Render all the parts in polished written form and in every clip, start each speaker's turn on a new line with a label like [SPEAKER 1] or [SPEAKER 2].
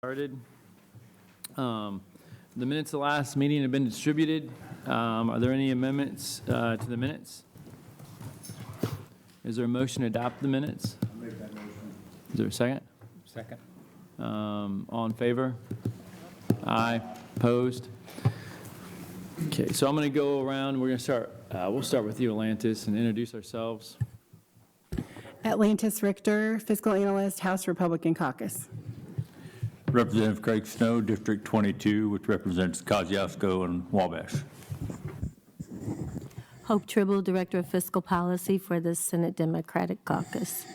[SPEAKER 1] Started. The minutes of the last meeting have been distributed. Are there any amendments to the minutes? Is there a motion to adopt the minutes?
[SPEAKER 2] I'll make that motion.
[SPEAKER 1] Is there a second?
[SPEAKER 2] Second.
[SPEAKER 1] All in favor? Aye. Opposed? Okay, so I'm going to go around. We're going to start. We'll start with you, Atlantis, and introduce ourselves.
[SPEAKER 3] Atlantis Richter, Fiscal Analyst, House Republican Caucus.
[SPEAKER 4] Representative Craig Snow, District 22, which represents Kosciuszko and Wabash.
[SPEAKER 5] Hope Tribble, Director of Fiscal Policy for the Senate Democratic Caucus.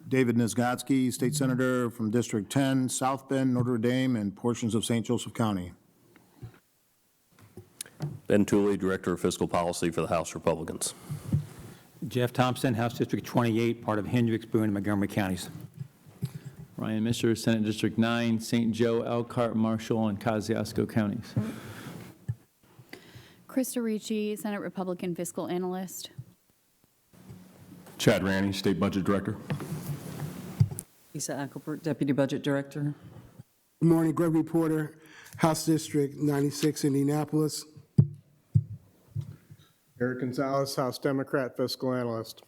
[SPEAKER 2] David Nizgotsky, State Senator from District 10, South Bend, Notre Dame, and portions of St. Joseph County.
[SPEAKER 6] Ben Tooley, Director of Fiscal Policy for the House Republicans.
[SPEAKER 7] Jeff Thompson, House District 28, part of Hendricks, Boone, and Montgomery counties.
[SPEAKER 1] Ryan Misher, Senate District 9, St. Joe, Elkhart, Marshall, and Kosciuszko counties.
[SPEAKER 8] Krista Ricci, Senate Republican Fiscal Analyst.
[SPEAKER 9] Chad Ranney, State Budget Director.
[SPEAKER 10] Lisa Ackelbert, Deputy Budget Director.
[SPEAKER 11] Good morning, Gregory Porter, House District 96, Indianapolis.
[SPEAKER 12] Eric Gonzalez, House Democrat, Fiscal Analyst.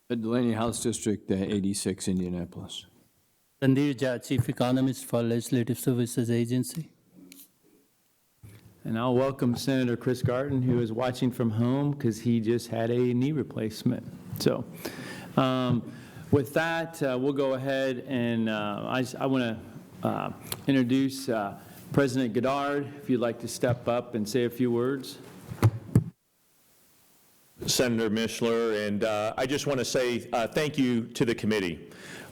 [SPEAKER 13] Ed Delaney, House District 86, Indianapolis.
[SPEAKER 14] Randir Jha, Chief Economist for Legislative Services Agency.
[SPEAKER 1] And I'll welcome Senator Chris Garten, who is watching from home because he just had a knee replacement. So with that, we'll go ahead and I want to introduce President Goddard, if you'd like to step up and say a few words.
[SPEAKER 15] Senator Mishler, and I just want to say thank you to the committee.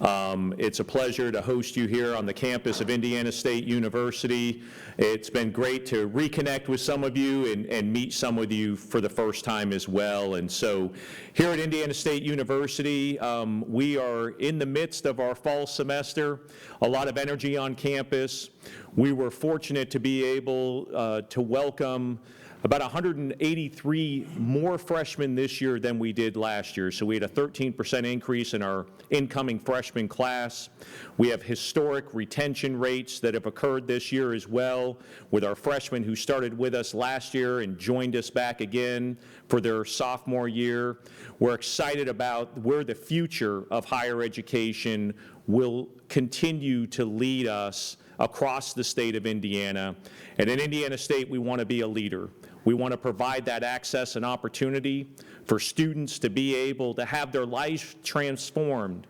[SPEAKER 15] It's a pleasure to host you here on the campus of Indiana State University. It's been great to reconnect with some of you and meet some of you for the first time as well. And so here at Indiana State University, we are in the midst of our fall semester, a lot of energy on campus. We were fortunate to be able to welcome about 183 more freshmen this year than we did last year. So we had a 13% increase in our incoming freshman class. We have historic retention rates that have occurred this year as well, with our freshmen who started with us last year and joined us back again for their sophomore year. We're excited about where the future of higher education will continue to lead us across the state of Indiana. And in Indiana State, we want to be a leader. We want to provide that access and opportunity for students to be able to have their lives transformed,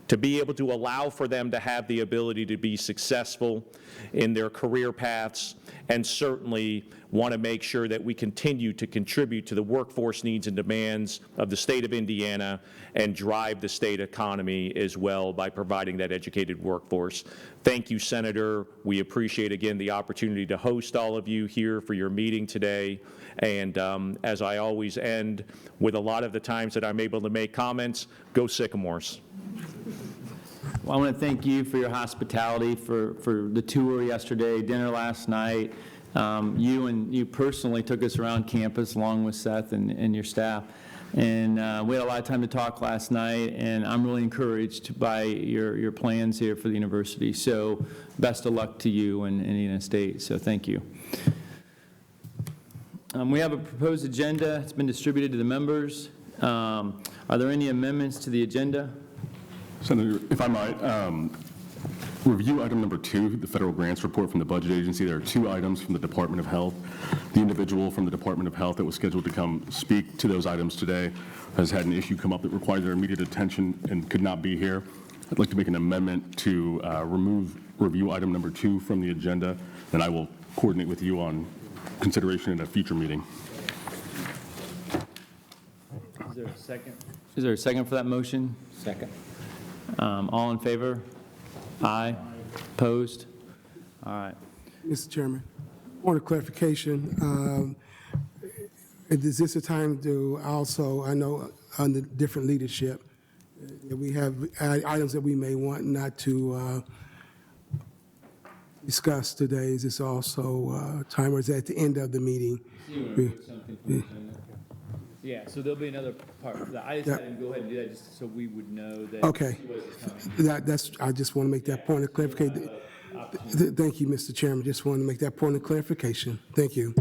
[SPEAKER 15] to be able to allow for them to have the ability to be successful in their career paths, and certainly want to make sure that we continue to contribute to the workforce needs and demands of the state of Indiana and drive the state economy as well by providing that educated workforce. Thank you, Senator. We appreciate, again, the opportunity to host all of you here for your meeting today. And as I always end with a lot of the times that I'm able to make comments, go Sycamores.
[SPEAKER 1] Well, I want to thank you for your hospitality, for the tour yesterday, dinner last night. You personally took us around campus along with Seth and your staff. And we had a lot of time to talk last night, and I'm really encouraged by your plans here for the university. So best of luck to you and Indiana State. So thank you. We have a proposed agenda. It's been distributed to the members. Are there any amendments to the agenda?
[SPEAKER 9] Senator, if I might, review item number 2, the federal grants report from the budget agency. There are 2 items from the Department of Health. The individual from the Department of Health that was scheduled to come speak to those items today has had an issue come up that required their immediate attention and could not be here. I'd like to make an amendment to remove review item number 2 from the agenda, and I will coordinate with you on consideration in a future meeting.
[SPEAKER 1] Is there a second? Is there a second for that motion?
[SPEAKER 7] Second.
[SPEAKER 1] All in favor? Aye. Opposed? All right.
[SPEAKER 11] Mr. Chairman, point of clarification. Is this a time to also, I know under different leadership, that we have items that we may want not to discuss today? Is this also time, or is that at the end of the meeting?
[SPEAKER 1] Yeah, so there'll be another part for that. I just
[SPEAKER 11] Yeah.
[SPEAKER 1] had him go ahead and do that just so we would know that.
[SPEAKER 11] Okay.
[SPEAKER 1] he wasn't coming.
[SPEAKER 11] That's, I just want to make that point of clarification. Thank you, Mr. Chairman. Just wanted to make that point of clarification. Thank you.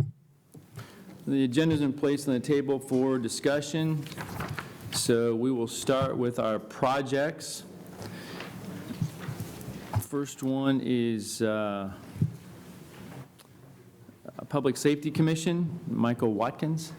[SPEAKER 1] The agenda's in place on the table for discussion. So we will start with our projects. First one is Public Safety Commission, Michael Watkins.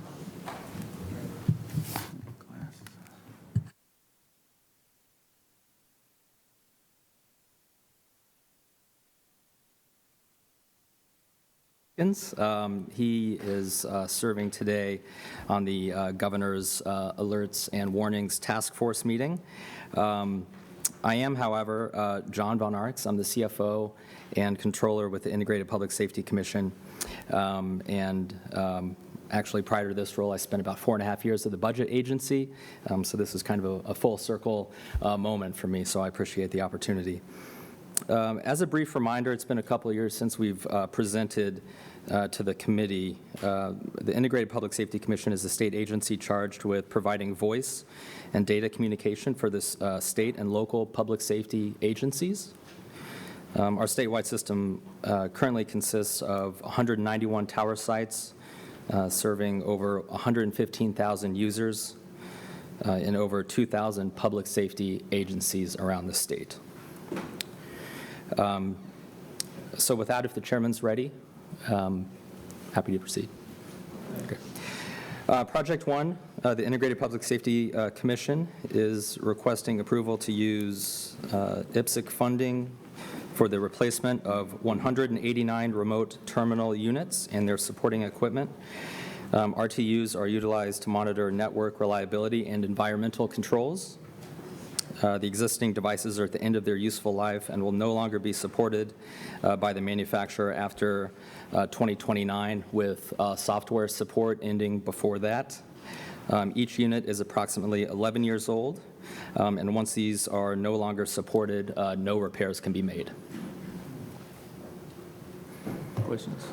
[SPEAKER 16] He is serving today on the Governor's Alerts and Warnings Task Force meeting. I am, however, John Von Arx. I'm the CFO and Controller with the Integrated Public Safety Commission. Actually, prior to this role, I spent about 4.5 years at the budget agency. So this is kind of a full circle moment for me, so I appreciate the opportunity. As a brief reminder, it's been a couple of years since we've presented to the committee. The Integrated Public Safety Commission is a state agency charged with providing voice and data communication for the state and local public safety agencies. Our statewide system currently consists of 191 tower sites serving over 115,000 users in over 2,000 public safety agencies around the state. So with that, if the chairman's ready, happy to proceed. Okay. Project 1, the Integrated Public Safety Commission is requesting approval to use IPSC funding for the replacement of 189 remote terminal units and their supporting equipment. RTUs are utilized to monitor network reliability and environmental controls. The existing devices are at the end of their useful life and will no longer be supported by the manufacturer after 2029, with software support ending before that. Each unit is approximately 11 years old, and once these are no longer supported, no repairs can be made.
[SPEAKER 1] Questions?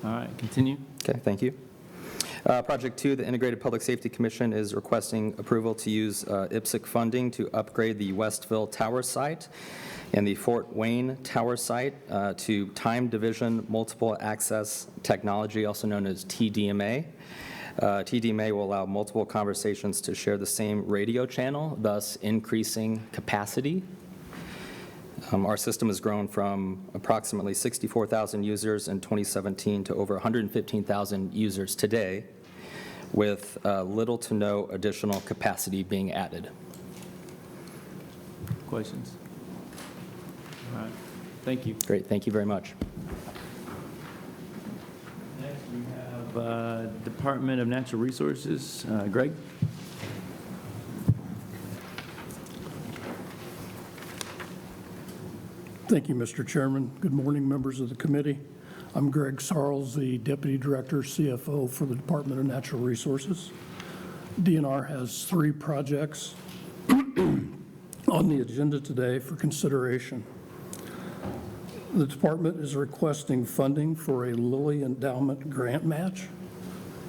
[SPEAKER 1] All right, continue.
[SPEAKER 16] Okay, thank you. Project 2, the Integrated Public Safety Commission is requesting approval to use IPSC funding to upgrade the Westville Tower site and the Fort Wayne Tower site to Time Division Multiple Access Technology, also known as TDMA. TDMA will allow multiple conversations to share the same radio channel, thus increasing capacity. Our system has grown from approximately 64,000 users in 2017 to over 115,000 users today, with little to no additional capacity being added.
[SPEAKER 1] Questions? All right, thank you.
[SPEAKER 16] Great, thank you very much.
[SPEAKER 1] Next, we have Department of Natural Resources. Greg?
[SPEAKER 17] Thank you, Mr. Chairman. Good morning, members of the committee. I'm Greg Sarles, the Deputy Director, CFO for the Department of Natural Resources. DNR has 3 projects on the agenda today for consideration. The department is requesting funding for a Lilly Endowment grant match.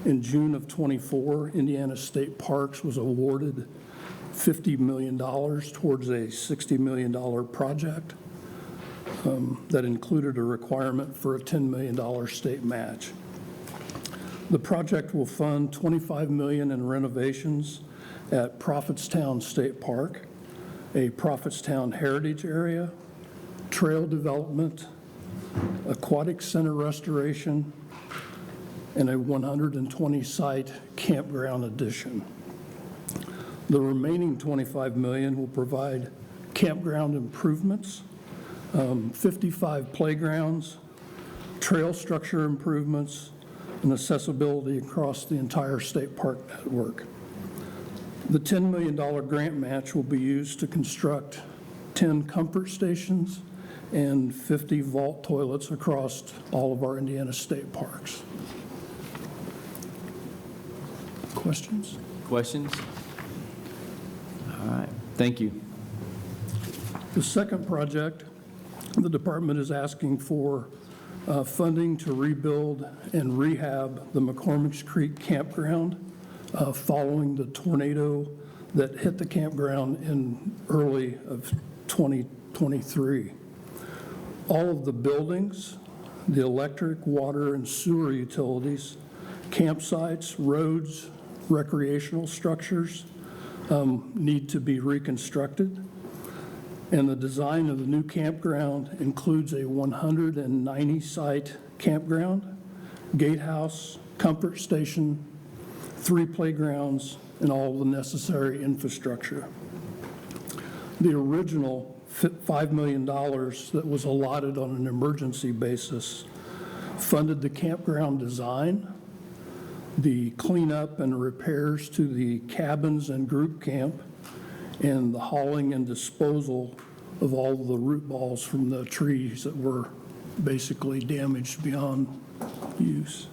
[SPEAKER 17] In June of '24, Indiana State Parks was awarded $50 million towards a $60 million project. That included a requirement for a $10 million state match. The project will fund $25 million in renovations at Prophetstown State Park, a Prophetstown heritage area, trail development, aquatic center restoration, and a 120-site campground addition. The remaining $25 million will provide campground improvements, 55 playgrounds, trail structure improvements, and accessibility across the entire state park network. The $10 million grant match will be used to construct 10 comfort stations and 50 vault toilets across all of our Indiana state parks. Questions?
[SPEAKER 1] Questions? All right, thank you.
[SPEAKER 17] The second project, the department is asking for funding to rebuild and rehab the McCormick's Creek Campground following the tornado that hit the campground in early of 2023. All of the buildings, the electric, water, and sewer utilities, campsites, roads, recreational structures need to be reconstructed. And the design of the new campground includes a 190-site campground, gatehouse, comfort station, 3 playgrounds, and all the necessary infrastructure. The original $5 million that was allotted on an emergency basis funded the campground design, the cleanup and repairs to the cabins and group camp, and the hauling and disposal of all the root balls from the trees that were basically damaged beyond use.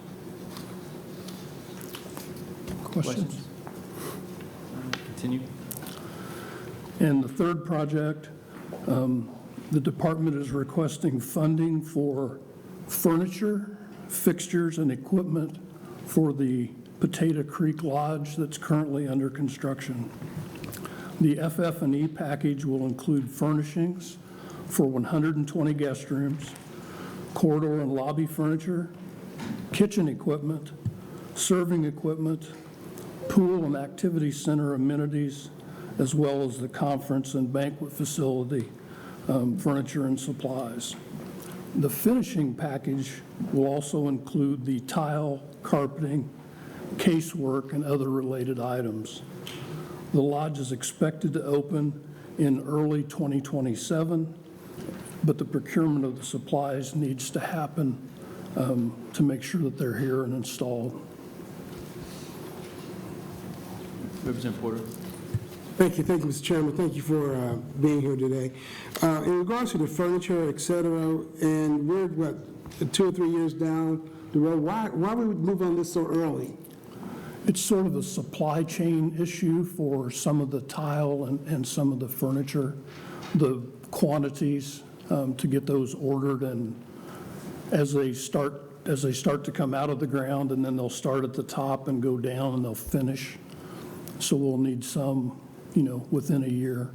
[SPEAKER 17] Questions?
[SPEAKER 1] Continue.
[SPEAKER 17] And the third project, the department is requesting funding for furniture, fixtures, and equipment for the Potato Creek Lodge that's currently under construction. The FF&E package will include furnishings for 120 guest rooms, corridor and lobby furniture, kitchen equipment, serving equipment, pool and activity center amenities, as well as the conference and banquet facility, furniture and supplies. The finishing package will also include the tile, carpeting, casework, and other related items. The lodge is expected to open in early 2027, but the procurement of the supplies needs to happen to make sure that they're here and installed.
[SPEAKER 1] Representative Porter.
[SPEAKER 11] Thank you, Mr. Chairman. Thank you for being here today. In regards to the furniture, et cetera, and we're, 2 or 3 years down the road, why would we move on this so early?
[SPEAKER 17] It's sort of a supply chain issue for some of the tile and some of the furniture, the quantities to get those ordered, and as they start to come out of the ground, and then they'll start at the top and go down and they'll finish. So we'll need some, within a year.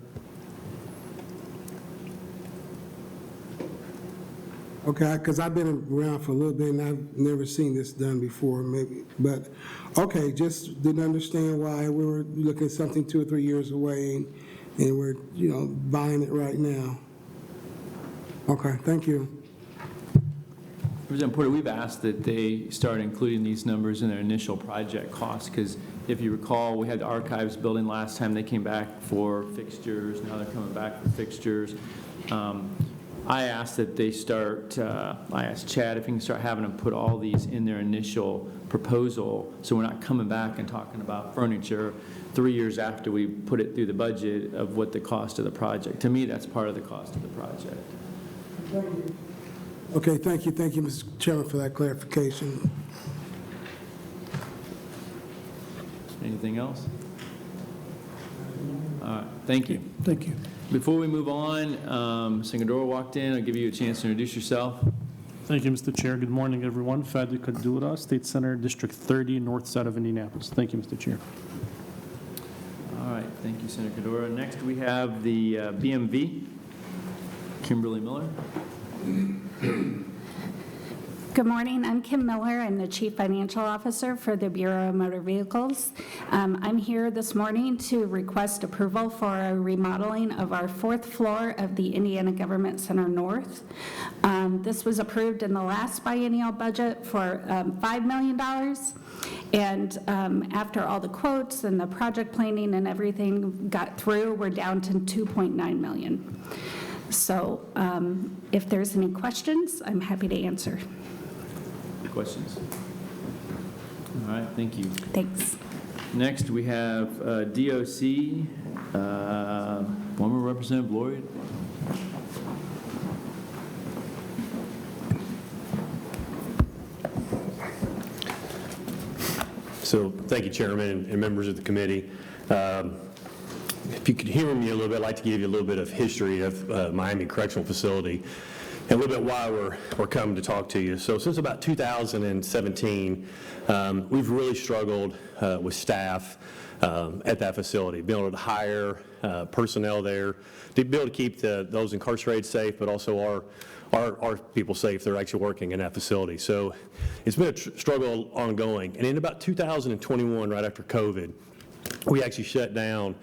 [SPEAKER 11] Okay, because I've been around for a little bit and I've never seen this done before, maybe. But, okay, just didn't understand why we were looking at something 2 or 3 years away and we're, buying it right now. Okay, thank you.
[SPEAKER 1] Representative Porter, we've asked that they start including these numbers in their initial project costs, because if you recall, we had the archives building last time. They came back for fixtures. Now they're coming back for fixtures. I asked that they start, I asked Chad if he can start having them put all these in their initial proposal, so we're not coming back and talking about furniture 3 years after we put it through the budget of what the cost of the project. To me, that's part of the cost of the project.
[SPEAKER 11] Okay, thank you, Mr. Chairman, for that clarification.
[SPEAKER 1] Anything else? All right, thank you.
[SPEAKER 17] Thank you.
[SPEAKER 1] Before we move on, Sengadora walked in. I'll give you a chance to introduce yourself.
[SPEAKER 18] Thank you, Mr. Chair. Good morning, everyone. Fadi Kadura, State Senator, District 30, north side of Indianapolis. Thank you, Mr. Chair.
[SPEAKER 1] All right, thank you, Senator Kadura. Next, we have the BMV, Kimberly Miller.
[SPEAKER 19] Good morning. I'm Kim Miller. I'm the Chief Financial Officer for the Bureau of Motor Vehicles. I'm here this morning to request approval for a remodeling of our 4th floor of the Indiana Government Center North. This was approved in the last biennial budget for $5 million. And after all the quotes and the project planning and everything got through, we're down to $2.9 million. So if there's any questions, I'm happy to answer.
[SPEAKER 1] Questions? All right, thank you.
[SPEAKER 19] Thanks.
[SPEAKER 1] Next, we have DOC, former Representative Laureate.
[SPEAKER 20] So thank you, Chairman and members of the committee. If you could humor me a little bit, I'd like to give you a little bit of history of Miami Correctional Facility. and a little bit why we're coming to talk to you. So since about 2017, we've really struggled with staff at that facility, being able to hire personnel there, to be able to keep those incarcerated safe, but also our people safe. They're actually working in that facility. So it's been a struggle ongoing. And in about 2021, right after COVID, we actually shut down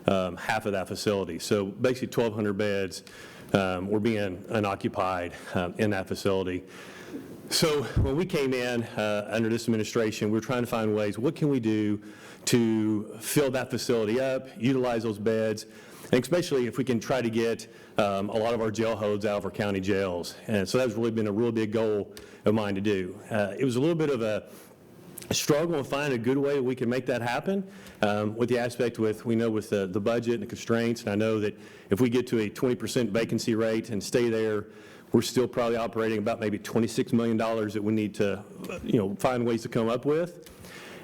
[SPEAKER 20] half of that facility. So basically 1,200 beds were being unoccupied in that facility. So when we came in under this administration, we were trying to find ways, what can we do to fill that facility up, utilize those beds, and especially if we can try to get a lot of our jail holds out of our county jails. And so that's really been a real big goal of mine to do. It was a little bit of a struggle and find a good way we can make that happen with the aspect we know with the budget and the constraints. And I know that if we get to a 20% vacancy rate and stay there, we're still probably operating about maybe $26 million that we need to, find ways to come up with.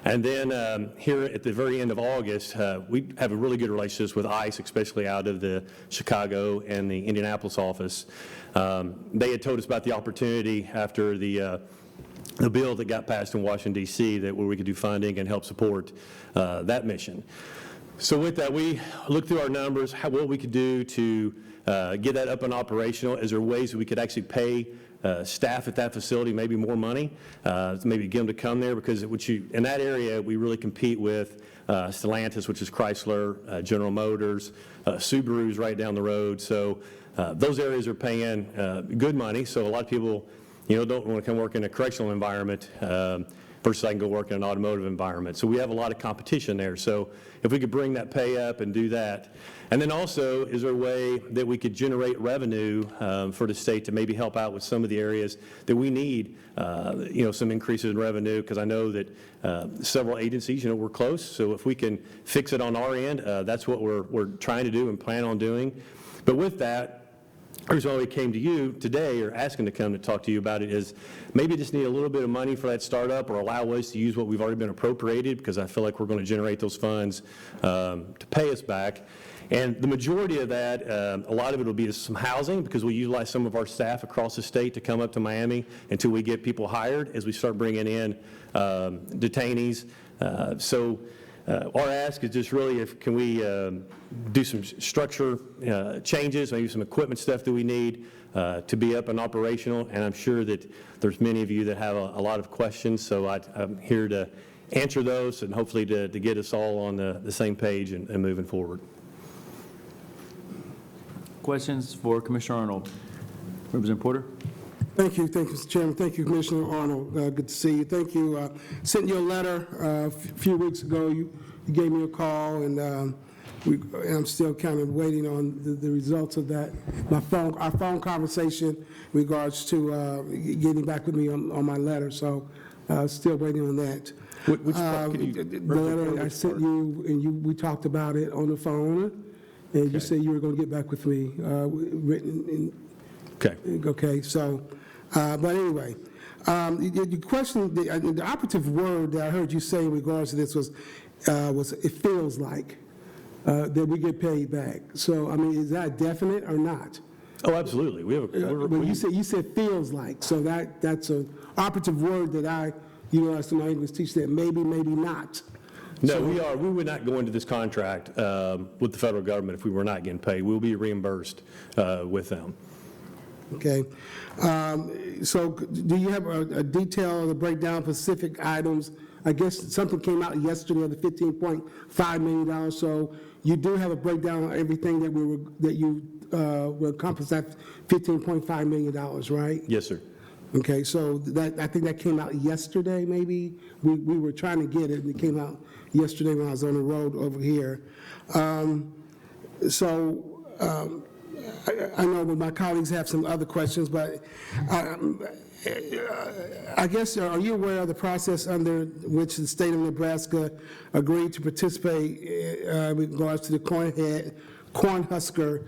[SPEAKER 20] And then here at the very end of August, we have a really good relationship with ICE, especially out of the Chicago and the Indianapolis office. They had told us about the opportunity after the bill that got passed in Washington, D.C., where we could do funding and help support that mission. So with that, we looked through our numbers, what we could do to get that up and operational. Is there ways that we could actually pay staff at that facility maybe more money, maybe get them to come there, because in that area we really compete with Stellantis, which is Chrysler, General Motors, Subaru's right down the road. So those areas are paying good money. So a lot of people, don't want to come work in a correctional environment versus I can go work in an automotive environment. So we have a lot of competition there. So if we could bring that pay up and do that. And then also, is there a way that we could generate revenue for the state to maybe help out with some of the areas that we need, some increases in revenue? Because I know that several agencies, we're close. So if we can fix it on our end, that's what we're trying to do and plan on doing. But with that, the reason why we came to you today, or asking to come to talk to you about it, is maybe just need a little bit of money for that startup, or allow us to use what we've already been appropriated, because I feel like we're going to generate those funds to pay us back. And the majority of that, a lot of it will be some housing, because we utilize some of our staff across the state to come up to Miami until we get people hired as we start bringing in detainees. Our ask is just really, can we do some structure changes, maybe some equipment stuff that we need to be up and operational. And I'm sure that there's many of you that have a lot of questions, so I'm here to answer those and hopefully to get us all on the same page and moving forward.
[SPEAKER 1] Questions for Commissioner Arnold? Representative Porter?
[SPEAKER 11] Thank you, Mr. Chairman. Thank you, Commissioner Arnold. Good to see you. Thank you. Sent you a letter a few weeks ago. You gave me a call, and I'm still kind of waiting on the results of that. Our phone conversation in regards to getting back with me on my letter. So still waiting on that.
[SPEAKER 1] Which part?
[SPEAKER 11] The letter I sent you, and we talked about it on the phone, and you said you were going to get back with me written in.
[SPEAKER 20] Okay.
[SPEAKER 11] Okay, so, but anyway, the question, the operative word that I heard you say in regards to this was it feels like that we get paid back. So, I mean, is that definite or not?
[SPEAKER 20] Oh, absolutely. We have
[SPEAKER 11] When you said feels like, so that's an operative word that I utilize to my English teacher, that maybe not.
[SPEAKER 20] No, we would not go into this contract with the federal government if we were not getting paid. We'll be reimbursed with them.
[SPEAKER 11] Okay. So do you have a detail of the breakdown of specific items? I guess something came out yesterday of the $15.5 million. So you do have a breakdown of everything that you will encompass that $15.5 million, right?
[SPEAKER 20] Yes, sir.
[SPEAKER 11] Okay, so I think that came out yesterday, maybe. We were trying to get it, and it came out yesterday when I was on the road over here. I know that my colleagues have some other questions, but I guess, are you aware of the process under which the state of Nebraska agreed to participate with regards to the Cornhusker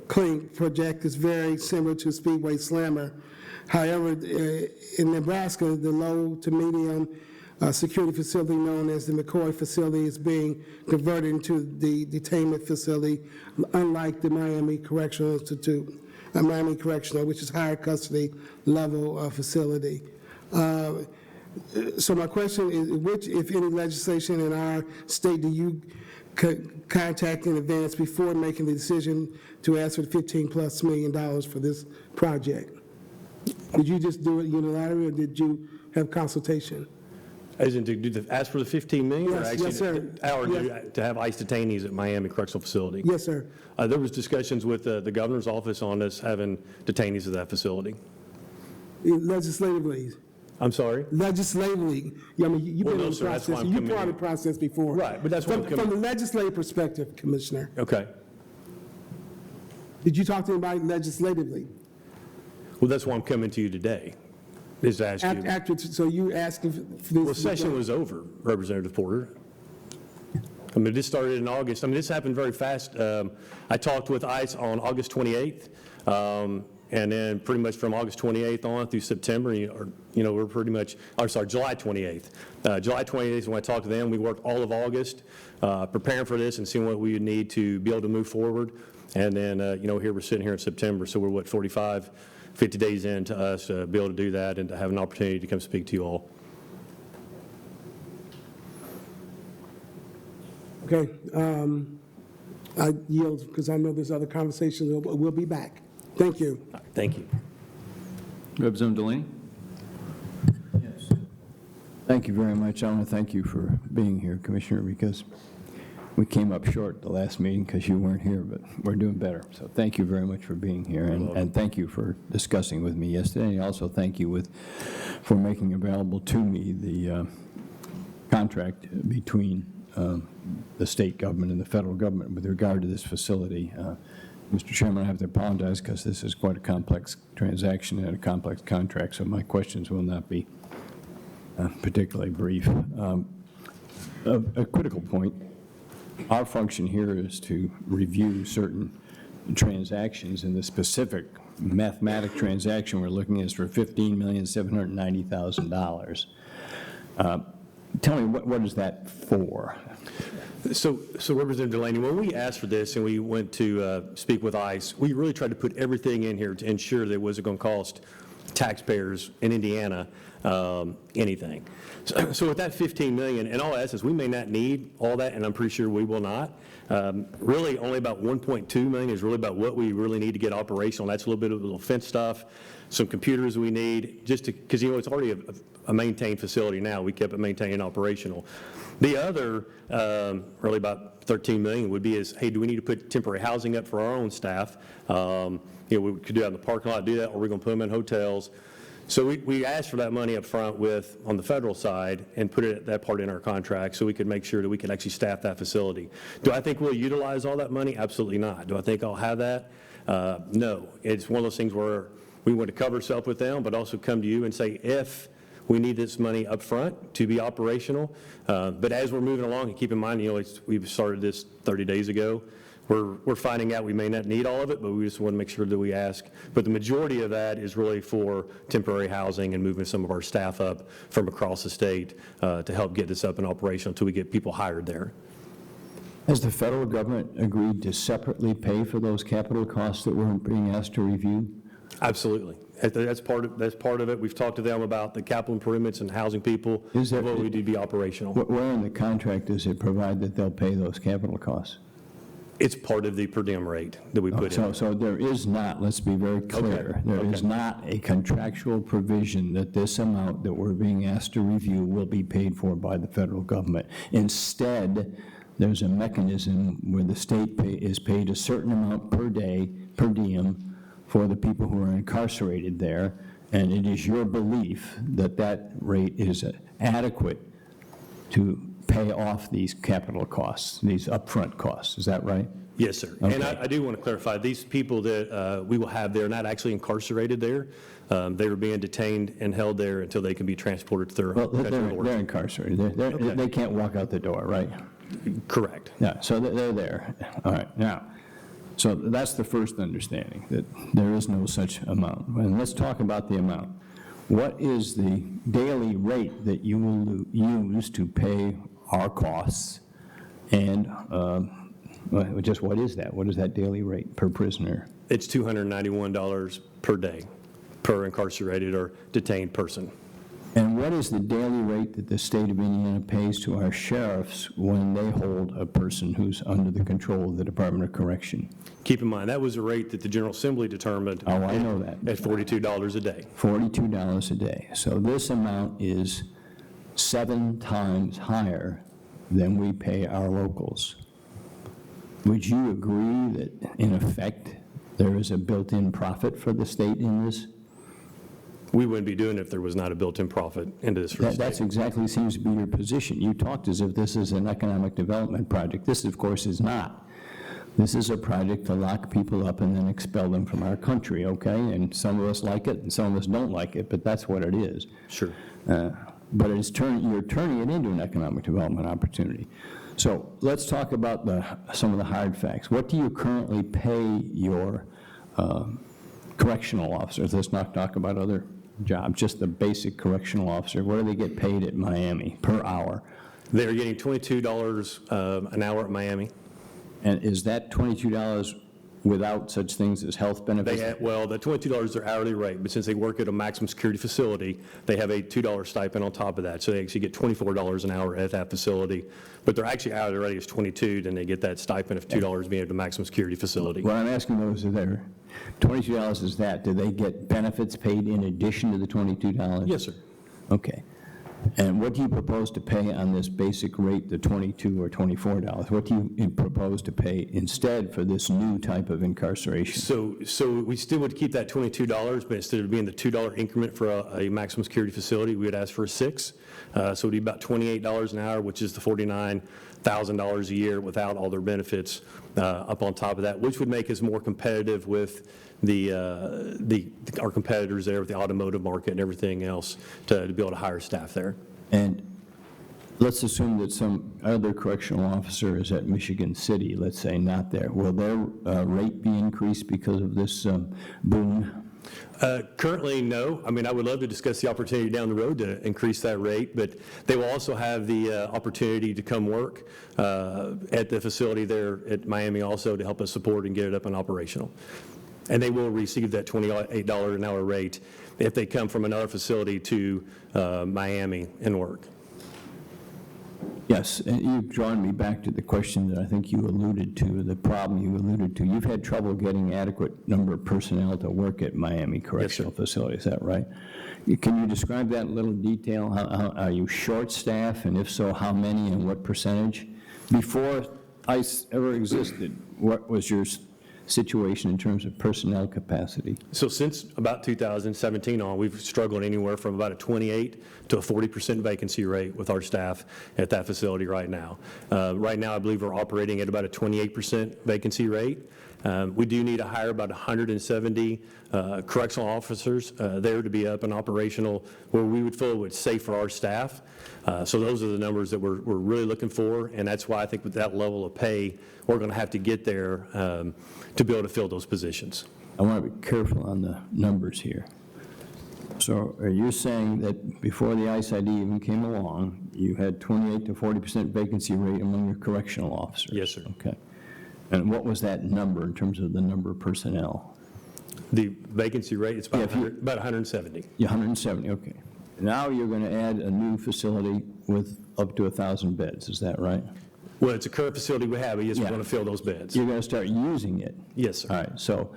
[SPEAKER 11] Clink project? Is very similar to Speedway Slammer. However, in Nebraska, the low to medium security facility known as the McCoy facility is being converted into the detainment facility, unlike the Miami Correctional Institute. Miami Correctional, which is higher custody level facility. So my question is, which, if any, legislation in our state do you contact in advance before making the decision to ask for the $15+ million for this project? Did you just do it unilaterally, or did you have consultation?
[SPEAKER 20] As in to ask for the $15 million?
[SPEAKER 11] Yes,
[SPEAKER 20] or actually
[SPEAKER 11] yes, sir.
[SPEAKER 20] To have ICE detainees at Miami Correctional Facility?
[SPEAKER 11] Yes, sir.
[SPEAKER 20] There was discussions with the governor's office on us having detainees at that facility.
[SPEAKER 11] Legislatively?
[SPEAKER 20] I'm sorry?
[SPEAKER 11] Legislatively. I mean, you've been in the
[SPEAKER 20] sir, that's why
[SPEAKER 11] process.
[SPEAKER 20] I'm
[SPEAKER 11] You've
[SPEAKER 20] coming
[SPEAKER 11] been part
[SPEAKER 20] in.
[SPEAKER 11] of the process before.
[SPEAKER 20] Right, but that's why I'm coming.
[SPEAKER 11] From the legislative perspective, Commissioner,
[SPEAKER 20] Okay.
[SPEAKER 11] did you talk to anybody legislatively?
[SPEAKER 20] Well, that's why I'm coming to you today, is to ask you.
[SPEAKER 11] After, so you asking for this?
[SPEAKER 20] Well, session was over, Representative Porter. I mean, this started in August. I mean, this happened very fast. I talked with ICE on August 28th, and then pretty much from August 28th on through September, we're pretty much, July 28th. July 28th is when I talked to them. We worked all of August preparing for this and seeing what we would need to be able to move forward. And then, here we're sitting here in September, so we're, 50 days in to us to be able to do that and to have an opportunity to come speak to you all.
[SPEAKER 11] Okay, I yield because I know there's other conversations. We'll be back. Thank you.
[SPEAKER 20] Thank you.
[SPEAKER 1] Representative Delaney?
[SPEAKER 13] Thank you very much. I want to thank you for being here, Commissioner, because we came up short the last meeting because you weren't here, but we're doing better. So thank you very much for being here, and thank you for discussing with me yesterday. And also thank you for making available to me the contract between the state government and the federal government with regard to this facility. Mr. Chairman, I have to apologize because this is quite a complex transaction and a complex contract, so my questions will not be particularly brief. A critical point. Our function here is to review certain transactions, and the specific mathematic transaction we're looking at is for $15,790,000. Tell me, what is that for?
[SPEAKER 20] So Representative Delaney, when we asked for this and we went to speak with ICE, we really tried to put everything in here to ensure that it wasn't going to cost taxpayers in Indiana anything. So with that $15 million, in all essence, we may not need all that, and I'm pretty sure we will not. Really, only about $1.2 million is really about what we really need to get operational. That's a little bit of little fence stuff, some computers we need, just to, because it's already a maintained facility now. We kept it maintained and operational. The other, really about $13 million would be is, hey, do we need to put temporary housing up for our own staff? We could do that in the parking lot, do that, or we're going to put them in hotels. So we asked for that money up front on the federal side and put that part in our contract so we could make sure that we can actually staff that facility. Do I think we'll utilize all that money? Absolutely not. Do I think I'll have that? No. It's one of those things where we want to cover ourselves with them, but also come to you and say, if we need this money up front to be operational. But as we're moving along, and keep in mind, we've started this 30 days ago. We're finding out we may not need all of it, but we just want to make sure that we ask. But the majority of that is really for temporary housing and moving some of our staff up from across the state to help get this up and operational until we get people hired there.
[SPEAKER 13] Has the federal government agreed to separately pay for those capital costs that we're being asked to review?
[SPEAKER 20] Absolutely. That's part of it. We've talked to them about the capital improvements and housing people, what we do to be operational.
[SPEAKER 13] Where in the contract does it provide that they'll pay those capital costs?
[SPEAKER 20] It's part of the per diem rate that we put in.
[SPEAKER 13] So there is not, let's be very clear, there is not a contractual provision that this amount that we're being asked to review will be paid for by the federal government. Instead, there's a mechanism where the state is paid a certain amount per day, per diem, for the people who are incarcerated there, and it is your belief that that rate is adequate to pay off these capital costs, these upfront costs. Is that right?
[SPEAKER 20] Yes, sir. Okay. And I do want to clarify, these people that we will have there are not actually incarcerated there. They are being detained and held there until they can be transported to their country of origin.
[SPEAKER 13] They're incarcerated. They can't walk out the door, right?
[SPEAKER 20] Correct.
[SPEAKER 13] Yeah, so they're there. All right. Now, so that's the first understanding, that there is no such amount. And let's talk about the amount. What is the daily rate that you will use to pay our costs? And just what is that? What is that daily rate per prisoner?
[SPEAKER 20] it's $291 per day per incarcerated or detained person.
[SPEAKER 13] And what is the daily rate that the state of Indiana pays to our sheriffs when they hold a person who's under the control of the Department of Correction?
[SPEAKER 20] Keep in mind, that was a rate that the General Assembly determined.
[SPEAKER 13] Oh, I know that.
[SPEAKER 20] At $42 a day.
[SPEAKER 13] $42 a day. So this amount is 7 times higher than we pay our locals. Would you agree that, in effect, there is a built-in profit for the state in this?
[SPEAKER 20] We wouldn't be doing it if there was not a built-in profit into this for the state.
[SPEAKER 13] That's exactly seems to be your position. You talked as if this is an economic development project. This, of course, is not. This is a project to lock people up and then expel them from our country, okay? And some of us like it and some of us don't like it, but that's what it is.
[SPEAKER 20] Sure.
[SPEAKER 13] But you're turning it into an economic development opportunity. So let's talk about some of the hard facts. What do you currently pay your correctional officers? Let's not talk about other jobs, just the basic correctional officer. What do they get paid at Miami per hour?
[SPEAKER 20] They're getting $22 an hour at Miami.
[SPEAKER 13] And is that $22 without such things as health benefits?
[SPEAKER 20] Well, the $22 is their hourly rate, but since they work at a maximum security facility, they have a $2 stipend on top of that. So they actually get $24 an hour at that facility. But their actually hourly rate is $22, then they get that stipend of $2 being at the maximum security facility.
[SPEAKER 13] What I'm asking those are there. $22 is that. Do they get benefits paid in addition to the $22?
[SPEAKER 20] Yes, sir.
[SPEAKER 13] Okay. And what do you propose to pay on this basic rate, the $22 or $24? What do you propose to pay instead for this new type of incarceration?
[SPEAKER 20] So we still would keep that $22, but instead of being the $2 increment for a maximum security facility, we would ask for a 6. So it would be about $28 an hour, which is the $49,000 a year without all their benefits up on top of that, which would make us more competitive with our competitors there with the automotive market and everything else to be able to hire staff there.
[SPEAKER 13] And let's assume that some other correctional officer is at Michigan City, let's say, not there. Will their rate be increased because of this boom?
[SPEAKER 20] Currently, no. I mean, I would love to discuss the opportunity down the road to increase that rate, but they will also have the opportunity to come work at the facility there at Miami also to help us support and get it up and operational. And they will receive that $28 an hour rate if they come from another facility to Miami and work.
[SPEAKER 13] Yes, and you've drawn me back to the question that I think you alluded to, the problem you alluded to. You've had trouble getting adequate number of personnel to work at Miami Correctional Facility, is that right? Can you describe that in a little detail? Are you short-staffed, and if so, how many and what percentage? Before ICE ever existed, what was your situation in terms of personnel capacity?
[SPEAKER 20] So since about 2017 on, we've struggled anywhere from about a 28 to a 40% vacancy rate with our staff at that facility right now. Right now, I believe we're operating at about a 28% vacancy rate. We do need to hire about 170 correctional officers there to be up and operational where we would feel it would safe for our staff. So those are the numbers that we're really looking for, and that's why I think with that level of pay, we're going to have to get there to be able to fill those positions.
[SPEAKER 13] I want to be careful on the numbers here. So are you saying that before the ICE ID even came along, you had 28 to 40% vacancy rate among your correctional officers?
[SPEAKER 20] Yes, sir.
[SPEAKER 13] Okay. And what was that number in terms of the number of personnel?
[SPEAKER 20] The vacancy rate, it's about 170.
[SPEAKER 13] Yeah, 170, okay. Now you're going to add a new facility with up to 1,000 beds, is that right?
[SPEAKER 20] Well, it's a current facility we have, but yes, we're going to fill those beds.
[SPEAKER 13] You're going to start using it?
[SPEAKER 20] Yes, sir.
[SPEAKER 13] All right, so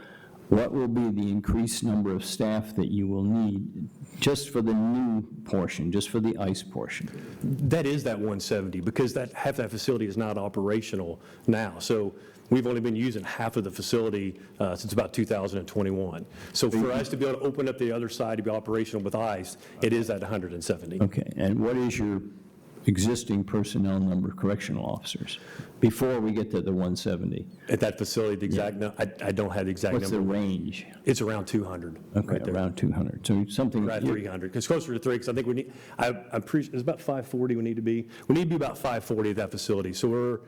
[SPEAKER 13] what will be the increased number of staff that you will need just for the new portion, just for the ICE portion?
[SPEAKER 20] That is that 170, because half that facility is not operational now. So we've only been using half of the facility since about 2021. So for us to be able to open up the other side to be operational with ICE, it is at 170.
[SPEAKER 13] Okay, and what is your existing personnel number of correctional officers before we get to the 170?
[SPEAKER 20] At that facility, the exact I don't have the exact number.
[SPEAKER 13] What's the range?
[SPEAKER 20] It's around 200.
[SPEAKER 13] Okay,
[SPEAKER 20] right there.
[SPEAKER 13] around 200. So something.
[SPEAKER 20] Right, 300. It's closer to 3 because I think we need. I'm pretty. It's about 540. We need to be. We need to be about 540 at that facility. So we're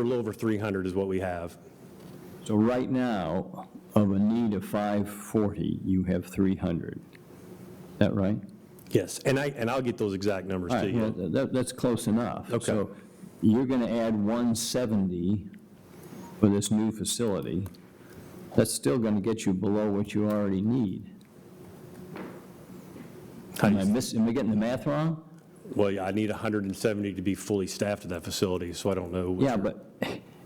[SPEAKER 20] a little over 300 is what we have.
[SPEAKER 13] So right now, of a need of 540, you have 300. Is that right?
[SPEAKER 20] Yes, and I'll get those exact numbers to you.
[SPEAKER 13] Well, that's close enough.
[SPEAKER 20] Okay.
[SPEAKER 13] So you're going to add 170 for this new facility, That's still going to get you below what you already need. Am I getting the math wrong?
[SPEAKER 20] Well, yeah, I need 170 to be fully staffed at that facility, so I don't know.
[SPEAKER 13] Yeah, but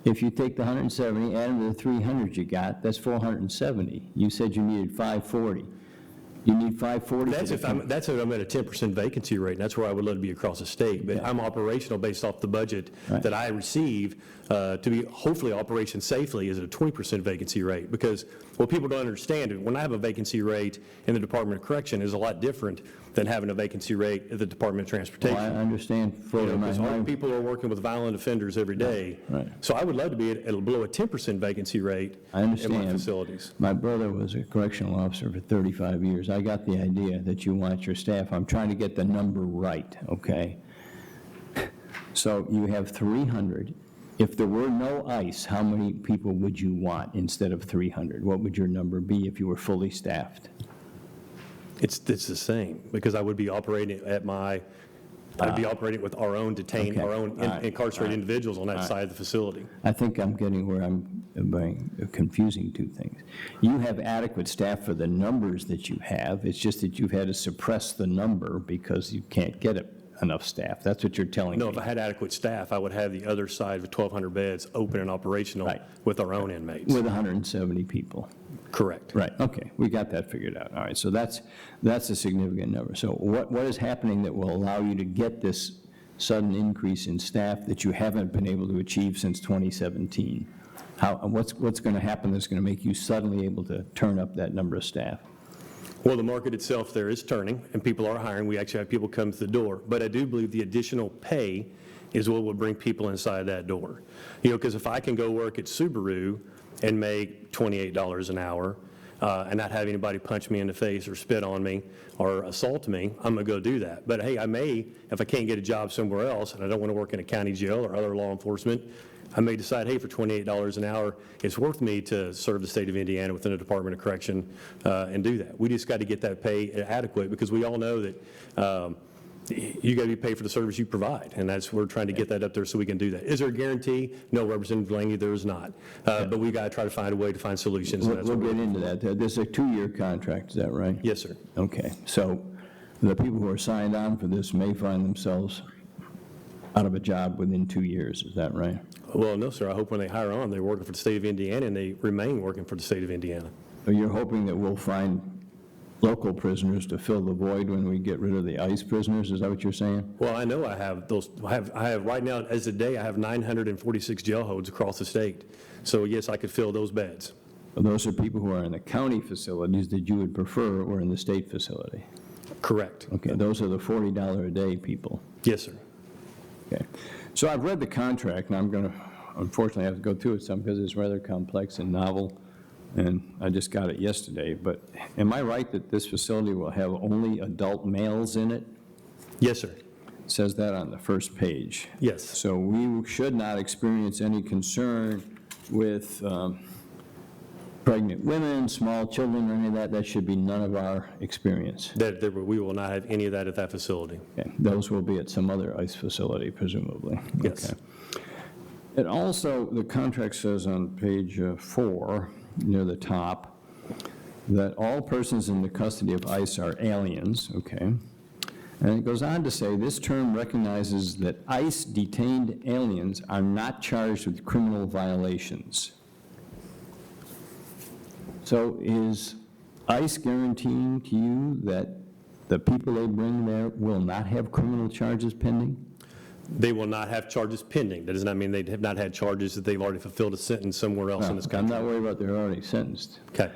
[SPEAKER 13] if you take the 170, add them to the 300 you got, that's 470. You said you needed 540. You need 540.
[SPEAKER 20] That's if I'm at a 10% vacancy rate, and that's where I would love to be across the state. But I'm operational based off the budget that I receive to be hopefully operation safely is at a 20% vacancy rate. Because what people don't understand, when I have a vacancy rate in the Department of Correction is a lot different than having a vacancy rate at the Department of Transportation.
[SPEAKER 13] Well, I understand fully.
[SPEAKER 20] Because our people are working with violent offenders every day.
[SPEAKER 13] Right.
[SPEAKER 20] So I would love to be at below a 10% vacancy rate
[SPEAKER 13] I understand.
[SPEAKER 20] in my facilities.
[SPEAKER 13] My brother was a correctional officer for 35 years. I got the idea that you want your staff. I'm trying to get the number right, okay? So you have 300. If there were no ICE, how many people would you want instead of 300? What would your number be if you were fully staffed?
[SPEAKER 20] It's the same, because I would be operating I'd be operating with our own detained,
[SPEAKER 13] Okay.
[SPEAKER 20] our own incarcerated individuals on that side of the facility.
[SPEAKER 13] I think I'm getting where I'm confusing two things. You have adequate staff for the numbers that you have. It's just that you've had to suppress the number because you can't get enough staff. That's what you're telling me.
[SPEAKER 20] No, if I had adequate staff, I would have the other side of 1,200 beds open and operational with our own inmates.
[SPEAKER 13] With 170 people.
[SPEAKER 20] Correct.
[SPEAKER 13] Right, okay, we got that figured out. All right, so that's a significant number. So what is happening that will allow you to get this sudden increase in staff that you haven't been able to achieve since 2017? What's going to happen that's going to make you suddenly able to turn up that number of staff?
[SPEAKER 20] Well, the market itself there is turning, and people are hiring. We actually have people come to the door. But I do believe the additional pay is what will bring people inside that door. Because if I can go work at Subaru and make $28 an hour and not have anybody punch me in the face or spit on me or assault me, I'm going to go do that. But hey, I may, if I can't get a job somewhere else and I don't want to work in a county jail or other law enforcement, I may decide, hey, for $28 an hour, it's worth me to serve the state of Indiana within the Department of Correction and do that. We just got to get that pay adequate, because we all know that you got to be paid for the service you provide, and we're trying to get that up there so we can do that. Is there a guarantee? No, Representative Langley, there is not. But we got to try to find a way to find solutions.
[SPEAKER 13] We'll get into that. There's a 2-year contract, is that right?
[SPEAKER 20] Yes, sir.
[SPEAKER 13] Okay, so the people who are signed on for this may find themselves out of a job within 2 years, is that right?
[SPEAKER 20] Well, no, sir. I hope when they hire on, they're working for the state of Indiana, and they remain working for the state of Indiana.
[SPEAKER 13] So you're hoping that we'll find local prisoners to fill the void when we get rid of the ICE prisoners? Is that what you're saying?
[SPEAKER 20] Well, I know I have those. I have right now, as of today, I have 946 jail holds across the state. So yes, I could fill those beds.
[SPEAKER 13] Well, those are people who are in the county facilities that you would prefer or in the state facility?
[SPEAKER 20] Correct.
[SPEAKER 13] Okay, those are the $40 a day people.
[SPEAKER 20] Yes, sir.
[SPEAKER 13] Okay. So I've read the contract, and I'm going to unfortunately have to go through it some because it's rather complex and novel, and I just got it yesterday. But am I right that this facility will have only adult males in it?
[SPEAKER 20] Yes, sir.
[SPEAKER 13] It says that on the first page.
[SPEAKER 20] Yes.
[SPEAKER 13] So we should not experience any concern with pregnant women, small children, or any of that. That should be none of our experience.
[SPEAKER 20] We will not have any of that at that facility.
[SPEAKER 13] Okay. Those will be at some other ICE facility, presumably.
[SPEAKER 20] Yes.
[SPEAKER 13] Okay. It also, the contract says on page 4, near the top, that all persons in the custody of ICE are aliens, okay? And it goes on to say, this term recognizes that ICE detained aliens are not charged with criminal violations. So is ICE guaranteeing to you that the people they bring there will not have criminal charges pending?
[SPEAKER 20] They will not have charges pending. That does not mean they have not had charges that they've already fulfilled a sentence somewhere else in this country.
[SPEAKER 13] I'm not worried about they're already sentenced.
[SPEAKER 20] Okay.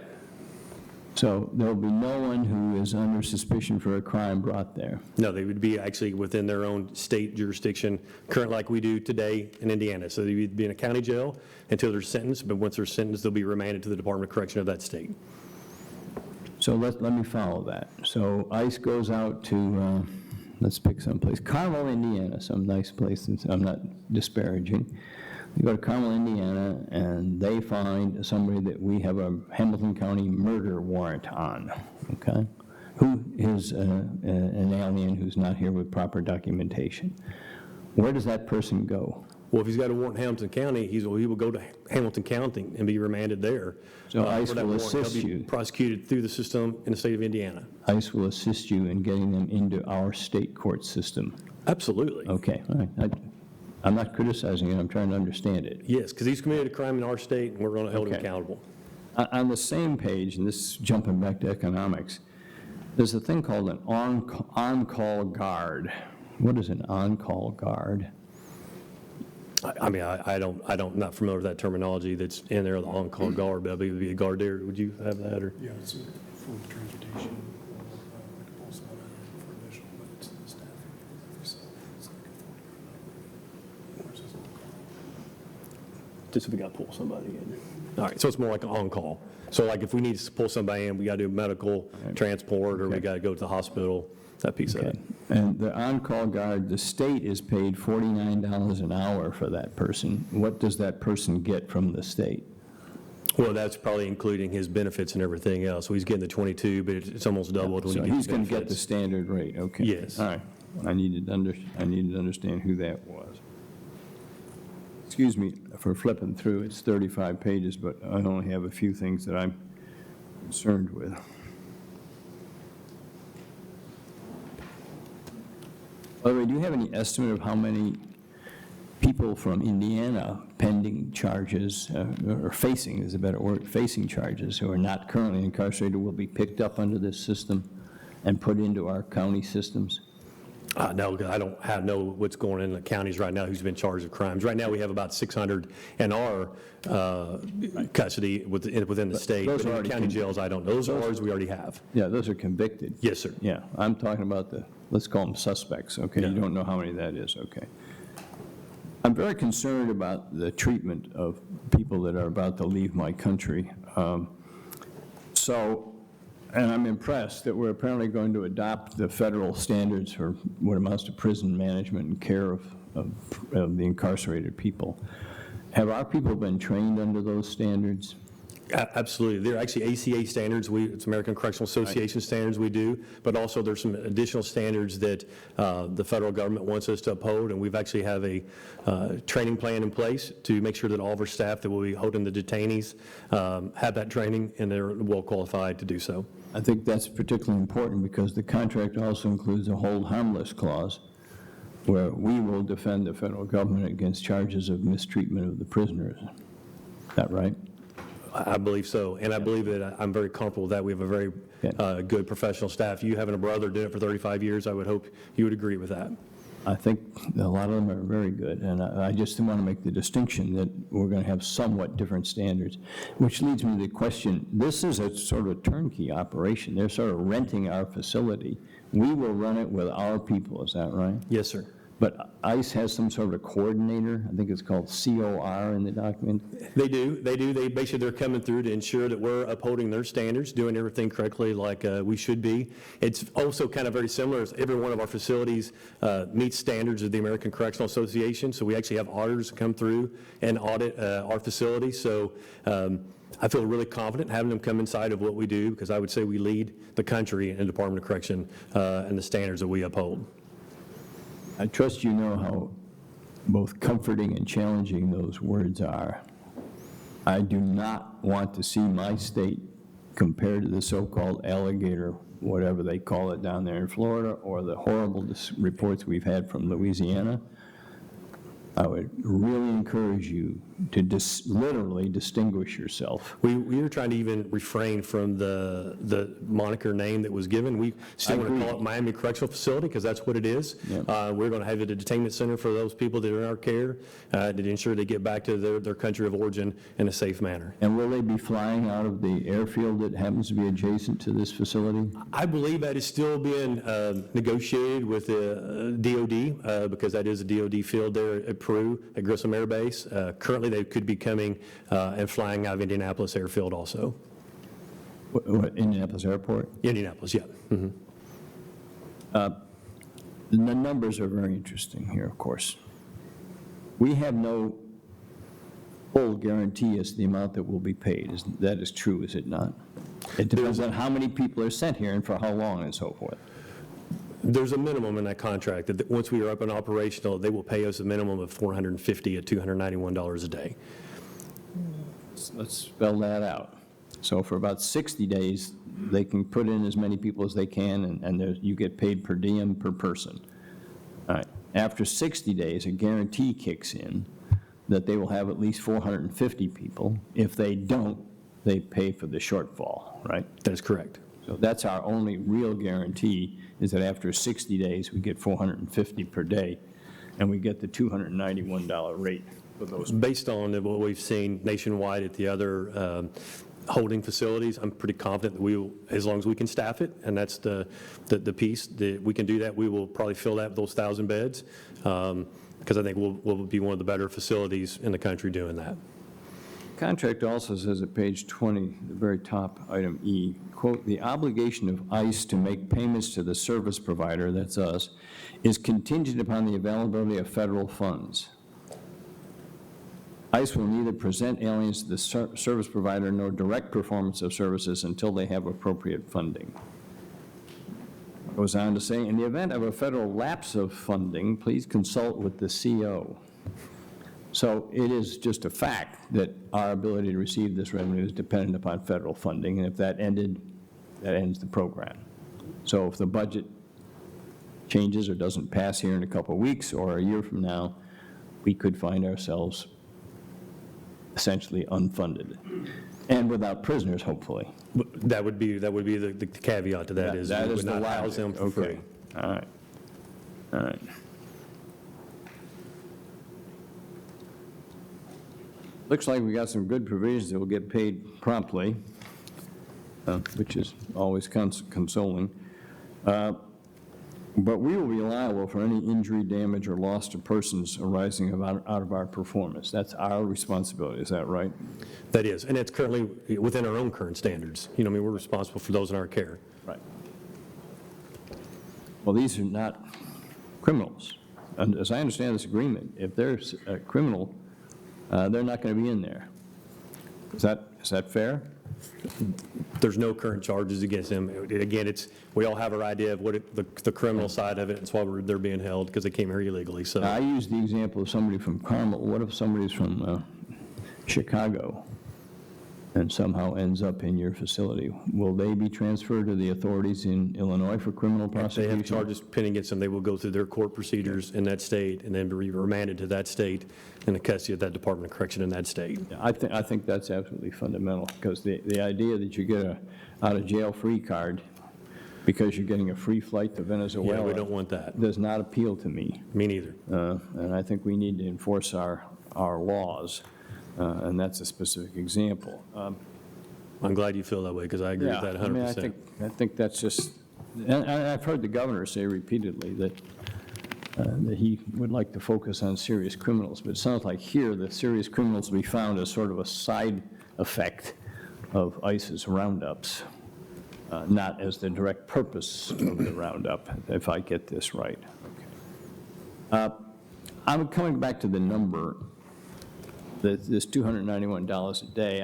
[SPEAKER 13] So there will be no one who is under suspicion for a crime brought there?
[SPEAKER 20] No, they would be actually within their own state jurisdiction, current like we do today in Indiana. So they would be in a county jail until they're sentenced, but once they're sentenced, they'll be remanded to the Department of Correction of that state.
[SPEAKER 13] So let me follow that. So ICE goes out to, let's pick some place, Carmel, Indiana, some nice place, I'm not disparaging. They go to Carmel, Indiana, and they find somebody that we have a Hamilton County murder warrant on, okay? Who is an alien who's not here with proper documentation. Where does that person go?
[SPEAKER 20] Well, if he's got a warrant in Hamilton County, he will go to Hamilton County and be remanded there.
[SPEAKER 13] So ICE
[SPEAKER 20] for that
[SPEAKER 13] will
[SPEAKER 20] warrant.
[SPEAKER 13] assist
[SPEAKER 20] He'll be
[SPEAKER 13] you.
[SPEAKER 20] prosecuted through the system in the state of Indiana.
[SPEAKER 13] ICE will assist you in getting them into our state court system.
[SPEAKER 20] Absolutely.
[SPEAKER 13] Okay, all right. I'm not criticizing it, I'm trying to understand it.
[SPEAKER 20] Yes, because he's committed a crime in our state, and we're going to hold him
[SPEAKER 13] Okay.
[SPEAKER 20] accountable.
[SPEAKER 13] On the same page, and this is jumping back to economics, there's a thing called an on-call guard. What is an on-call guard?
[SPEAKER 20] I mean, not familiar with that terminology that's in there, the on-call guard, but I believe it would be a guard there. Would you have that, or?
[SPEAKER 17] Yeah, it's for transportation, like a pulse monitor for initial, but it's the staffing. So it's like a 40
[SPEAKER 20] Just if we got to pull somebody in. All right, so it's more like an on-call. So like if we need to pull somebody in, we got to do medical transport, or we got to go to the hospital, that piece of it.
[SPEAKER 13] And the on-call guard, the state is paid $49 an hour for that person. What does that person get from the state?
[SPEAKER 20] Well, that's probably including his benefits and everything else. So he's getting the 22, but it's almost doubled when
[SPEAKER 13] So
[SPEAKER 20] he gets
[SPEAKER 13] he's going to get the
[SPEAKER 20] benefits.
[SPEAKER 13] standard rate, okay.
[SPEAKER 20] Yes.
[SPEAKER 13] All right. I needed to understand who that was. Excuse me for flipping through. It's 35 pages, but I only have a few things that I'm concerned with. By the way, do you have any estimate of how many people from Indiana pending charges, or facing, is a better word, facing charges, who are not currently incarcerated will be picked up under this system and put into our county systems?
[SPEAKER 20] No, I don't know what's going on in the counties right now, who's been charged with crimes. Right now, we have about 600 in our custody within the state.
[SPEAKER 13] those
[SPEAKER 20] But
[SPEAKER 13] are
[SPEAKER 20] in
[SPEAKER 13] already
[SPEAKER 20] the county jails, I don't know. Those are ours we already have.
[SPEAKER 13] Yeah, those are convicted.
[SPEAKER 20] Yes, sir.
[SPEAKER 13] Yeah, I'm talking about let's call them suspects, okay?
[SPEAKER 20] Yeah.
[SPEAKER 13] You don't know how many that is, okay. I'm very concerned about the treatment of people that are about to leave my country. And I'm impressed that we're apparently going to adopt the federal standards for what amounts to prison management and care of the incarcerated people. Have our people been trained under those standards?
[SPEAKER 20] Absolutely. They're actually ACA standards. It's American Correctional Association standards we do, but also there's some additional standards that the federal government wants us to uphold, and we've actually have a training plan in place to make sure that all of our staff that will be holding the detainees have that training, and they're well qualified to do so.
[SPEAKER 13] I think that's particularly important because the contract also includes a hold harmless clause where we will defend the federal government against charges of mistreatment of the prisoners. Is that right?
[SPEAKER 20] I believe so, and I believe that I'm very comfortable with that. We have a very good professional staff. You having a brother doing it for 35 years, I would hope you would agree with that.
[SPEAKER 13] I think a lot of them are very good, and I just want to make the distinction that we're going to have somewhat different standards, which leads me to the question, this is a sort of turnkey operation. They're sort of renting our facility. We will run it with our people, is that right?
[SPEAKER 20] Yes, sir.
[SPEAKER 13] But ICE has some sort of a coordinator, I think it's called COR in the document.
[SPEAKER 20] They do. They basically, they're coming through to ensure that we're upholding their standards, doing everything correctly like we should be. It's also kind of very similar as every one of our facilities meets standards of the American Correctional Association. So we actually have auditors come through and audit our facility. So I feel really confident having them come inside of what we do, because I would say we lead the country in the Department of Correction and the standards that we uphold.
[SPEAKER 13] I trust you know how both comforting and challenging those words are. I do not want to see my state compared to the so-called alligator, whatever they call it down there in Florida, or the horrible reports we've had from Louisiana. I would really encourage you to literally distinguish yourself.
[SPEAKER 20] We are trying to even refrain from the moniker name that was given. We still want to call it Miami Correctional Facility, because that's what it is.
[SPEAKER 13] Yeah.
[SPEAKER 20] We're going to have it a detainment center for those people that are in our care to ensure they get back to their country of origin in a safe manner.
[SPEAKER 13] And will they be flying out of the airfield that happens to be adjacent to this facility?
[SPEAKER 20] I believe that is still being negotiated with the DOD, because that is a DOD field there at Peru, at Grissom Air Base. Currently, they could be coming and flying out of Indianapolis Airfield also.
[SPEAKER 13] What, Indianapolis Airport?
[SPEAKER 20] Indianapolis, yeah. Mm-hmm.
[SPEAKER 13] The numbers are very interesting here, of course. We have no full guarantee as to the amount that will be paid. That is true, is it not? It depends on how many people are sent here and for how long and so forth.
[SPEAKER 20] There's a minimum in that contract that once we are up and operational, they will pay us a minimum of $450 to $291 a day.
[SPEAKER 13] Let's spell that out. So for about 60 days, they can put in as many people as they can, and you get paid per diem per person. All right. After 60 days, a guarantee kicks in that they will have at least 450 people. If they don't, they pay for the shortfall, right?
[SPEAKER 20] That is correct.
[SPEAKER 13] So that's our only real guarantee, is that after 60 days, we get 450 per day, and we get the $291 rate for those.
[SPEAKER 20] Based on what we've seen nationwide at the other holding facilities, I'm pretty confident that we will, as long as we can staff it, and that's the piece, that we can do that, we will probably fill that with those 1,000 beds, because I think we'll be one of the better facilities in the country doing that.
[SPEAKER 13] Contract also says at page 20, the very top, item E, quote, "The obligation of ICE to make payments to the service provider," that's us, "is contingent upon the availability of federal funds. ICE will neither present aliens to the service provider nor direct performance of services until they have appropriate funding." Goes on to say, "In the event of a federal lapse of funding, please consult with the CO." So it is just a fact that our ability to receive this revenue is dependent upon federal funding, and if that ended, that ends the program. So if the budget changes or doesn't pass here in a couple of weeks or a year from now, we could find ourselves essentially unfunded, and without prisoners, hopefully.
[SPEAKER 20] That would be the caveat to that, is we would not house them for free.
[SPEAKER 13] All right. All right. Looks like we got some good provisions that will get paid promptly, which is always consoling. But we will be liable for any injury, damage, or loss to persons arising out of our performance. That's our responsibility. Is that right?
[SPEAKER 20] That is, and it's currently within our own current standards. You know, I mean, we're responsible for those in our care.
[SPEAKER 13] Right. Well, these are not criminals. And as I understand this agreement, if they're a criminal, they're not going to be in there. Is that fair?
[SPEAKER 20] There's no current charges against them. Again, we all have our idea of what the criminal side of it. It's why they're being held, because they came here illegally. So
[SPEAKER 13] I use the example of somebody from Carmel. What if somebody's from Chicago and somehow ends up in your facility? Will they be transferred to the authorities in Illinois for criminal prosecution?
[SPEAKER 20] If they have charges pending against them, they will go through their court procedures in that state and then be remanded to that state in the custody of that Department of Correction in that state.
[SPEAKER 13] I think that's absolutely fundamental, because the idea that you get a out-of-jail-free card because you're getting a free flight to Venezuela.
[SPEAKER 20] Yeah, we don't want that.
[SPEAKER 13] Does not appeal to me.
[SPEAKER 20] Me neither.
[SPEAKER 13] And I think we need to enforce our laws, and that's a specific example.
[SPEAKER 20] I'm glad you feel that way, because I agree with that 100%.
[SPEAKER 13] I mean, I think that's just, and I've heard the governor say repeatedly that he would like to focus on serious criminals, but it sounds like here the serious criminals will be found as sort of a side effect of ICE's roundups, not as the direct purpose of the roundup, if I get this right. Okay. I'm coming back to the number, this $291 a day.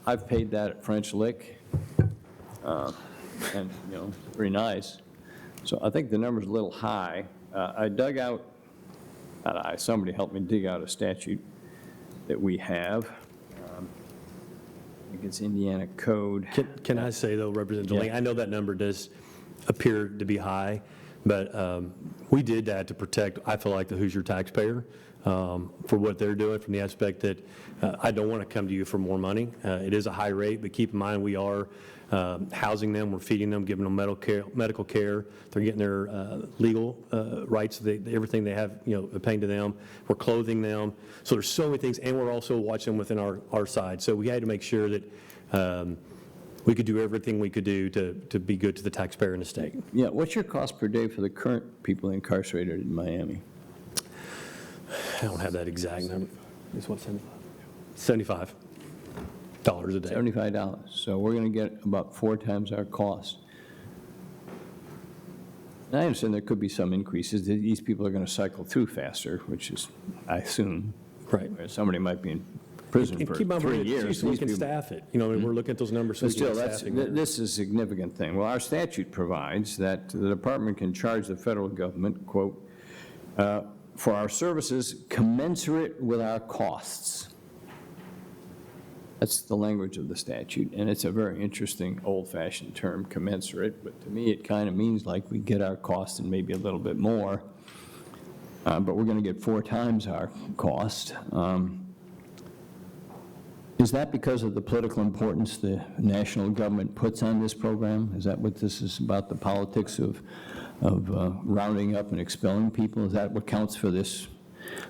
[SPEAKER 13] I've paid that at French Lick, and, you know, very nice. So I think the number's a little high. I dug out, somebody helped me dig out a statute that we have. I think it's Indiana Code.
[SPEAKER 20] Can I say, though, Representative Delaney, I know that number does appear to be high, but we did that to protect, I feel like, the Hoosier taxpayer for what they're doing, from the aspect that I don't want to come to you for more money. It is a high rate, but keep in mind we are housing them, we're feeding them, giving them medical care. They're getting their legal rights, everything they have, you know, paying to them. We're clothing them. So there's so many things, and we're also watching them within our side. So we had to make sure that we could do everything we could do to be good to the taxpayer in the state.
[SPEAKER 13] Yeah, what's your cost per day for the current people incarcerated in Miami?
[SPEAKER 20] I don't have that exact number. It's what, 75? $75 a day.
[SPEAKER 13] $75. So we're going to get about 4 times our cost. And I understand there could be some increases. These people are going to cycle through faster, which is, I assume,
[SPEAKER 20] right.
[SPEAKER 13] Somebody might be in prison
[SPEAKER 20] And
[SPEAKER 13] for
[SPEAKER 20] keep in mind,
[SPEAKER 13] 3 years.
[SPEAKER 20] so we
[SPEAKER 13] These
[SPEAKER 20] can
[SPEAKER 13] people-
[SPEAKER 20] staff it. You know, we're looking at those numbers. So
[SPEAKER 13] But
[SPEAKER 20] we can
[SPEAKER 13] still,
[SPEAKER 20] get
[SPEAKER 13] that's,
[SPEAKER 20] staffing there.
[SPEAKER 13] this is a significant thing. Well, our statute provides that the department can charge the federal government, quote, for our services commensurate with our costs. That's the language of the statute, and it's a very interesting old-fashioned term, commensurate, but to me, it kind of means like we get our cost and maybe a little bit more, but we're going to get 4 times our cost. Is that because of the political importance the national government puts on this program? Is that what this is about, the politics of rounding up and expelling people? Is that what counts for this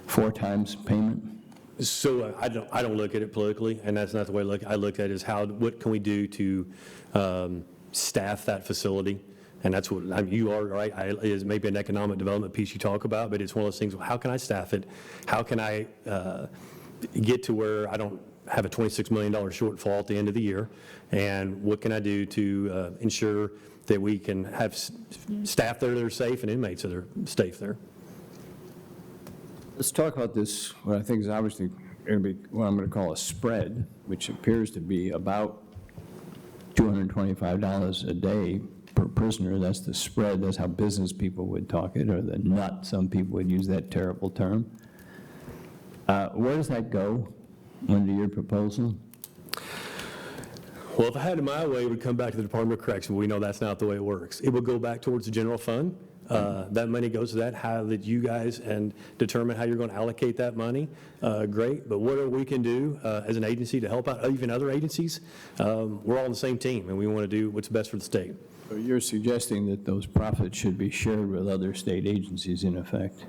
[SPEAKER 13] 4 times payment?
[SPEAKER 20] So I don't look at it politically, and that's not the way I look at it, is what can we do to staff that facility? And that's what, you are right, it is maybe an economic development piece you talk about, but it's one of those things, how can I staff it? How can I get to where I don't have a $26 million shortfall at the end of the year? And what can I do to ensure that we can have staff there that are safe and inmates that are safe there?
[SPEAKER 13] Let's talk about this, what I think is obviously going to be what I'm going to call a spread, which appears to be about $225 a day per prisoner. That's the spread. That's how business people would talk it, or the nut. Some people would use that terrible term. Where does that go under your proposal?
[SPEAKER 20] Well, if I had it my way, it would come back to the Department of Correction. We know that's not the way it works. It would go back towards the general fund. That money goes to that. How that you guys and determine how you're going to allocate that money, great. But what we can do as an agency to help out even other agencies, we're all on the same team, and we want to do what's best for the state.
[SPEAKER 13] So you're suggesting that those profits should be shared with other state agencies, in effect?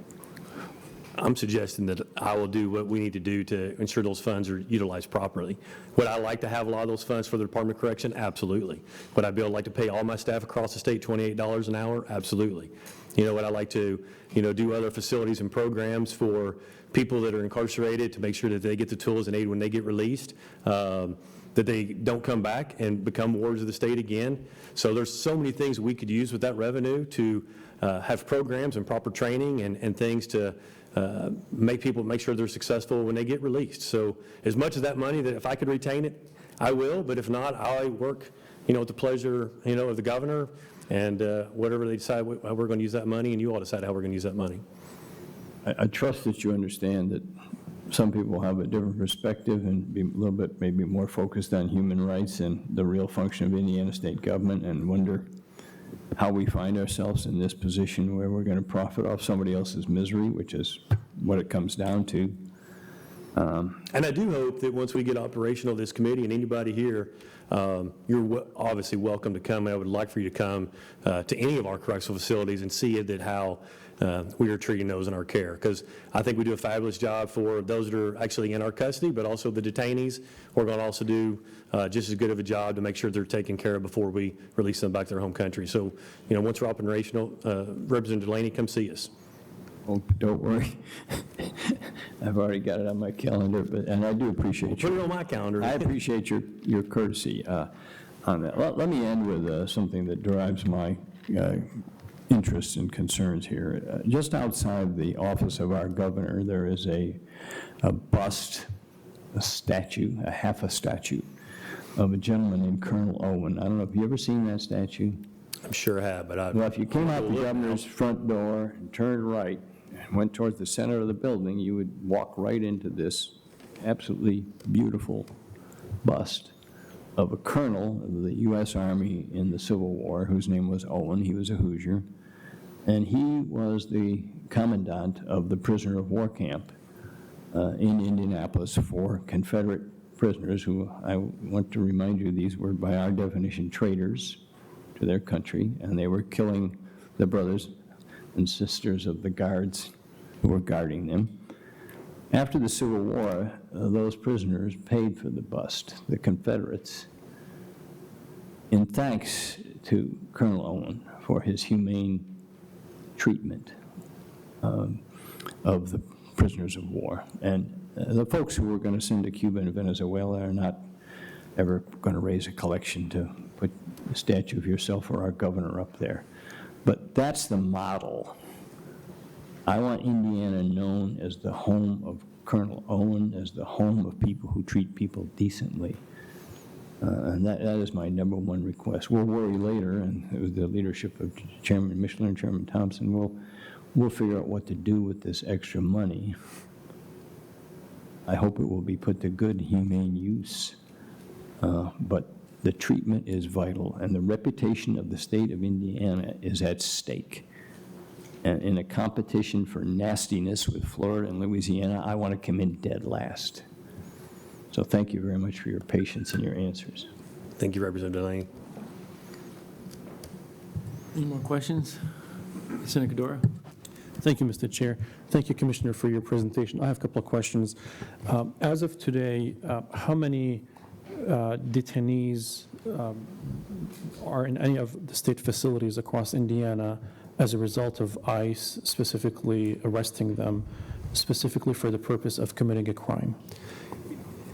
[SPEAKER 20] I'm suggesting that I will do what we need to do to ensure those funds are utilized properly. Would I like to have a lot of those funds for the Department of Correction? Absolutely. Would I be able to like to pay all my staff across the state $28 an hour? Absolutely. You know, would I like to, do other facilities and programs for people that are incarcerated to make sure that they get the tools and aid when they get released, that they don't come back and become wards of the state again? So there's so many things we could use with that revenue to have programs and proper training and things to make sure they're successful when they get released. So as much of that money that if I could retain it, I will, but if not, I work, at the pleasure, of the governor and whatever they decide how we're going to use that money, and you all decide how we're going to use that money.
[SPEAKER 13] I trust that you understand that some people have a different perspective and be a little bit maybe more focused on human rights and the real function of Indiana state government, and wonder how we find ourselves in this position where we're going to profit off somebody else's misery, which is what it comes down to.
[SPEAKER 20] And I do hope that once we get operational, this committee and anybody here, you're obviously welcome to come. I would like for you to come to any of our correctional facilities and see it, how we are treating those in our care, because I think we do a fabulous job for those that are actually in our custody, but also the detainees. We're going to also do just as good of a job to make sure they're taken care of before we release them back to their home country. So, once we're operational, Representative Delaney, come see us.
[SPEAKER 13] Oh, don't worry. I've already got it on my calendar, and I do appreciate
[SPEAKER 20] Put it on my calendar.
[SPEAKER 13] I appreciate your courtesy on that. Let me end with something that drives my interests and concerns here. Just outside the office of our governor, there is a bust, a statue, half a statue of a gentleman named Colonel Owen. I don't know if you ever seen that statue.
[SPEAKER 20] I'm sure I have, but
[SPEAKER 13] well, if you came out the governor's front door and turned right and went towards the center of the building, you would walk right into this absolutely beautiful bust of a colonel of the U.S. Army in the Civil War, whose name was Owen. He was a Hoosier, and he was the commandant of the prisoner of war camp in Indianapolis for Confederate prisoners who, I want to remind you, these were by our definition traitors to their country, and they were killing the brothers and sisters of the guards who were guarding them. After the Civil War, those prisoners paid for the bust, the Confederates, in thanks to Colonel Owen for his humane treatment of the prisoners of war. And the folks who were going to send to Cuba and Venezuela are not ever going to raise a collection to put a statue of yourself or our governor up there. But that's the model. I want Indiana known as the home of Colonel Owen as the home of people who treat people decently. And that is my number one request. We'll worry later, and with the leadership of Chairman Mishler and Chairman Thompson, we'll figure out what to do with this extra money. I hope it will be put to good, humane use. But the treatment is vital, and the reputation of the state of Indiana is at stake. And in a competition for nastiness with Florida and Louisiana, I want to come in dead last. So thank you very much for your patience and your answers.
[SPEAKER 20] Thank you, Representative Lane.
[SPEAKER 18] Any more questions? Senator Cadora? Thank you, Mr. Chair. Thank you, Commissioner, for your presentation. I have a couple of questions. As of today, how many detainees are in any of the state facilities across Indiana as a result of ICE specifically arresting them, specifically for the purpose of committing a crime?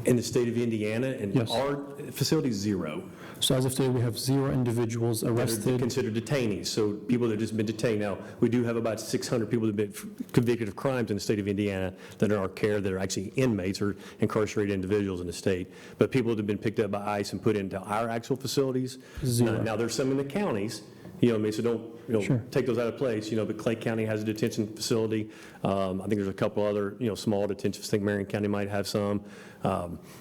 [SPEAKER 20] In the state of Indiana, and
[SPEAKER 18] Yes.
[SPEAKER 20] our facility is 0.
[SPEAKER 18] So as of today, we have 0 individuals
[SPEAKER 20] That are
[SPEAKER 18] arrested.
[SPEAKER 20] considered detainees, so people that have just been detained. Now, we do have about 600 people that have been convicted of crimes in the state of Indiana that are in our care, that are actually inmates or incarcerated individuals in the state. But people that have been picked up by ICE and put into our actual facilities,
[SPEAKER 18] 0.
[SPEAKER 20] now there's some in the counties, so don't,
[SPEAKER 18] Sure.
[SPEAKER 20] take those out of place, but Clay County has a detention facility. I think there's a couple other, small detentions. I think Marion County might have some.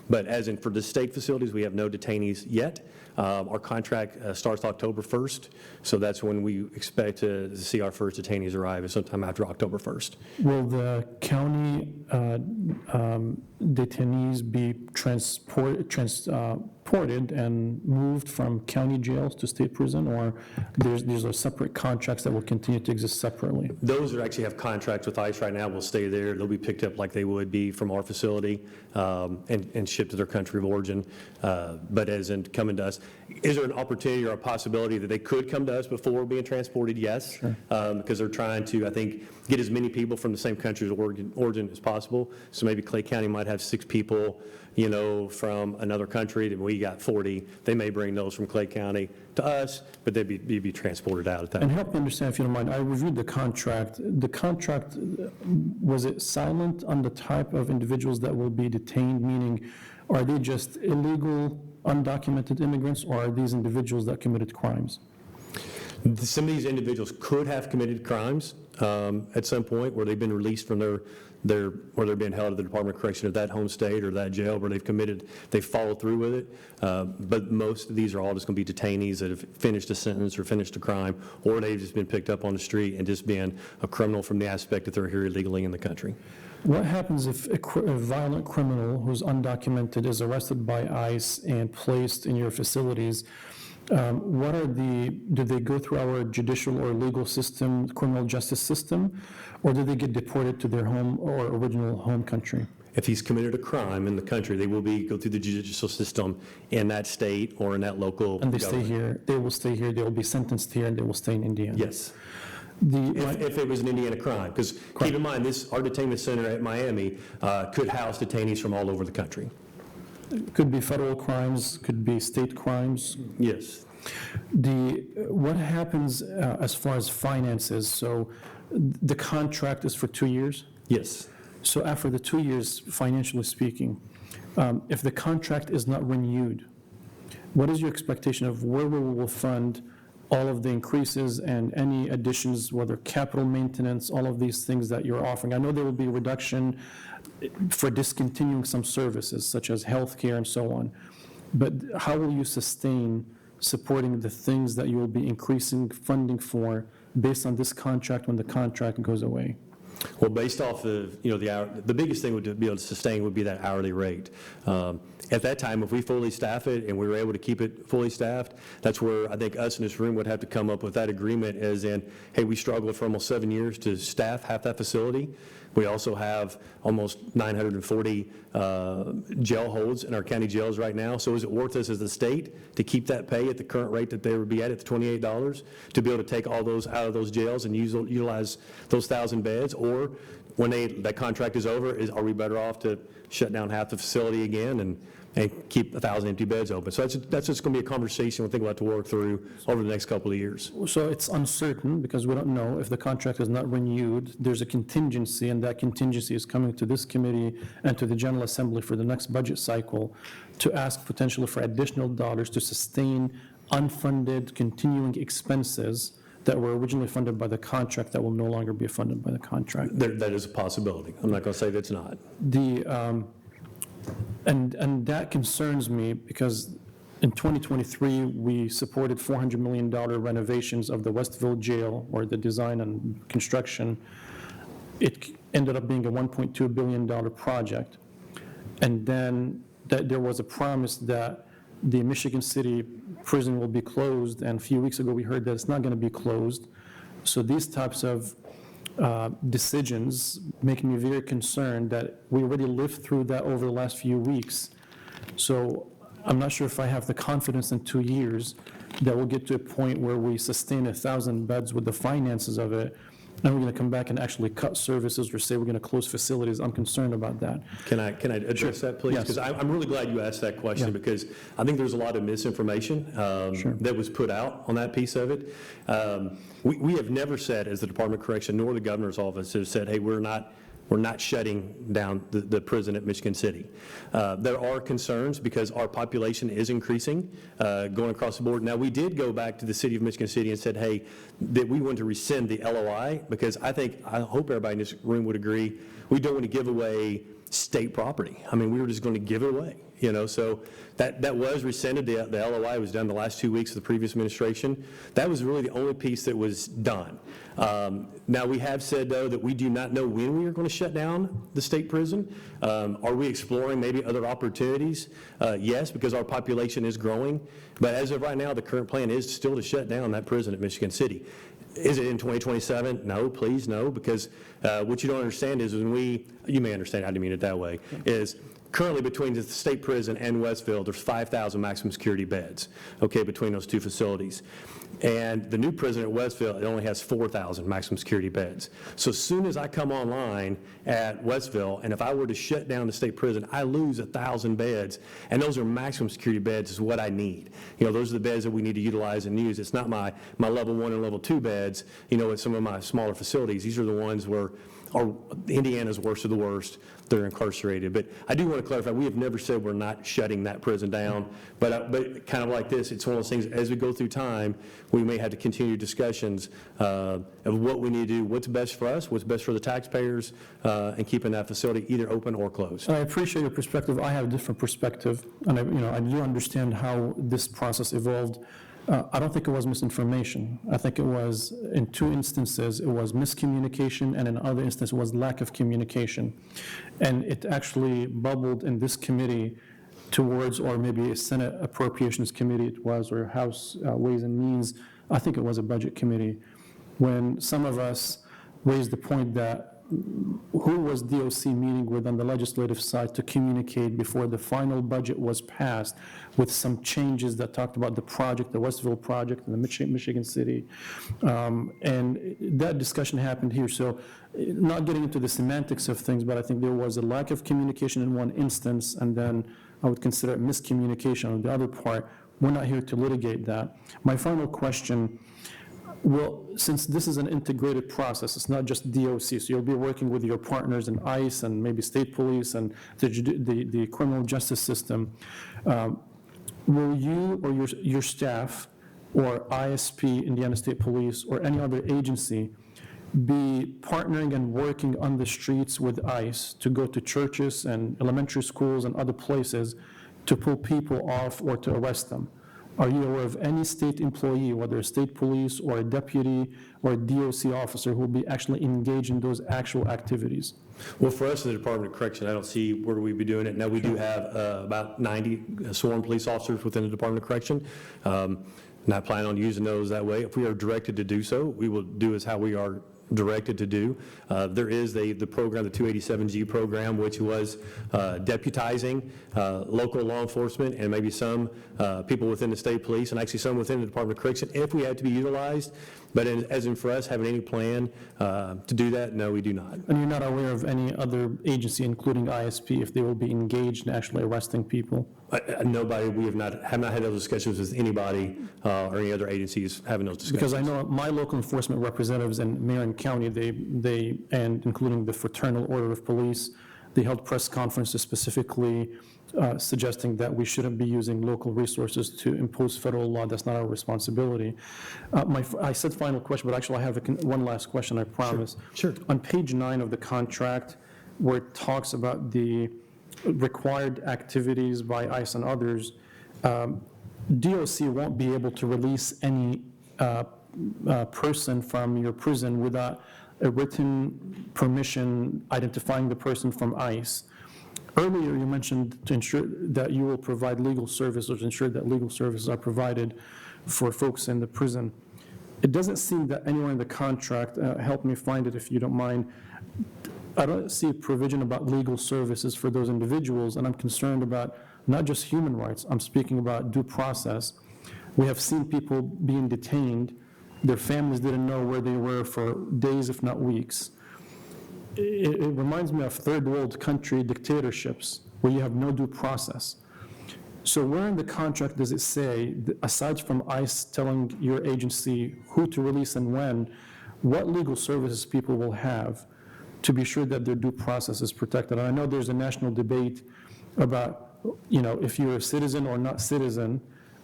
[SPEAKER 20] But as in for the state facilities, we have no detainees yet. Our contract starts October 1st, so that's when we expect to see our first detainees arrive, sometime after October 1st.
[SPEAKER 18] Will the county detainees be transported and moved from county jails to state prison, or these are separate contracts that will continue to exist separately?
[SPEAKER 20] Those that actually have contracts with ICE right now will stay there. They'll be picked up like they would be from our facility and shipped to their country of origin. But as in coming to us, is there an opportunity or a possibility that they could come to us before being transported? Yes, because they're trying to, I think, get as many people from the same country of origin as possible. So maybe Clay County might have 6 people, from another country, and we got 40. They may bring those from Clay County to us, but they'd be transported out at that.
[SPEAKER 18] And help me understand, if you don't mind, I reviewed the contract. The contract, was it silent on the type of individuals that will be detained, meaning are they just illegal, undocumented immigrants, or are these individuals that committed crimes?
[SPEAKER 20] Some of these individuals could have committed crimes at some point where they've been released from where they're being held at the Department of Correction of that home state or that jail where they've followed through with it. But most of these are all just going to be detainees that have finished a sentence or finished a crime, or they've just been picked up on the street and just been a criminal from the aspect that they're here illegally in the country.
[SPEAKER 18] What happens if a violent criminal who's undocumented is arrested by ICE and placed in your facilities? Do they go through our judicial or legal system, criminal justice system, or do they get deported to their home or original home country?
[SPEAKER 20] If he's committed a crime in the country, they will go through the judicial system in that state or in that local
[SPEAKER 18] And they
[SPEAKER 20] government.
[SPEAKER 18] stay here, they will stay here, they will be sentenced here, and they will stay in Indiana?
[SPEAKER 20] Yes. If it was an Indiana crime, because keep in mind, our detainment center at Miami could house detainees from all over the country.
[SPEAKER 18] Could be federal crimes, could be state crimes.
[SPEAKER 20] Yes.
[SPEAKER 18] What happens as far as finances? So the contract is for 2 years?
[SPEAKER 20] Yes.
[SPEAKER 18] So after the 2 years, financially speaking, if the contract is not renewed, what is your expectation of where we will fund all of the increases and any additions, whether capital maintenance, all of these things that you're offering? I know there will be a reduction for discontinuing some services, such as healthcare and so on, but how will you sustain supporting the things that you will be increasing funding for based on this contract when the contract goes away?
[SPEAKER 20] Well, based off of, the biggest thing to be able to sustain would be that hourly rate. At that time, if we fully staff it and we were able to keep it fully staffed, that's where I think us in this room would have to come up with that agreement as in, hey, we struggled for almost 7 years to staff half that facility. We also have almost 940 jail holds in our county jails right now. So is it worth us as a state to keep that pay at the current rate that they would be at the $28, to be able to take all those out of those jails and utilize those 1,000 beds? Or when that contract is over, are we better off to shut down half the facility again and and keep 1,000 empty beds open. So that's just going to be a conversation we'll think about to work through over the next couple of years.
[SPEAKER 18] So it's uncertain because we don't know if the contract is not renewed. There's a contingency, and that contingency is coming to this committee and to the General Assembly for the next budget cycle to ask potentially for additional dollars to sustain unfunded continuing expenses that were originally funded by the contract that will no longer be funded by the contract.
[SPEAKER 20] That is a possibility. I'm not going to say that's not.
[SPEAKER 18] And that concerns me because in 2023, we supported $400 million renovations of the Westville Jail, or the design and construction. It ended up being a $1.2 billion project. And then there was a promise that the Michigan City prison will be closed, and a few weeks ago we heard that it's not going to be closed. So these types of decisions make me very concerned that we already lived through that over the last few weeks. So I'm not sure if I have the confidence in 2 years that we'll get to a point where we sustain 1,000 beds with the finances of it, and we're going to come back and actually cut services or say we're going to close facilities. I'm concerned about that.
[SPEAKER 20] Can I address that, please?
[SPEAKER 18] Yes.
[SPEAKER 20] Because I'm really glad you asked that question, because I think there's a lot of misinformation that was put out on that piece of it. We have never said, as the Department of Correction, nor the governor's office has said, hey, we're not shutting down the prison at Michigan City. There are concerns because our population is increasing going across the board. Now, we did go back to the city of Michigan City and said, hey, that we want to rescind the LOI, because I hope everybody in this room would agree, we don't want to give away state property. I mean, we were just going to give it away. So that was rescinded. The LOI was done the last 2 weeks of the previous administration. That was really the only piece that was done. Now, we have said, though, that we do not know when we are going to shut down the state prison. Are we exploring maybe other opportunities? Yes, because our population is growing. But as of right now, the current plan is still to shut down that prison at Michigan City. Is it in 2027? No, please, no, because what you don't understand is you may understand, I didn't mean it that way, is currently between the state prison and Westville, there's 5,000 maximum security beds, okay, between those two facilities. And the new prison at Westville, it only has 4,000 maximum security beds. So as soon as I come online at Westville, and if I were to shut down the state prison, I lose 1,000 beds, and those are maximum security beds is what I need. Those are the beds that we need to utilize and use. It's not my level 1 and level 2 beds, at some of my smaller facilities. These are the ones where Indiana's worst of the worst, they're incarcerated. But I do want to clarify, we have never said we're not shutting that prison down, but kind of like this, it's one of those things, as we go through time, we may have to continue discussions of what we need to do, what's best for us, what's best for the taxpayers, and keeping that facility either open or closed.
[SPEAKER 18] I appreciate your perspective. I have a different perspective, and I do understand how this process evolved. I don't think it was misinformation. I think it was, in 2 instances, it was miscommunication, and in other instances, it was lack of communication. And it actually bubbled in this committee towards, or maybe a Senate Appropriations Committee it was, or House Ways and Means, I think it was a Budget Committee, when some of us raised the point that who was DOC meeting with on the legislative side to communicate before the final budget was passed with some changes that talked about the project, the Westville project, and the Michigan City. And that discussion happened here. So not getting into the semantics of things, but I think there was a lack of communication in one instance, and then I would consider it miscommunication on the other part. We're not here to litigate that. My final question, well, since this is an integrated process, it's not just DOC, so you'll be working with your partners in ICE and maybe state police and the criminal justice system. Will you or your staff or ISP, Indiana State Police, or any other agency be partnering and working on the streets with ICE to go to churches and elementary schools and other places to pull people off or to arrest them? Are you aware of any state employee, whether a state police or a deputy or a DOC officer, who will be actually engaged in those actual activities?
[SPEAKER 20] Well, for us in the Department of Correction, I don't see where we'd be doing it. Now, we do have about 90 sworn police officers within the Department of Correction. Not planning on using those that way. If we are directed to do so, we will do as how we are directed to do. There is the program, the 287G program, which was deputizing local law enforcement and maybe some people within the state police and actually some within the Department of Correction if we had to be utilized. But as in for us having any plan to do that, no, we do not.
[SPEAKER 18] And you're not aware of any other agency, including ISP, if they will be engaged in actually arresting people?
[SPEAKER 20] Nobody, we have not had those discussions with anybody or any other agencies having those discussions.
[SPEAKER 18] Because I know my local enforcement representatives in Marion County, they and including the Fraternal Order of Police, they held press conferences specifically suggesting that we shouldn't be using local resources to impose federal law. That's not our responsibility. I said final question, but actually I have one last question, I promise.
[SPEAKER 20] Sure.
[SPEAKER 18] On page 9 of the contract, where it talks about the required activities by ICE and others, DOC won't be able to release any person from your prison without a written permission identifying the person from ICE. Earlier, you mentioned to ensure that you will provide legal services, or to ensure that legal services are provided for folks in the prison. It doesn't seem that anywhere in the contract, help me find it if you don't mind, I don't see a provision about legal services for those individuals, and I'm concerned about not just human rights, I'm speaking about due process. We have seen people being detained, their families didn't know where they were for days, if not weeks. It reminds me of third world country dictatorships where you have no due process. So where in the contract does it say, aside from ICE telling your agency who to release and when, what legal services people will have to be sure that their due process is protected? And I know there's a national debate about, if you're a citizen or not citizen,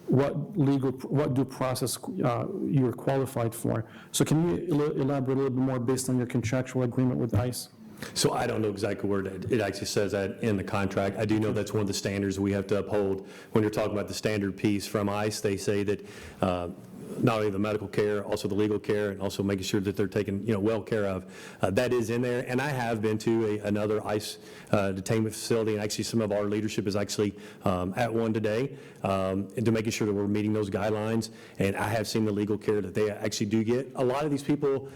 [SPEAKER 18] what due process you're qualified for. So can you elaborate a little bit more based on your contractual agreement with ICE?
[SPEAKER 20] So I don't know exactly where it actually says that in the contract. I do know that's one of the standards we have to uphold. When you're talking about the standard piece from ICE, they say that not only the medical care, also the legal care, and also making sure that they're taken well care of. That is in there. And I have been to another ICE detainment facility, and actually some of our leadership is actually at one today, to making sure that we're meeting those guidelines. And I have seen the legal care that they actually do get. A lot of these people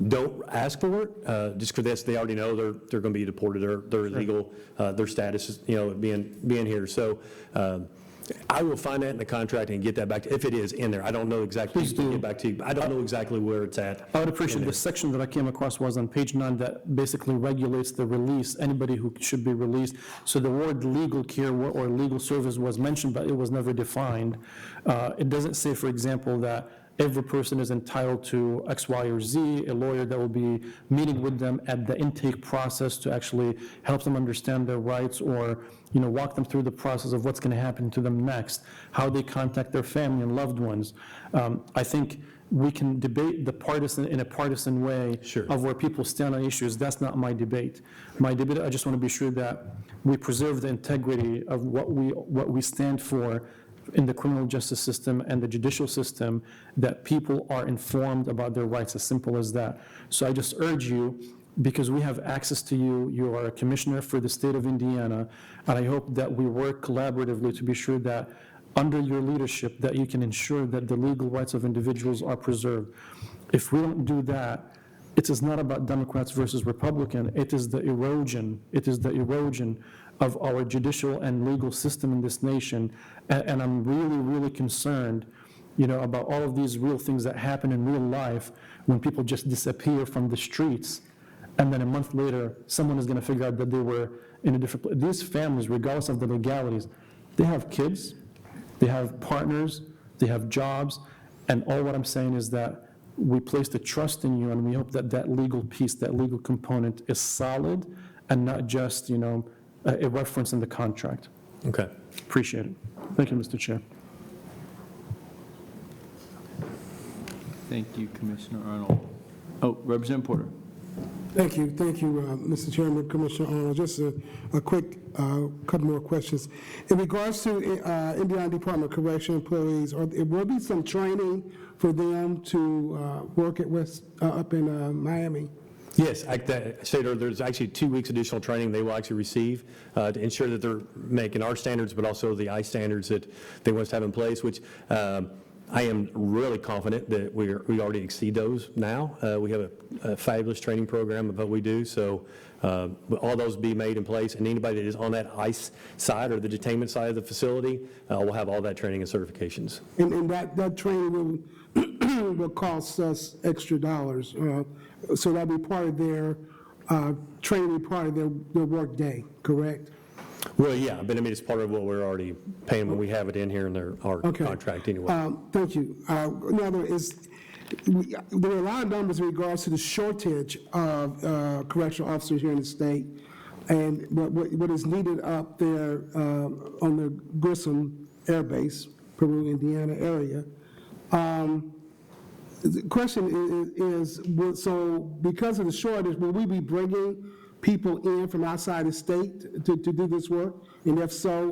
[SPEAKER 20] don't ask for it, just because they already know they're going to be deported. They're illegal. Their status is being here. So I will find that in the contract and get that back to, if it is in there. I don't know exactly.
[SPEAKER 18] Please do.
[SPEAKER 20] Get back to you. I don't know exactly where it's at.
[SPEAKER 18] I would appreciate the section that I came across was on page 9 that basically regulates the release, anybody who should be released. So the word legal care or legal service was mentioned, but it was never defined. It doesn't say, for example, that every person is entitled to X, Y, or Z, a lawyer that will be meeting with them at the intake process to actually help them understand their rights, or walk them through the process of what's going to happen to them next, how they contact their family and loved ones. I think we can debate in a partisan way of where people stand on issues. That's not my debate. My debate, I just want to be sure that we preserve the integrity of what we stand for in the criminal justice system and the judicial system, that people are informed about their rights, as simple as that. So I just urge you, because we have access to you, you are a commissioner for the state of Indiana, and I hope that we work collaboratively to be sure that under your leadership that you can ensure that the legal rights of individuals are preserved. If we don't do that, it is not about Democrats versus Republican, it is the erosion of our judicial and legal system in this nation. And I'm really, really concerned, about all of these real things that happen in real life when people just disappear from the streets. And then a month later, someone is going to figure out that they were in a different place. These families, regardless of the legalities, they have kids, they have partners, they have jobs. And all what I'm saying is that we place the trust in you, and we hope that that legal piece, that legal component is solid and not just, a reference in the contract.
[SPEAKER 20] Okay.
[SPEAKER 18] Appreciate it. Thank you, Mr. Chair.
[SPEAKER 1] Thank you, Commissioner Arnold. Oh, Representative Porter.
[SPEAKER 11] Thank you, Mr. Chairman, Commissioner Arnold. Just a quick couple more questions. In regards to Indiana Department of Correction employees, will be some training for them to work at up in Miami?
[SPEAKER 20] Yes, I stated earlier, there's actually 2 weeks additional training they will actually receive to ensure that they're making our standards, but also the ICE standards that they want us to have in place, which I am really confident that we already exceed those now. We have a fabulous training program of what we do, so all those be made in place, and anybody that is on that ICE side or the detainment side of the facility will have all that training and certifications.
[SPEAKER 11] And that training will cost us extra dollars. So that'll be part of their training, part of their work day, correct?
[SPEAKER 20] Well, yeah, but I mean, it's part of what we're already paying when we have it in here in our contract anyway.
[SPEAKER 11] Thank you. Another is, there are a lot of numbers in regards to the shortage of correctional officers here in the state, and what is needed up there on the Grissom Air Base, Peru, Indiana area. The question is, so because of the shortage, will we be bringing people in from outside the state to do this work? And if so,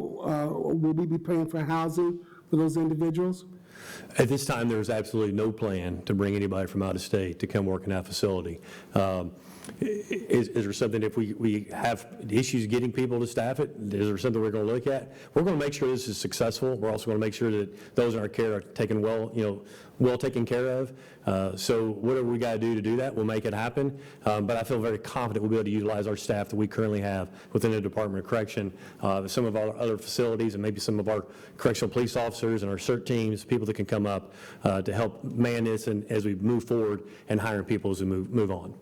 [SPEAKER 11] will we be paying for housing for those individuals?
[SPEAKER 20] At this time, there's absolutely no plan to bring anybody from out of state to come work in that facility. Is there something, if we have issues getting people to staff it, is there something we're going to look at? We're going to make sure this is successful. We're also going to make sure that those in our care are taken well taken care of. So whatever we got to do that, we'll make it happen. But I feel very confident we'll be able to utilize our staff that we currently have within the Department of Correction, some of our other facilities, and maybe some of our correctional police officers and our CERT teams, people that can come up to help man this and as we move forward and hiring people as we move on.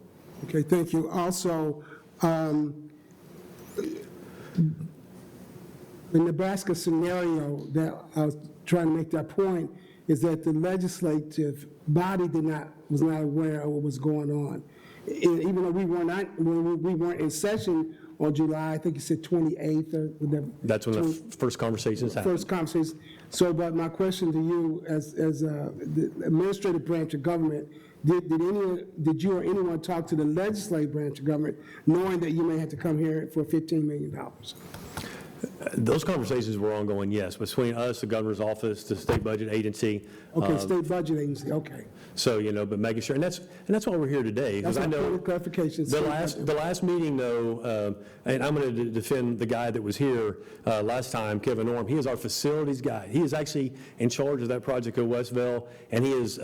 [SPEAKER 11] Okay, thank you. Also, the Nebraska scenario that I was trying to make that point is that the legislative body was not aware of what was going on. Even though we weren't in session on July, I think you said 28th. Or
[SPEAKER 20] that's when the first conversations happened.
[SPEAKER 11] First conversations. So, but my question to you, as the administrative branch of government, did you or anyone talk to the legislative branch of government, knowing that you may have to come here for $15 million?
[SPEAKER 20] Those conversations were ongoing, yes, between us, the governor's office, the state budget agency.
[SPEAKER 11] Okay, state budget agency, okay.
[SPEAKER 20] So, but making sure, and that's why we're here today.
[SPEAKER 11] That's
[SPEAKER 20] I know
[SPEAKER 11] clarification.
[SPEAKER 20] the last meeting, though, and I'm going to defend the guy that was here last time, Kevin Orm. He is our facilities guy. He is actually in charge of that project at Westville, and he does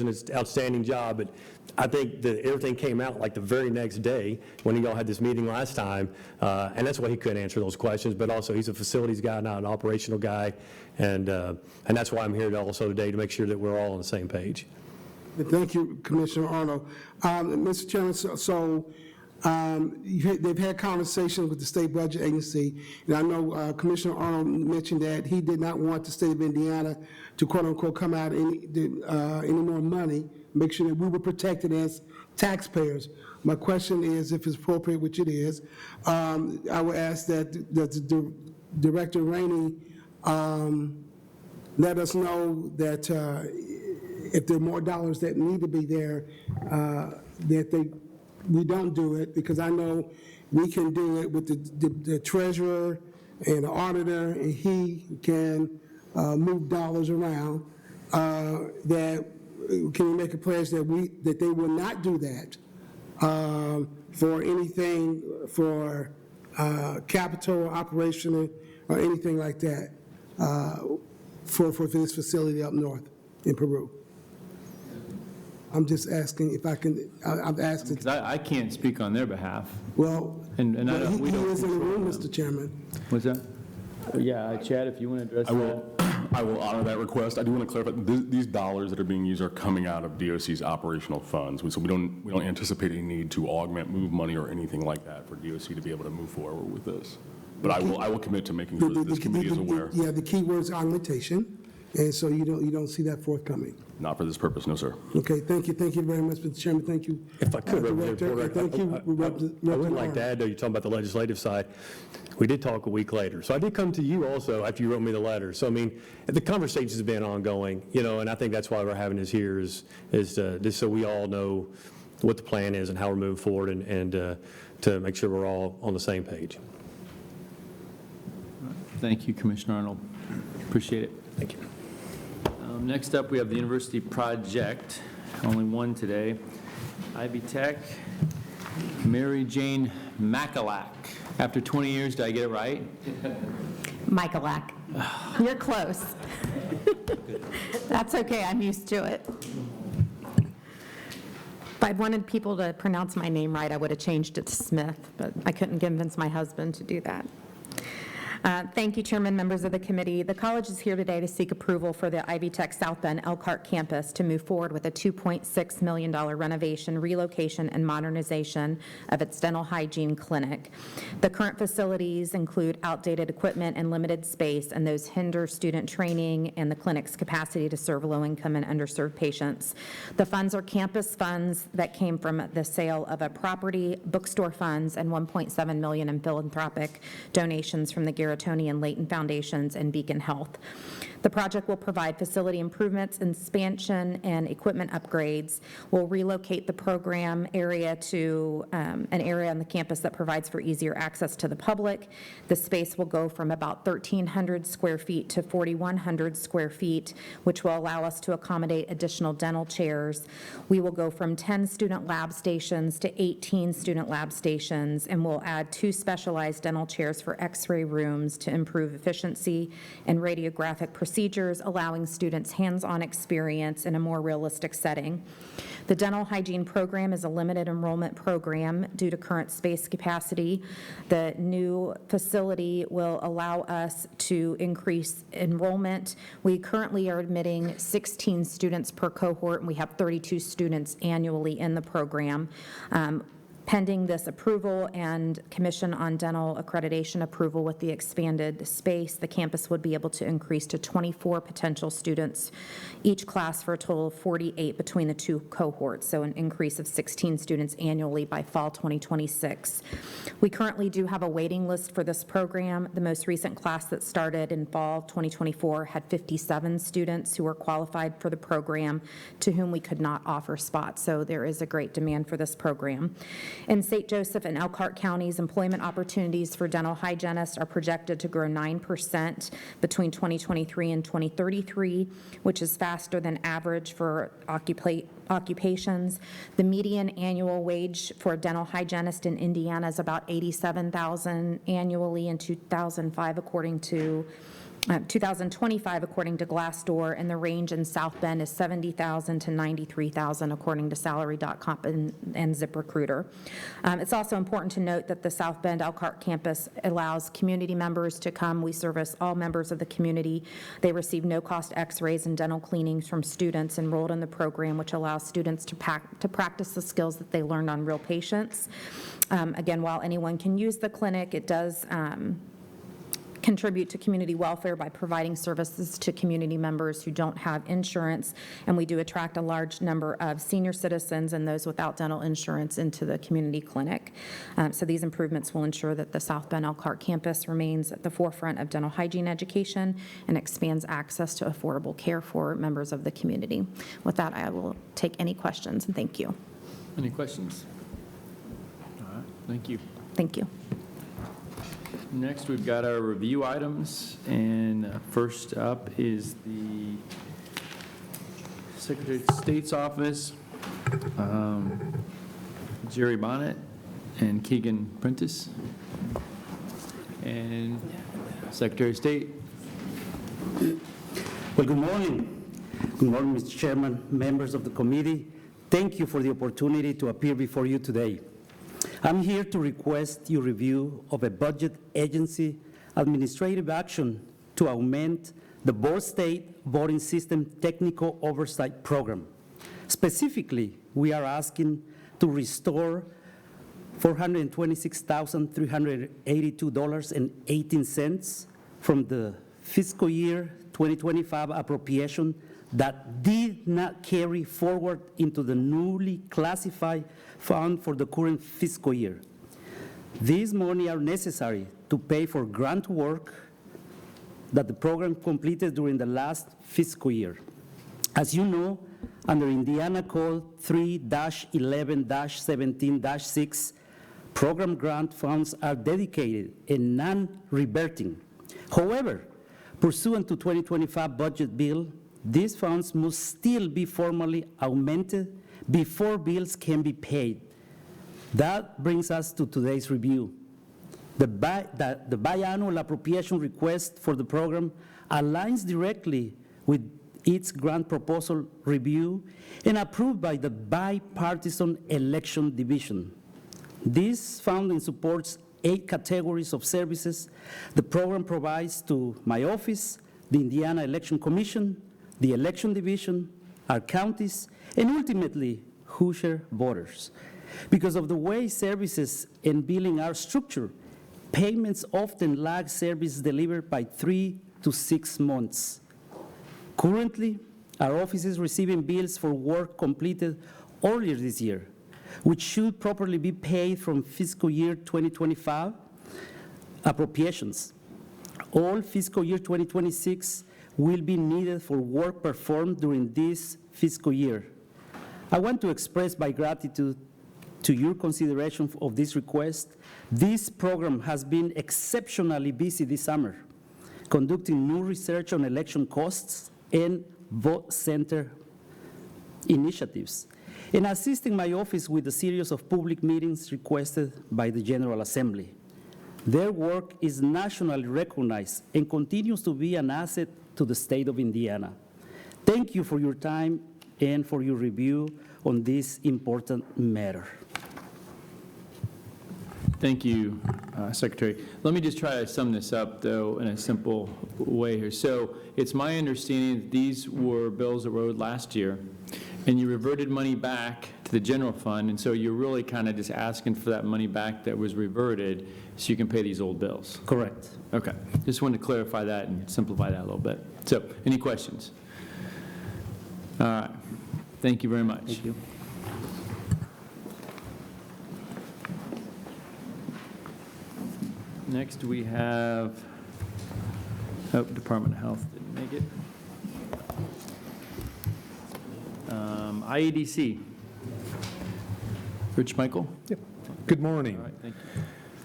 [SPEAKER 20] an outstanding job. But I think that everything came out like the very next day when y'all had this meeting last time, and that's why he couldn't answer those questions. But also, he's a facilities guy, not an operational guy, and that's why I'm here also today to make sure that we're all on the same page.
[SPEAKER 11] Thank you, Commissioner Arnold. Mr. Chairman, they've had conversations with the state budget agency, and I know Commissioner Arnold mentioned that he did not want the state of Indiana to quote-unquote come out any more money, make sure that we were protected as taxpayers. My question is, if it's appropriate, which it is, I would ask that Director Rainey let us know that if there are more dollars that need to be there, we don't do it, because I know we can do it with the treasurer and the auditor, and he can move dollars around. That can we make a pledge that they will not do that for anything for capital, operational, or anything like that for this facility up north in Peru? I'm just asking if I can, I'm asking.
[SPEAKER 1] Because I can't speak on their behalf.
[SPEAKER 11] Well,
[SPEAKER 1] and I don't,
[SPEAKER 11] he is in the room, Mr. Chairman.
[SPEAKER 1] What's that? Yeah, Chad, if you want to address that.
[SPEAKER 9] I will honor that request. I do want to clarify, these dollars that are being used are coming out of DOC's operational funds. So we don't anticipate any need to augment, move money, or anything like that for DOC to be able to move forward with this. But I will commit to making sure that this committee is aware.
[SPEAKER 11] Yeah, the key word is augmentation, and so you don't see that forthcoming.
[SPEAKER 9] Not for this purpose, no, sir.
[SPEAKER 11] Okay, thank you very much, Mr. Chairman. Thank you.
[SPEAKER 20] If I could,
[SPEAKER 11] Director, thank you.
[SPEAKER 20] I would like to add, though, you're talking about the legislative side. We did talk a week later. So I did come to you also after you wrote me the letter. So, I mean, the conversations have been ongoing, and I think that's why we're having this here is just so we all know what the plan is and how we're moving forward and to make sure we're all on the same page.
[SPEAKER 1] Thank you, Commissioner Arnold. Appreciate it.
[SPEAKER 20] Thank you.
[SPEAKER 1] Next up, we have the University Project, only one today. Ivy Tech, Mary Jane Macalack. After 20 years, did I get it right?
[SPEAKER 21] Michalak. You're close. That's okay, I'm used to it. If I'd wanted people to pronounce my name right, I would have changed it to Smith, but I couldn't convince my husband to do that. Thank you, Chairman, members of the committee. The college is here today to seek approval for the Ivy Tech South Bend Elkhart campus to move forward with a $2.6 million renovation, relocation, and modernization of its dental hygiene clinic. The current facilities include outdated equipment and limited space, and those hinder student training and the clinic's capacity to serve low-income and underserved patients. The funds are campus funds that came from the sale of a property, bookstore funds, and $1.7 million in philanthropic donations from the Garatoni and Layton Foundations and Beacon Health. The project will provide facility improvements, expansion, and equipment upgrades. We'll relocate the program area to an area on the campus that provides for easier access to the public. The space will go from about 1,300 square feet to 4,100 square feet, which will allow us to accommodate additional dental chairs. We will go from 10 student lab stations to 18 student lab stations, and we'll add 2 specialized dental chairs for x-ray rooms to improve efficiency and radiographic procedures, allowing students hands-on experience in a more realistic setting. The dental hygiene program is a limited enrollment program due to current space capacity. The new facility will allow us to increase enrollment. We currently are admitting 16 students per cohort, and we have 32 students annually in the program. Pending this approval and Commission on Dental Accreditation approval with the expanded space, the campus would be able to increase to 24 potential students, each class for a total of 48 between the 2 cohorts, so an increase of 16 students annually by fall 2026. We currently do have a waiting list for this program. The most recent class that started in fall 2024 had 57 students who were qualified for the program to whom we could not offer spots, so there is a great demand for this program. In St. Joseph and Elkhart counties, employment opportunities for dental hygienists are projected to grow 9% between 2023 and 2033, which is faster than average for occupations. The median annual wage for a dental hygienist in Indiana is about $87,000 annually in 2025, according to 2025, according to Glassdoor, and the range in South Bend is $70,000 to $93,000, according to Salary.com and ZipRecruiter. It's also important to note that the South Bend Elkhart campus allows community members to come. We service all members of the community. They receive no-cost x-rays and dental cleanings from students enrolled in the program, which allows students to practice the skills that they learned on real patients. Again, while anyone can use the clinic, it does contribute to community welfare by providing services to community members who don't have insurance, and we do attract a large number of senior citizens and those without dental insurance into the community clinic. So these improvements will ensure that the South Bend Elkhart campus remains at the forefront of dental hygiene education and expands access to affordable care for members of the community. With that, I will take any questions, and thank you.
[SPEAKER 1] Any questions? All right, thank you.
[SPEAKER 21] Thank you.
[SPEAKER 1] Next, we've got our review items, and first up is the Secretary of State's office, Jerry Bonnet and Keegan Prentice, and Secretary of State.
[SPEAKER 22] Well, good morning. Good morning, Mr. Chairman, members of the committee. Thank you for the opportunity to appear before you today. I'm here to request your review of a budget agency administrative action to augment the Board State Voting System Technical Oversight Program. Specifically, we are asking to restore $426,382.18 from the fiscal year 2025 appropriation that did not carry forward into the newly classified fund for the current fiscal year. These money are necessary to pay for grant work that the program completed during the last fiscal year. As you know, under Indiana Code 3-11-17-6, program grant funds are dedicated and non-reverting. However, pursuant to 2025 budget bill, these funds must still be formally augmented before bills can be paid. That brings us to today's review. The biannual appropriation request for the program aligns directly with its grant proposal review and approved by the Bipartisan Election Division. This funding supports 8 categories of services the program provides to my office, the Indiana Election Commission, the Election Division, our counties, and ultimately Hoosier voters. Because of the way services and billing are structured, payments often lag service delivered by 3 to 6 months. Currently, our office is receiving bills for work completed earlier this year, which should properly be paid from fiscal year 2025 appropriations. All fiscal year 2026 will be needed for work performed during this fiscal year. I want to express my gratitude to your consideration of this request. This program has been exceptionally busy this summer, conducting new research on election costs and vote center initiatives, and assisting my office with a series of public meetings requested by the General Assembly. Their work is nationally recognized and continues to be an asset to the state of Indiana. Thank you for your time and for your review on this important matter.
[SPEAKER 1] Thank you, Secretary. Let me just try to sum this up, though, in a simple way here. So it's my understanding that these were bills that were owed last year, and you reverted money back to the general fund, and so you're really kind of just asking for that money back that was reverted so you can pay these old bills.
[SPEAKER 22] Correct.
[SPEAKER 1] Okay. Just wanted to clarify that and simplify that a little bit. So any questions? All right. Thank you very much.
[SPEAKER 22] Thank you.
[SPEAKER 1] Next, we have, Department of Health didn't make it. IEDC. Rich Michael?
[SPEAKER 3] Yep. Good morning.
[SPEAKER 1] All right, thank you.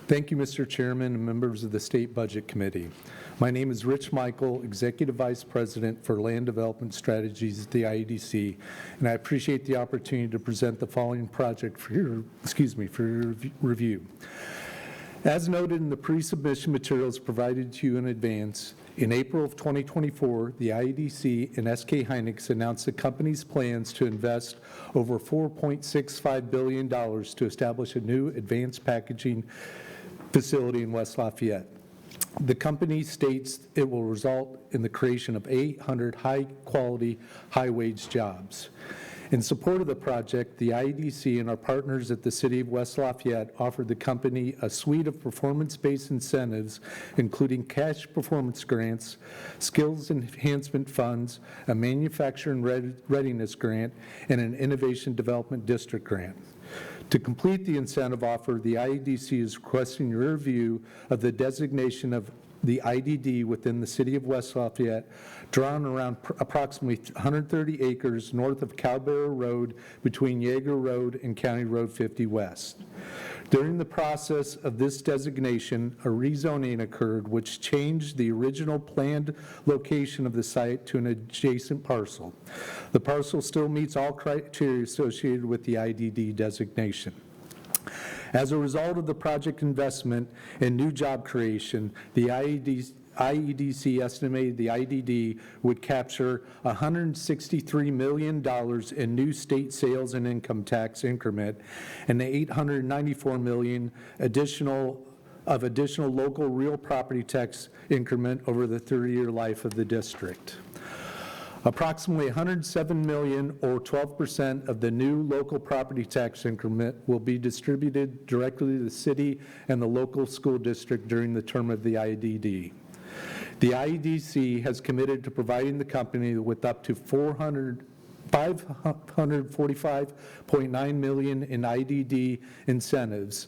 [SPEAKER 3] Thank you, Mr. Chairman and members of the State Budget Committee. My name is Rich Michael, Executive Vice President for Land Development Strategies at the IEDC, and I appreciate the opportunity to present the following project for your review. As noted in the pre-submission materials provided to you in advance, in April of 2024, the IEDC and SK Hynix announced the company's plans to invest over $4.65 billion to establish a new advanced packaging facility in West Lafayette. The company states it will result in the creation of 800 high-quality, high-wage jobs. In support of the project, the IEDC and our partners at the City of West Lafayette offered the company a suite of performance-based incentives, including cash performance grants, skills enhancement funds, a manufacturing readiness grant, and an innovation development district grant. To complete the incentive offer, the IEDC is requesting your review of the designation of the IDD within the City of West Lafayette, drawn around approximately 130 acres north of Cowbarrow Road between Yeager Road and County Road 50 West. During the process of this designation, a rezoning occurred which changed the original planned location of the site to an adjacent parcel. The parcel still meets all criteria associated with the IDD designation. As a result of the project investment and new job creation, the IEDC estimated the IDD would capture $163 million in new state sales and income tax increment and the $894 million additional local real property tax increment over the 30-year life of the district. Approximately $107 million, or 12% of the new local property tax increment, will be distributed directly to the city and the local school district during the term of the IDD. The IEDC has committed to providing the company with up to $545.9 million in IDD incentives,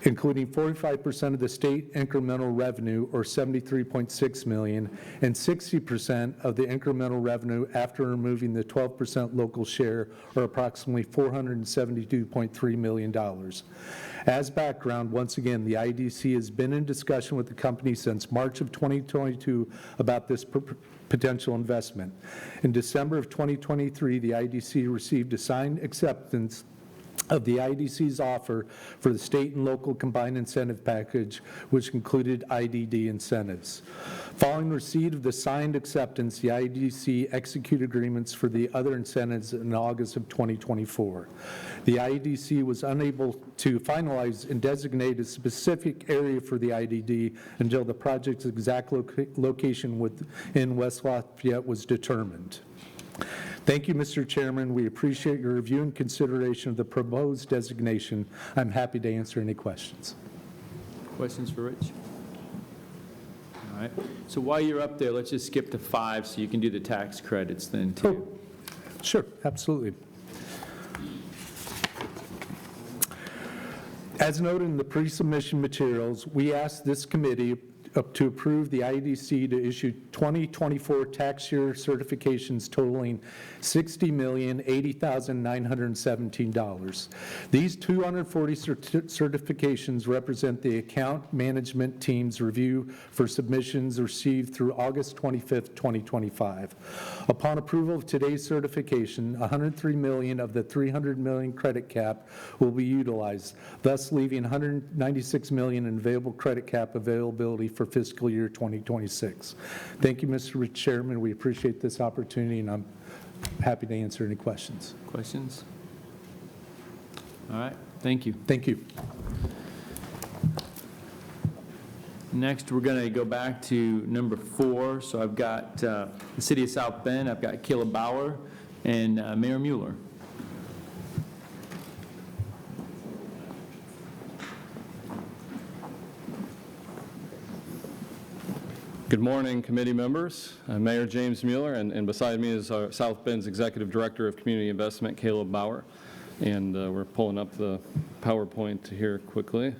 [SPEAKER 3] including 45% of the state incremental revenue, or $73.6 million, and 60% of the incremental revenue after removing the 12% local share, or approximately $472.3 million. As background, once again, the IEDC has been in discussion with the company since March of 2022 about this potential investment. In December of 2023, the IEDC received a signed acceptance of the IEDC's offer for the state and local combined incentive package, which included IDD incentives. Following receipt of the signed acceptance, the IEDC executed agreements for the other incentives in August of 2024. The IEDC was unable to finalize and designate a specific area for the IDD until the project's exact location in West Lafayette was determined. Thank you, Mr. Chairman. We appreciate your review and consideration of the proposed designation. I'm happy to answer any questions.
[SPEAKER 1] Questions for Rich? All right. So while you're up there, let's just skip to 5 so you can do the tax credits then too.
[SPEAKER 3] Oh, sure, absolutely. As noted in the pre-submission materials, we asked this committee to approve the IEDC to issue 2024 tax year certifications totaling $60,080,917. These 240 certifications represent the account management team's review for submissions received through August 25th, 2025. Upon approval of today's certification, $103 million of the $300 million credit cap will be utilized, thus leaving $196 million in available credit cap availability for fiscal year 2026. Thank you, Mr. Chairman. We appreciate this opportunity, and I'm happy to answer any questions.
[SPEAKER 1] Questions? All right, thank you.
[SPEAKER 3] Thank you.
[SPEAKER 1] Next, we're going to go back to number 4. So I've got the City of South Bend, I've got Caleb Bauer, and Mayor Mueller.
[SPEAKER 4] Good morning, committee members. I'm Mayor James Mueller, and beside me is our South Bend's Executive Director of Community Investment, Caleb Bauer. And we're pulling up the PowerPoint here quickly.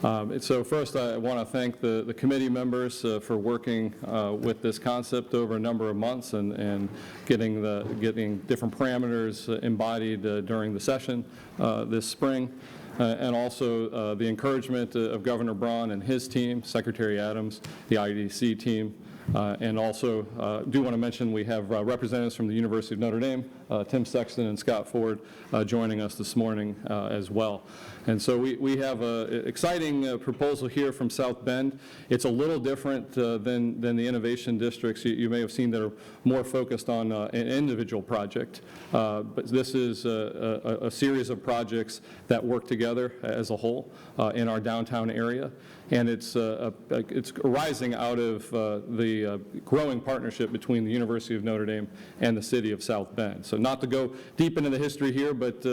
[SPEAKER 4] So first, I want to thank the committee members for working with this concept over a number of months and getting different parameters embodied during the session this spring. And also the encouragement of Governor Braun and his team, Secretary Adams, the IEDC team, and also do want to mention we have representatives from the University of Notre Dame, Tim Sexton and Scott Ford, joining us this morning as well. And so we have an exciting proposal here from South Bend. It's a little different than the innovation districts you may have seen that are more focused on an individual project. But this is a series of projects that work together as a whole in our downtown area. And it's arising out of the growing partnership between the University of Notre Dame and the City of South Bend. So not to go deep into the history here, but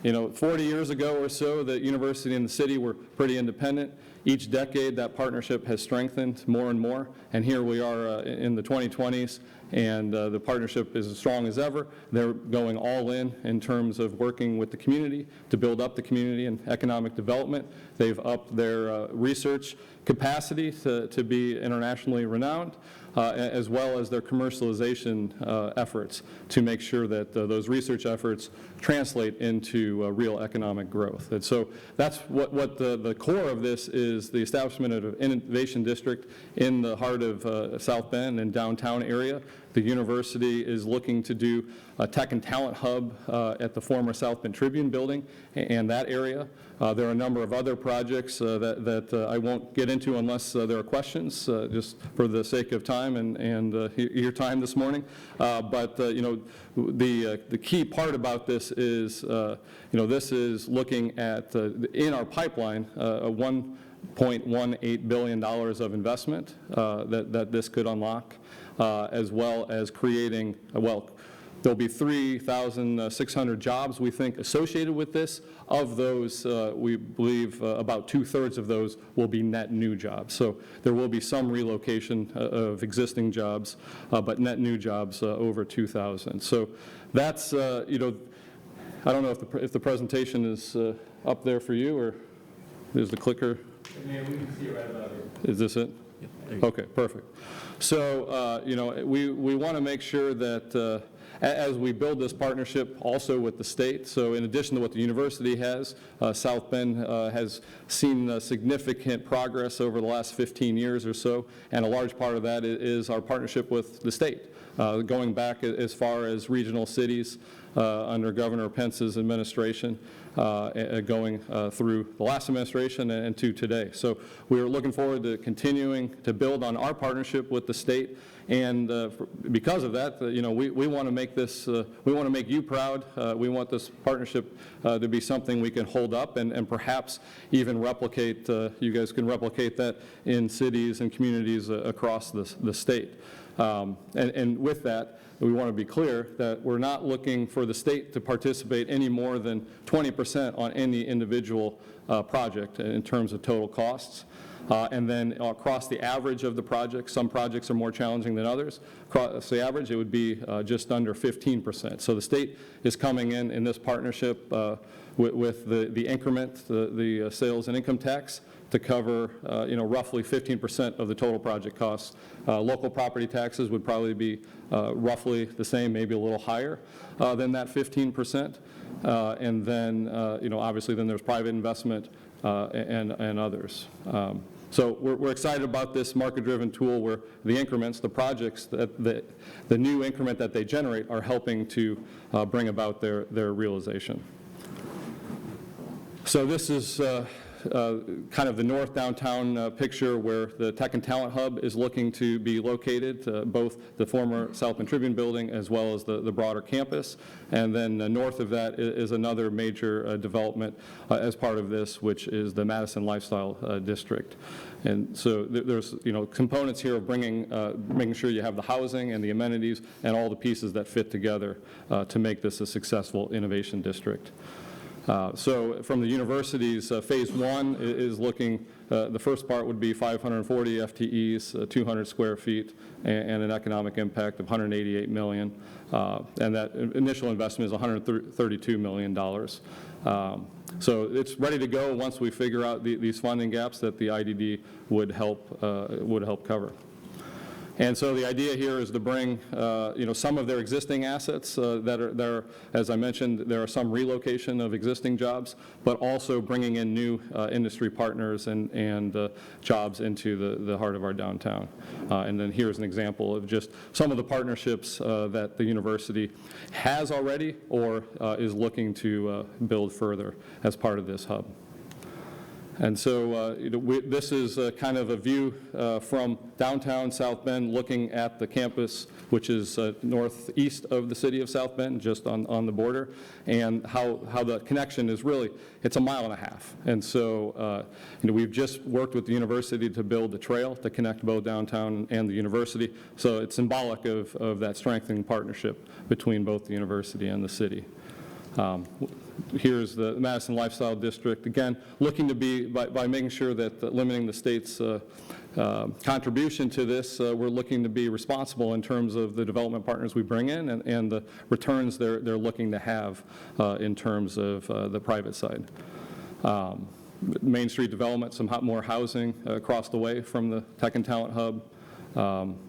[SPEAKER 4] 40 years ago or so, the university and the city were pretty independent. Each decade, that partnership has strengthened more and more, and here we are in the 2020s, and the partnership is as strong as ever. They're going all in terms of working with the community to build up the community and economic development. They've upped their research capacity to be internationally renowned, as well as their commercialization efforts to make sure that those research efforts translate into real economic growth. And so that's what the core of this is, the establishment of an innovation district in the heart of South Bend and downtown area. The university is looking to do a tech and talent hub at the former South Bend Tribune building and that area. There are a number of other projects that I won't get into unless there are questions, just for the sake of time and your time this morning. But the key part about this is, this is looking at, in our pipeline, $1.18 billion of investment that this could unlock, as well as creating, there'll be 3,600 jobs, we think, associated with this. Of those, we believe about 2/3 of those will be net new jobs. So there will be some relocation of existing jobs, but net new jobs over 2,000. So that's, I don't know if the presentation is up there for you, or is the clicker?
[SPEAKER 1] Yeah, we can see it right about here.
[SPEAKER 4] Is this it? Okay, perfect. So, we want to make sure that as we build this partnership also with the state, so in addition to what the university has, South Bend has seen significant progress over the last 15 years or so, and a large part of that is our partnership with the state, going back as far as regional cities under Governor Pence's administration, going through the last administration and to today. So we are looking forward to continuing to build on our partnership with the state. And because of that, we want to make this, we want to make you proud. We want this partnership to be something we can hold up and perhaps even replicate. You guys can replicate that in cities and communities across the state. And with that, we want to be clear that we're not looking for the state to participate any more than 20% on any individual project in terms of total costs. And then across the average of the projects, some projects are more challenging than others. Across the average, it would be just under 15%. So the state is coming in this partnership with the increment, the sales and income tax, to cover roughly 15% of the total project costs. Local property taxes would probably be roughly the same, maybe a little higher than that 15%. And then, obviously, then there's private investment and others. So we're excited about this market-driven tool where the increments, the projects, the new increment that they generate are helping to bring about their realization. So this is kind of the north downtown picture where the Tech and Talent Hub is looking to be located, both the former South Bend Tribune building as well as the broader campus. And then north of that is another major development as part of this, which is the Madison Lifestyle District. And so there's components here of making sure you have the housing and the amenities and all the pieces that fit together to make this a successful innovation district. So from the university's phase one is looking, the first part would be 540 FTEs, 200 square feet, and an economic impact of $188 million. And that initial investment is $132 million. So it's ready to go once we figure out these funding gaps that the IDD would help cover. And so the idea here is to bring, some of their existing assets that are, as I mentioned, there are some relocation of existing jobs, but also bringing in new industry partners and jobs into the heart of our downtown. And then here's an example of just some of the partnerships that the university has already or is looking to build further as part of this hub. And so this is kind of a view from downtown South Bend looking at the campus, which is northeast of the city of South Bend, just on the border, and how the connection is really, it's 1.5 miles. And so we've just worked with the university to build a trail to connect both downtown and the university. So it's symbolic of that strengthening partnership between both the university and the city. Here's the Madison Lifestyle District, again, looking to be, by making sure that limiting the state's contribution to this, we're looking to be responsible in terms of the development partners we bring in and the returns they're looking to have in terms of the private side. Main Street development, some more housing across the way from the Tech and Talent Hub.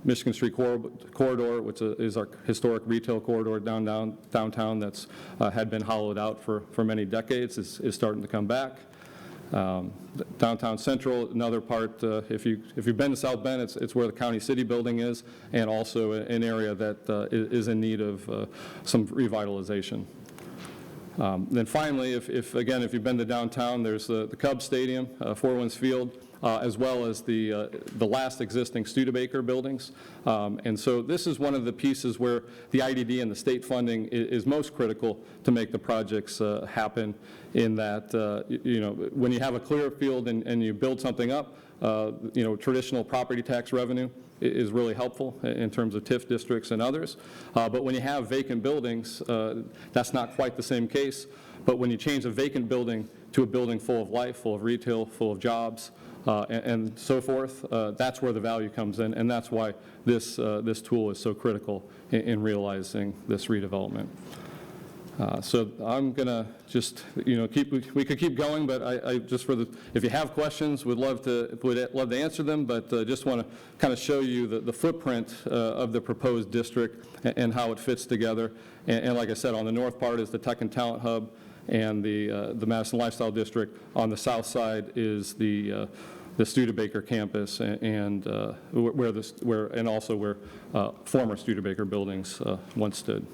[SPEAKER 4] Michigan Street Corridor, which is our historic retail corridor downtown that's had been hollowed out for many decades, is starting to come back. Downtown Central, another part, if you've been to South Bend, it's where the County City Building is, and also an area that is in need of some revitalization. Then finally, if you've been to downtown, there's the Cubs Stadium, Four Winds Field, as well as the last existing Studebaker buildings. And so this is one of the pieces where the IDD and the state funding is most critical to make the projects happen, in that, when you have a clear field and you build something up, traditional property tax revenue is really helpful in terms of TIF districts and others. But when you have vacant buildings, that's not quite the same case. But when you change a vacant building to a building full of life, full of retail, full of jobs, and so forth, that's where the value comes in, and that's why this tool is so critical in realizing this redevelopment. So I'm going to just, we could keep going, but I just if you have questions, would love to answer them, but just want to kind of show you the footprint of the proposed district and how it fits together. And like I said, on the north part is the Tech and Talent Hub and the Madison Lifestyle District. On the south side is the Studebaker campus and also where former Studebaker buildings once stood.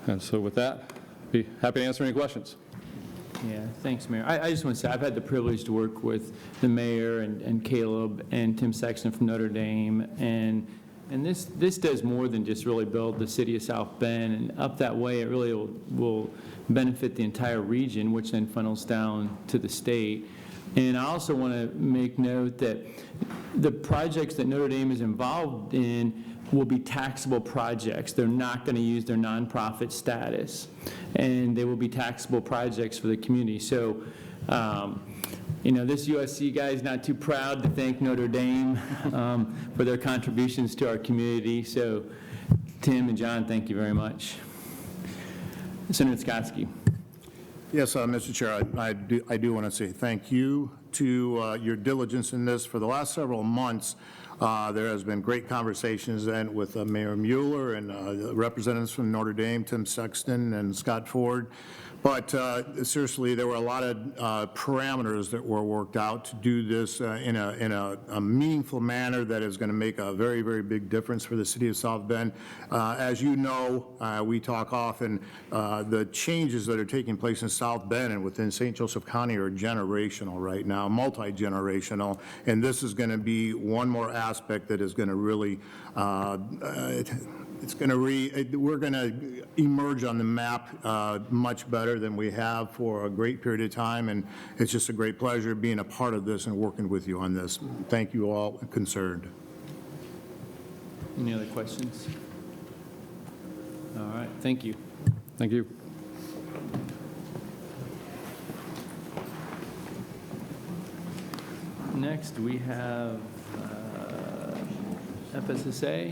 [SPEAKER 4] And so with that, be happy to answer any questions.
[SPEAKER 1] Yeah, thanks, Mayor. I just want to say, I've had the privilege to work with the mayor and Caleb and Tim Sexton from Notre Dame, and this does more than just really build the city of South Bend, and up that way, it really will benefit the entire region, which then funnels down to the state. And I also want to make note that the projects that Notre Dame is involved in will be taxable projects. They're not going to use their nonprofit status, and they will be taxable projects for the community. So, this USC guy is not too proud to thank Notre Dame for their contributions to our community. So, Tim and John, thank you very much. Senator Skotsky.
[SPEAKER 2] Yes, Mr. Chair, I do want to say thank you to your diligence in this. For the last several months, there has been great conversations with Mayor Mueller and representatives from Notre Dame, Tim Sexton and Scott Ford. But seriously, there were a lot of parameters that were worked out to do this in a meaningful manner that is going to make a very, very big difference for the city of South Bend. As you know, we talk often, the changes that are taking place in South Bend and within St. Joseph County are generational right now, multi-generational, and this is going to be one more aspect that is going to really we're going to emerge on the map much better than we have for a great period of time, and it's just a great pleasure being a part of this and working with you on this. Thank you all concerned.
[SPEAKER 1] Any other questions? All right, thank you.
[SPEAKER 4] Thank you.
[SPEAKER 1] Next, we have FSSA.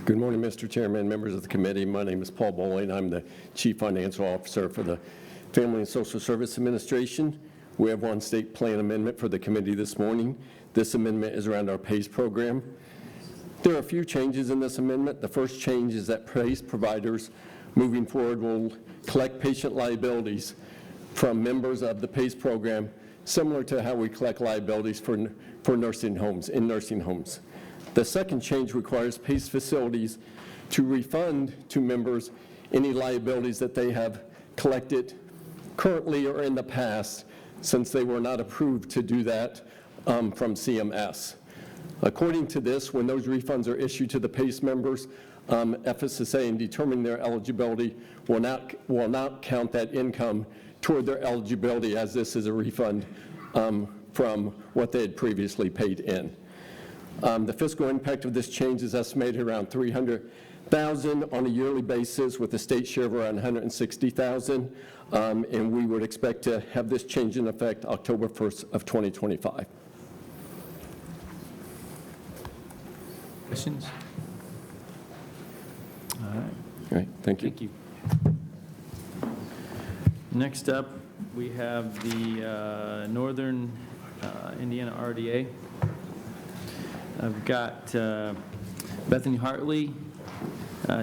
[SPEAKER 5] Good morning, Mr. Chairman, members of the committee. My name is Paul Bowling. I'm the Chief Financial Officer for the Family and Social Service Administration. We have one state plan amendment for the committee this morning. This amendment is around our PACE program. There are a few changes in this amendment. The first change is that PACE providers moving forward will collect patient liabilities from members of the PACE program, similar to how we collect liabilities for nursing homes, in nursing homes. The second change requires PACE facilities to refund to members any liabilities that they have collected currently or in the past, since they were not approved to do that from CMS. According to this, when those refunds are issued to the PACE members, FSSA, in determining their eligibility, will not count that income toward their eligibility, as this is a refund from what they had previously paid in. The fiscal impact of this change is estimated around $300,000 on a yearly basis, with a state share of around $160,000, and we would expect to have this change in effect October 1st of 2025.
[SPEAKER 1] Questions? All right.
[SPEAKER 5] All right, thank you.
[SPEAKER 1] Thank you. Next up, we have the Northern Indiana RDA. I've got Bethany Hartley,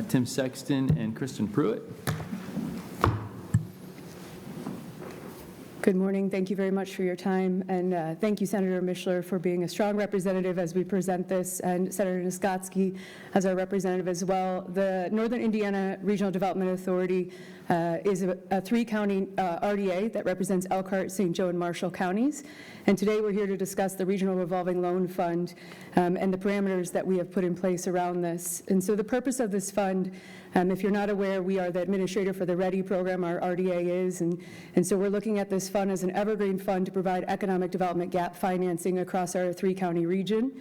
[SPEAKER 1] Tim Sexton, and Kristen Pruitt.
[SPEAKER 23] Good morning. Thank you very much for your time, and thank you, Senator Mishler, for being a strong representative as we present this, and Senator Niskotsky as our representative as well. The Northern Indiana Regional Development Authority is a three-county RDA that represents Elkhart, St. Joe, and Marshall counties. And today we're here to discuss the Regional Revolving Loan Fund and the parameters that we have put in place around this. And so the purpose of this fund, if you're not aware, we are the administrator for the READY program, our RDA is, and so we're looking at this fund as an evergreen fund to provide economic development gap financing across our three-county region.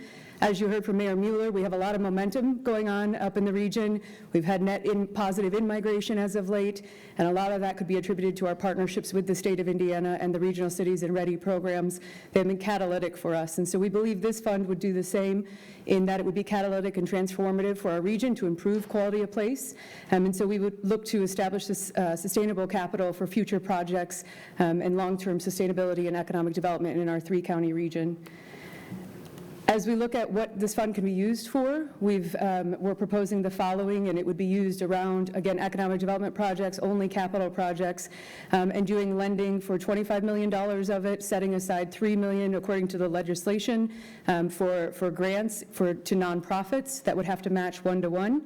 [SPEAKER 23] As you heard from Mayor Mueller, we have a lot of momentum going on up in the region. We've had net positive in-migration as of late, and a lot of that could be attributed to our partnerships with the state of Indiana and the regional cities and READY programs. They have been catalytic for us, and so we believe this fund would do the same in that it would be catalytic and transformative for our region to improve quality of place. And so we would look to establish this sustainable capital for future projects and long-term sustainability and economic development in our three-county region. As we look at what this fund can be used for, we're proposing the following, and it would be used around, again, economic development projects, only capital projects, and doing lending for $25 million of it, setting aside $3 million according to the legislation for grants to nonprofits that would have to match 1-to-1.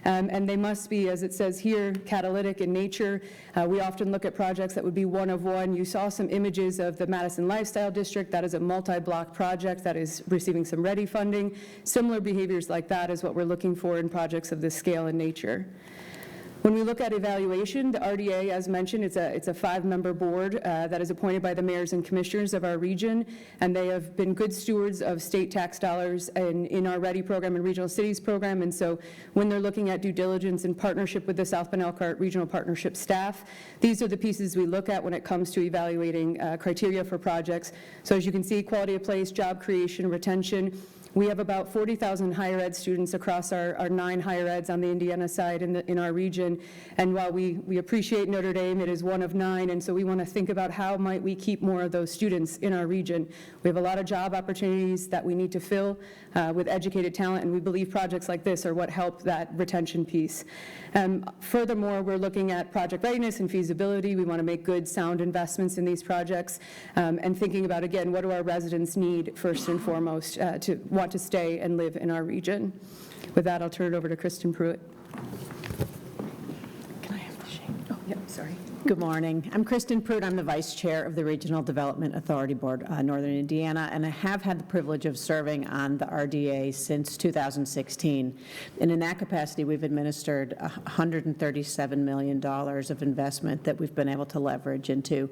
[SPEAKER 23] And they must be, as it says here, catalytic in nature. We often look at projects that would be one of one. You saw some images of the Madison Lifestyle District. That is a multi-block project that is receiving some READY funding. Similar behaviors like that is what we're looking for in projects of this scale and nature. When we look at evaluation, the RDA, as mentioned, it's a 5-member board that is appointed by the mayors and commissioners of our region, and they have been good stewards of state tax dollars in our READY program and Regional Cities program. And so when they're looking at due diligence in partnership with the South Bend Elkhart Regional Partnership staff, these are the pieces we look at when it comes to evaluating criteria for projects. So as you can see, quality of place, job creation, retention. We have about 40,000 higher ed students across our 9 higher eds on the Indiana side in our region. And while we appreciate Notre Dame, it is one of 9, and so we want to think about how might we keep more of those students in our region. We have a lot of job opportunities that we need to fill with educated talent, and we believe projects like this are what help that retention piece. Furthermore, we're looking at project readiness and feasibility. We want to make good, sound investments in these projects, and thinking about, again, what do our residents need first and foremost to want to stay and live in our region. With that, I'll turn it over to Kristen Pruitt.
[SPEAKER 6] Can I have the shade? Oh, yep, sorry. Good morning. I'm Kristen Pruitt. I'm the Vice Chair of the Regional Development Authority Board, Northern Indiana, and I have had the privilege of serving on the RDA since 2016. And in that capacity, we've administered $137 million of investment that we've been able to leverage into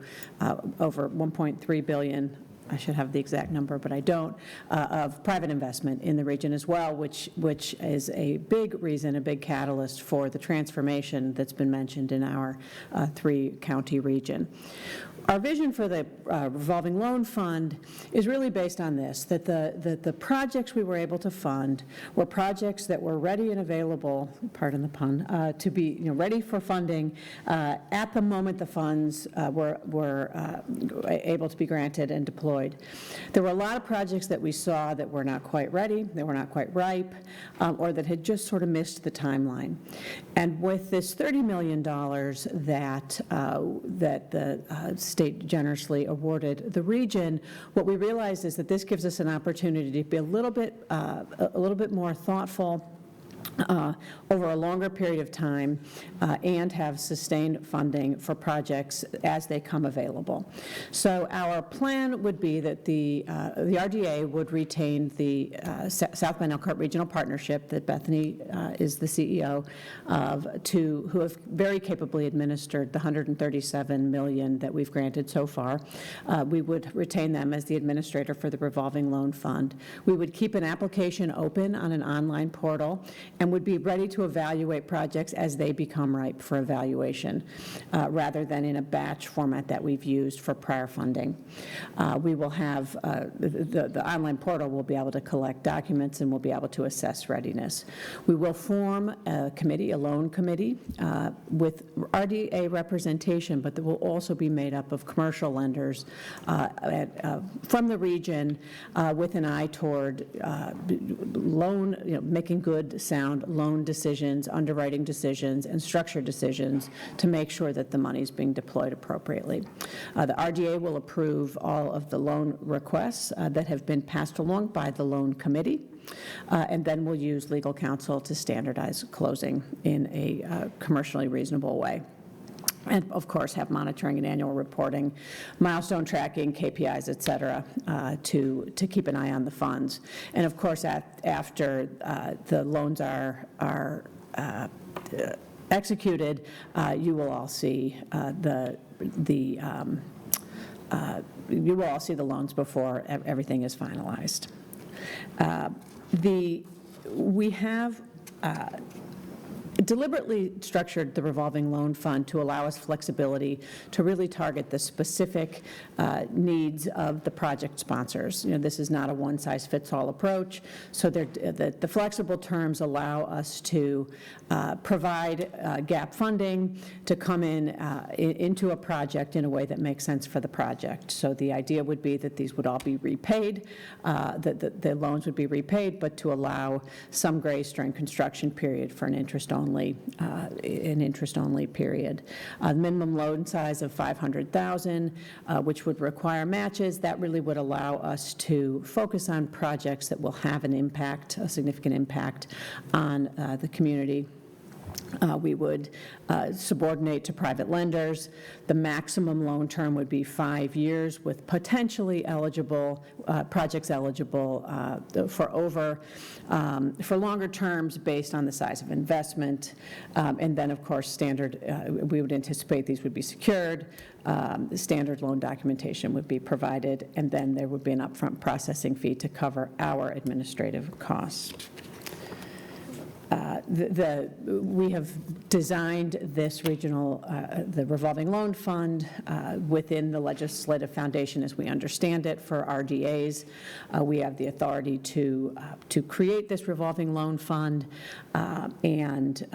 [SPEAKER 6] over $1.3 billion. I should have the exact number, but I don't, of private investment in the region as well, which is a big reason, a big catalyst for the transformation that's been mentioned in our 3-county region. Our vision for the revolving loan fund is really based on this, that the projects we were able to fund were projects that were ready and available, pardon the pun, to be ready for funding at the moment the funds were able to be granted and deployed. There were a lot of projects that we saw that were not quite ready, they were not quite ripe, or that had just sort of missed the timeline. And with this $30 million that the state generously awarded the region, what we realized is that this gives us an opportunity to be a little bit more thoughtful over a longer period of time and have sustained funding for projects as they come available. So our plan would be that the RDA would retain the South Bend Elkhart Regional Partnership that Bethany is the CEO of, who have very capably administered the $137 million that we've granted so far. We would retain them as the administrator for the revolving loan fund. We would keep an application open on an online portal and would be ready to evaluate projects as they become ripe for evaluation, rather than in a batch format that we've used for prior funding. We will have, the online portal will be able to collect documents and we'll be able to assess readiness. We will form a committee, a loan committee, with RDA representation, but that will also be made up of commercial lenders from the region with an eye toward loan, making good, sound loan decisions, underwriting decisions, and structure decisions to make sure that the money is being deployed appropriately. The RDA will approve all of the loan requests that have been passed along by the loan committee, and then we'll use legal counsel to standardize closing in a commercially reasonable way. And of course, have monitoring and annual reporting, milestone tracking, KPIs, et cetera, to keep an eye on the funds. And of course, after the loans are executed, you will all see the loans before everything is finalized. We have deliberately structured the revolving loan fund to allow us flexibility to really target the specific needs of the project sponsors. This is not a one-size-fits-all approach, so the flexible terms allow us to provide gap funding to come into a project in a way that makes sense for the project. So the idea would be that these would all be repaid, that the loans would be repaid, but to allow some grace during construction period for an interest-only period. Minimum loan size of $500,000, which would require matches. That really would allow us to focus on projects that will have an impact, a significant impact on the community. We would subordinate to private lenders. The maximum loan term would be 5 years with potentially eligible, projects eligible for longer terms based on the size of investment. And then, of course, we would anticipate these would be secured. Standard loan documentation would be provided, and then there would be an upfront processing fee to cover our administrative costs. We have designed this the revolving loan fund within the legislative foundation as we understand it for RDAs. We have the authority to create this revolving loan fund and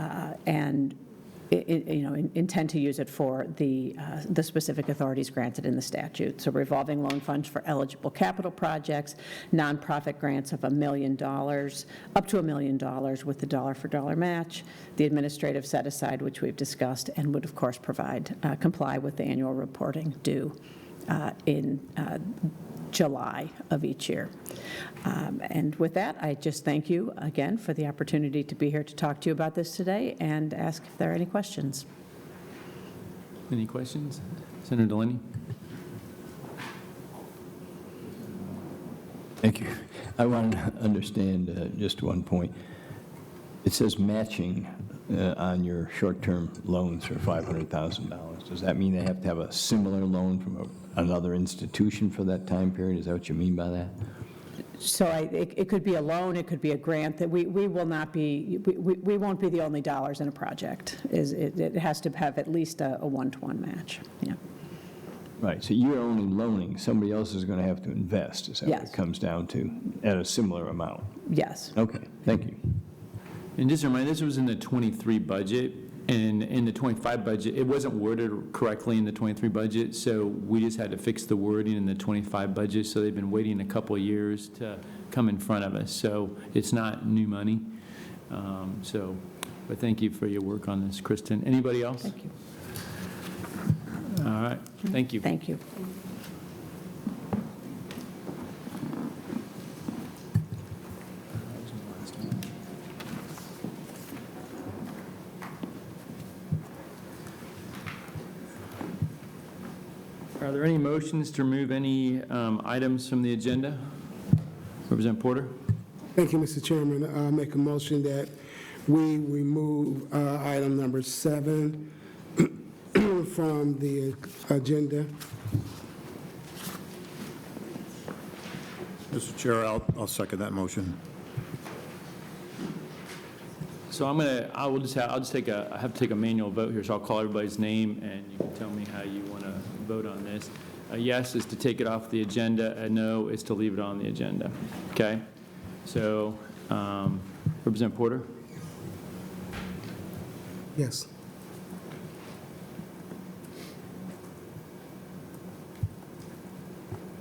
[SPEAKER 6] intend to use it for the specific authorities granted in the statute. So revolving loan funds for eligible capital projects, nonprofit grants of $1 million, up to $1 million with the dollar-for-dollar match, the administrative set-aside, which we've discussed, and would, of course, comply with the annual reporting due in July of each year. And with that, I just thank you again for the opportunity to be here to talk to you about this today and ask if there are any questions.
[SPEAKER 1] Any questions? Senator Delaney?
[SPEAKER 13] Thank you. I want to understand just one point. It says matching on your short-term loans for $500,000. Does that mean they have to have a similar loan from another institution for that time period? Is that what you mean by that?
[SPEAKER 6] So it could be a loan, it could be a grant. That we will not be, we won't be the only dollars in a project. It has to have at least a one-to-one match. Yeah.
[SPEAKER 13] Right. So you're only loaning. Somebody else is going to have to invest. Is that
[SPEAKER 6] Yes.
[SPEAKER 13] what it comes down to? At a similar amount.
[SPEAKER 6] Yes.
[SPEAKER 13] Okay. Thank you.
[SPEAKER 1] And just a reminder, this was in the 23 budget, and in the 25 budget, it wasn't worded correctly in the 23 budget, so we just had to fix the wording in the 25 budget, so they've been waiting a couple of years to come in front of us. So it's not new money. But thank you for your work on this, Kristen. Anybody else?
[SPEAKER 6] Thank you.
[SPEAKER 1] All right. Thank you.
[SPEAKER 6] Thank you.
[SPEAKER 1] Are there any motions to remove any items from the agenda? Representative Porter?
[SPEAKER 11] Thank you, Mr. Chairman. I make a motion that we remove item number 7 from the agenda.
[SPEAKER 2] Mr. Chair, I'll second that motion.
[SPEAKER 1] So I'll just take a manual vote here, so I'll call everybody's name, and you can tell me how you want to vote on this. A yes is to take it off the agenda, a no is to leave it on the agenda. Okay? So, Representative Porter?
[SPEAKER 11] Yes.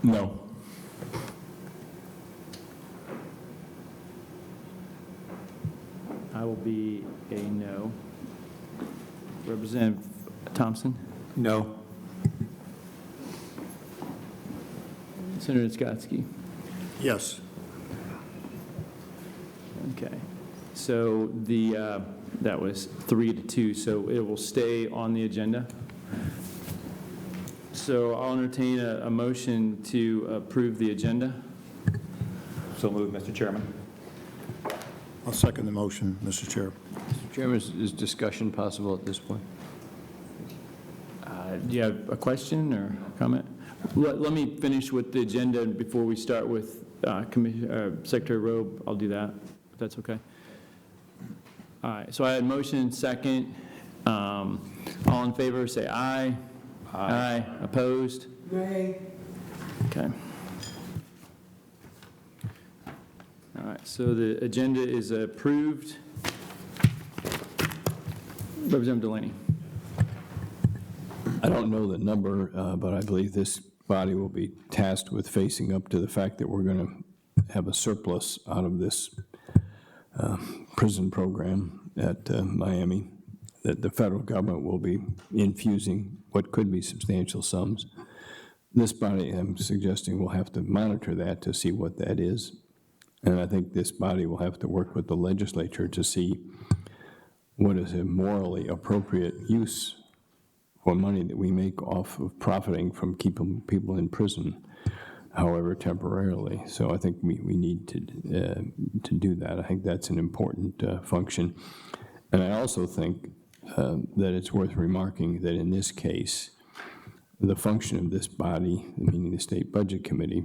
[SPEAKER 9] No.
[SPEAKER 1] I will be a no. Representative Thompson?
[SPEAKER 7] No.
[SPEAKER 1] Senator Skotsky?
[SPEAKER 2] Yes.
[SPEAKER 1] Okay. So that was 3-2, so it will stay on the agenda. So I'll entertain a motion to approve the agenda.
[SPEAKER 7] So moved, Mr. Chairman.
[SPEAKER 2] I'll second the motion, Mr. Chair.
[SPEAKER 13] Mr. Chairman, is discussion possible at this point?
[SPEAKER 1] Do you have a question or comment? Let me finish with the agenda before we start with, Secretary Robe. I'll do that, if that's okay. All right, so I had motion and second. All in favor, say aye. Aye. Opposed?
[SPEAKER 11] Nay.
[SPEAKER 1] Okay. All right, so the agenda is approved. Representative Delaney.
[SPEAKER 13] I don't know the number, but I believe this body will be tasked with facing up to the fact that we're going to have a surplus out of this prison program at Miami, that the federal government will be infusing what could be substantial sums. This body, I'm suggesting, will have to monitor that to see what that is. And I think this body will have to work with the legislature to see what is a morally appropriate use for money that we make off of profiting from keeping people in prison, however temporarily. So I think we need to do that. I think that's an important function. And I also think that it's worth remarking that in this case, the function of this body, meaning the State Budget Committee,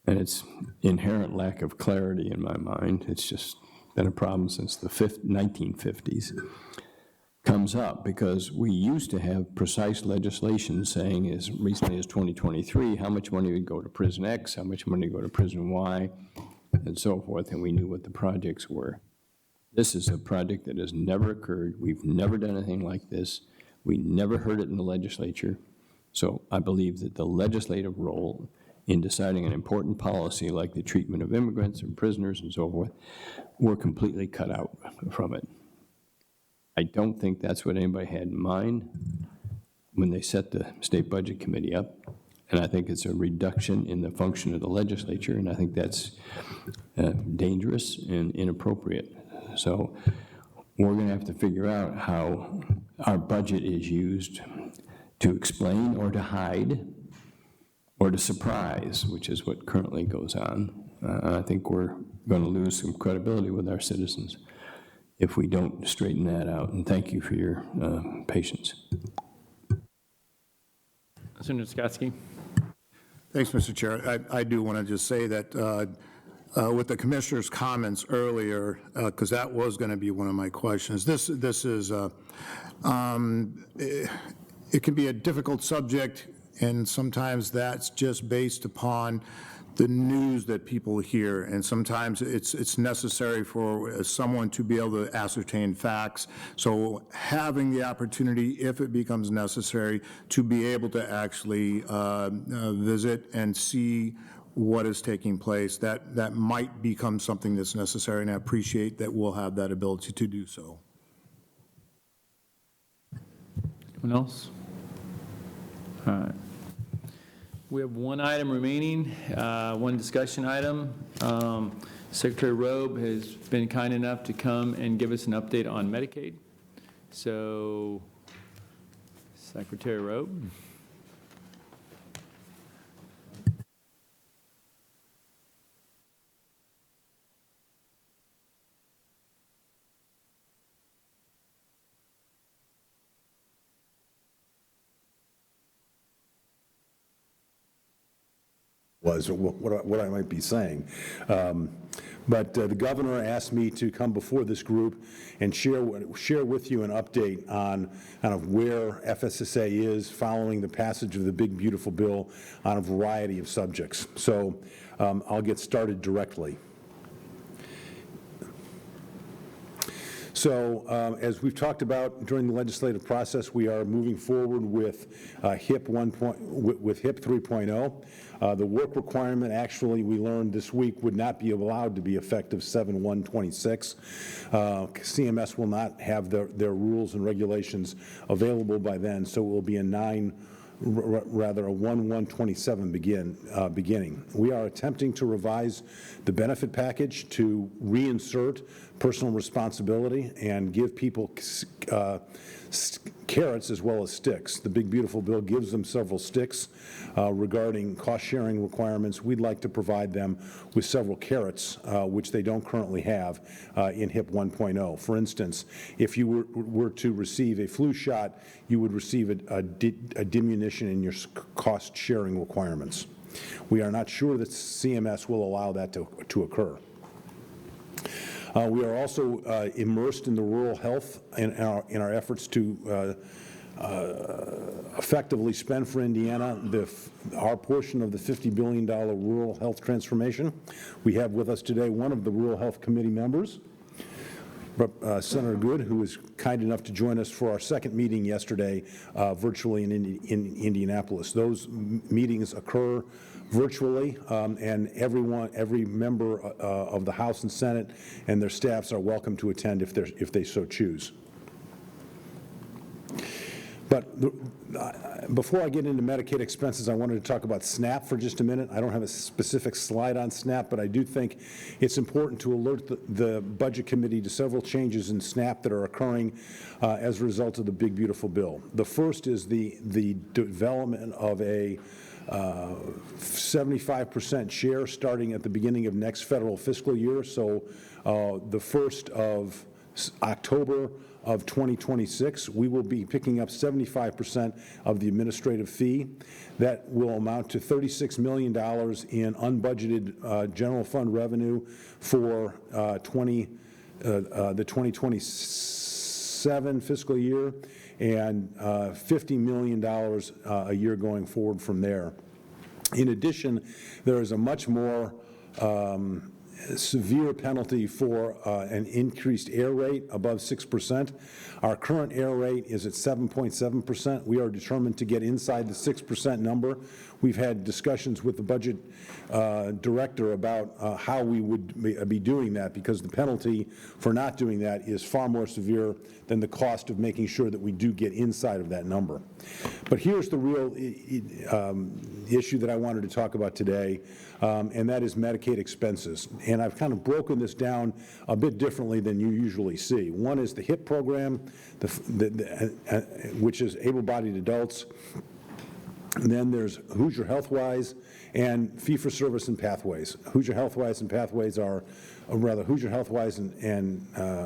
[SPEAKER 13] and its inherent lack of clarity in my mind, it's just been a problem since the 1950s, comes up because we used to have precise legislation saying as recently as 2023 how much money would go to prison X, how much money would go to prison Y, and so forth, and we knew what the projects were. This is a project that has never occurred. We've never done anything like this. We never heard it in the legislature. So I believe that the legislative role in deciding an important policy like the treatment of immigrants and prisoners and so forth, we're completely cut out from it. I don't think that's what anybody had in mind when they set the State Budget Committee up, and I think it's a reduction in the function of the legislature, and I think that's dangerous and inappropriate. So we're going to have to figure out how our budget is used to explain or to hide or to surprise, which is what currently goes on. I think we're going to lose some credibility with our citizens if we don't straighten that out. And thank you for your patience.
[SPEAKER 1] Senator Skotsky.
[SPEAKER 2] Thanks, Mr. Chair. I do want to just say that with the commissioner's comments earlier, because that was going to be one of my questions. This is it can be a difficult subject, and sometimes that's just based upon the news that people hear, and sometimes it's necessary for someone to be able to ascertain facts. So having the opportunity, if it becomes necessary, to be able to actually visit and see what is taking place, that might become something that's necessary, and I appreciate that we'll have that ability to do so.
[SPEAKER 1] Anyone else? All right. We have one item remaining, one discussion item. Secretary Robe has been kind enough to come and give us an update on Medicaid. So, Secretary Robe.
[SPEAKER 8] Was what I might be saying. But the governor asked me to come before this group and share with you an update on kind of where FSSA is following the passage of the big, beautiful bill on a variety of subjects. So I'll get started directly. So as we've talked about during the legislative process, we are moving forward with HIP 3.0. The work requirement, actually, we learned this week, would not be allowed to be effective 7/1/26. CMS will not have their rules and regulations available by then, so it will be a 1/1/27 beginning. We are attempting to revise the benefit package to reinsert personal responsibility and give people carrots as well as sticks. The big, beautiful bill gives them several sticks regarding cost-sharing requirements. We'd like to provide them with several carrots, which they don't currently have in HIP 1.0. For instance, if you were to receive a flu shot, you would receive a diminution in your cost-sharing requirements. We are not sure that CMS will allow that to occur. We are also immersed in the rural health in our efforts to effectively spend for Indiana our portion of the $50 billion rural health transformation. We have with us today one of the Rural Health Committee members, Senator Good, who was kind enough to join us for our second meeting yesterday virtually in Indianapolis. Those meetings occur virtually, and every member of the House and Senate and their staffs are welcome to attend if they so choose. But before I get into Medicaid expenses, I wanted to talk about SNAP for just a minute. I don't have a specific slide on SNAP, but I do think it's important to alert the Budget Committee to several changes in SNAP that are occurring as a result of the big, beautiful bill. The first is the development of a 75% share starting at the beginning of next federal fiscal year. So the 1st of October of 2026, we will be picking up 75% of the administrative fee. That will amount to $36 million in unbudgeted general fund revenue for the 2027 fiscal year, and $50 million a year going forward from there. In addition, there is a much more severe penalty for an increased error rate above 6%. Our current error rate is at 7.7%. We are determined to get inside the 6% number. We've had discussions with the budget director about how we would be doing that, because the penalty for not doing that is far more severe than the cost of making sure that we do get inside of that number. But here's the real issue that I wanted to talk about today, and that is Medicaid expenses. And I've kind of broken this down a bit differently than you usually see. One is the HIP program, which is able-bodied adults. And then there's Hoosier Healthwise and fee-for-service and pathways. Hoosier Healthwise and pathways are, or rather Hoosier Healthwise and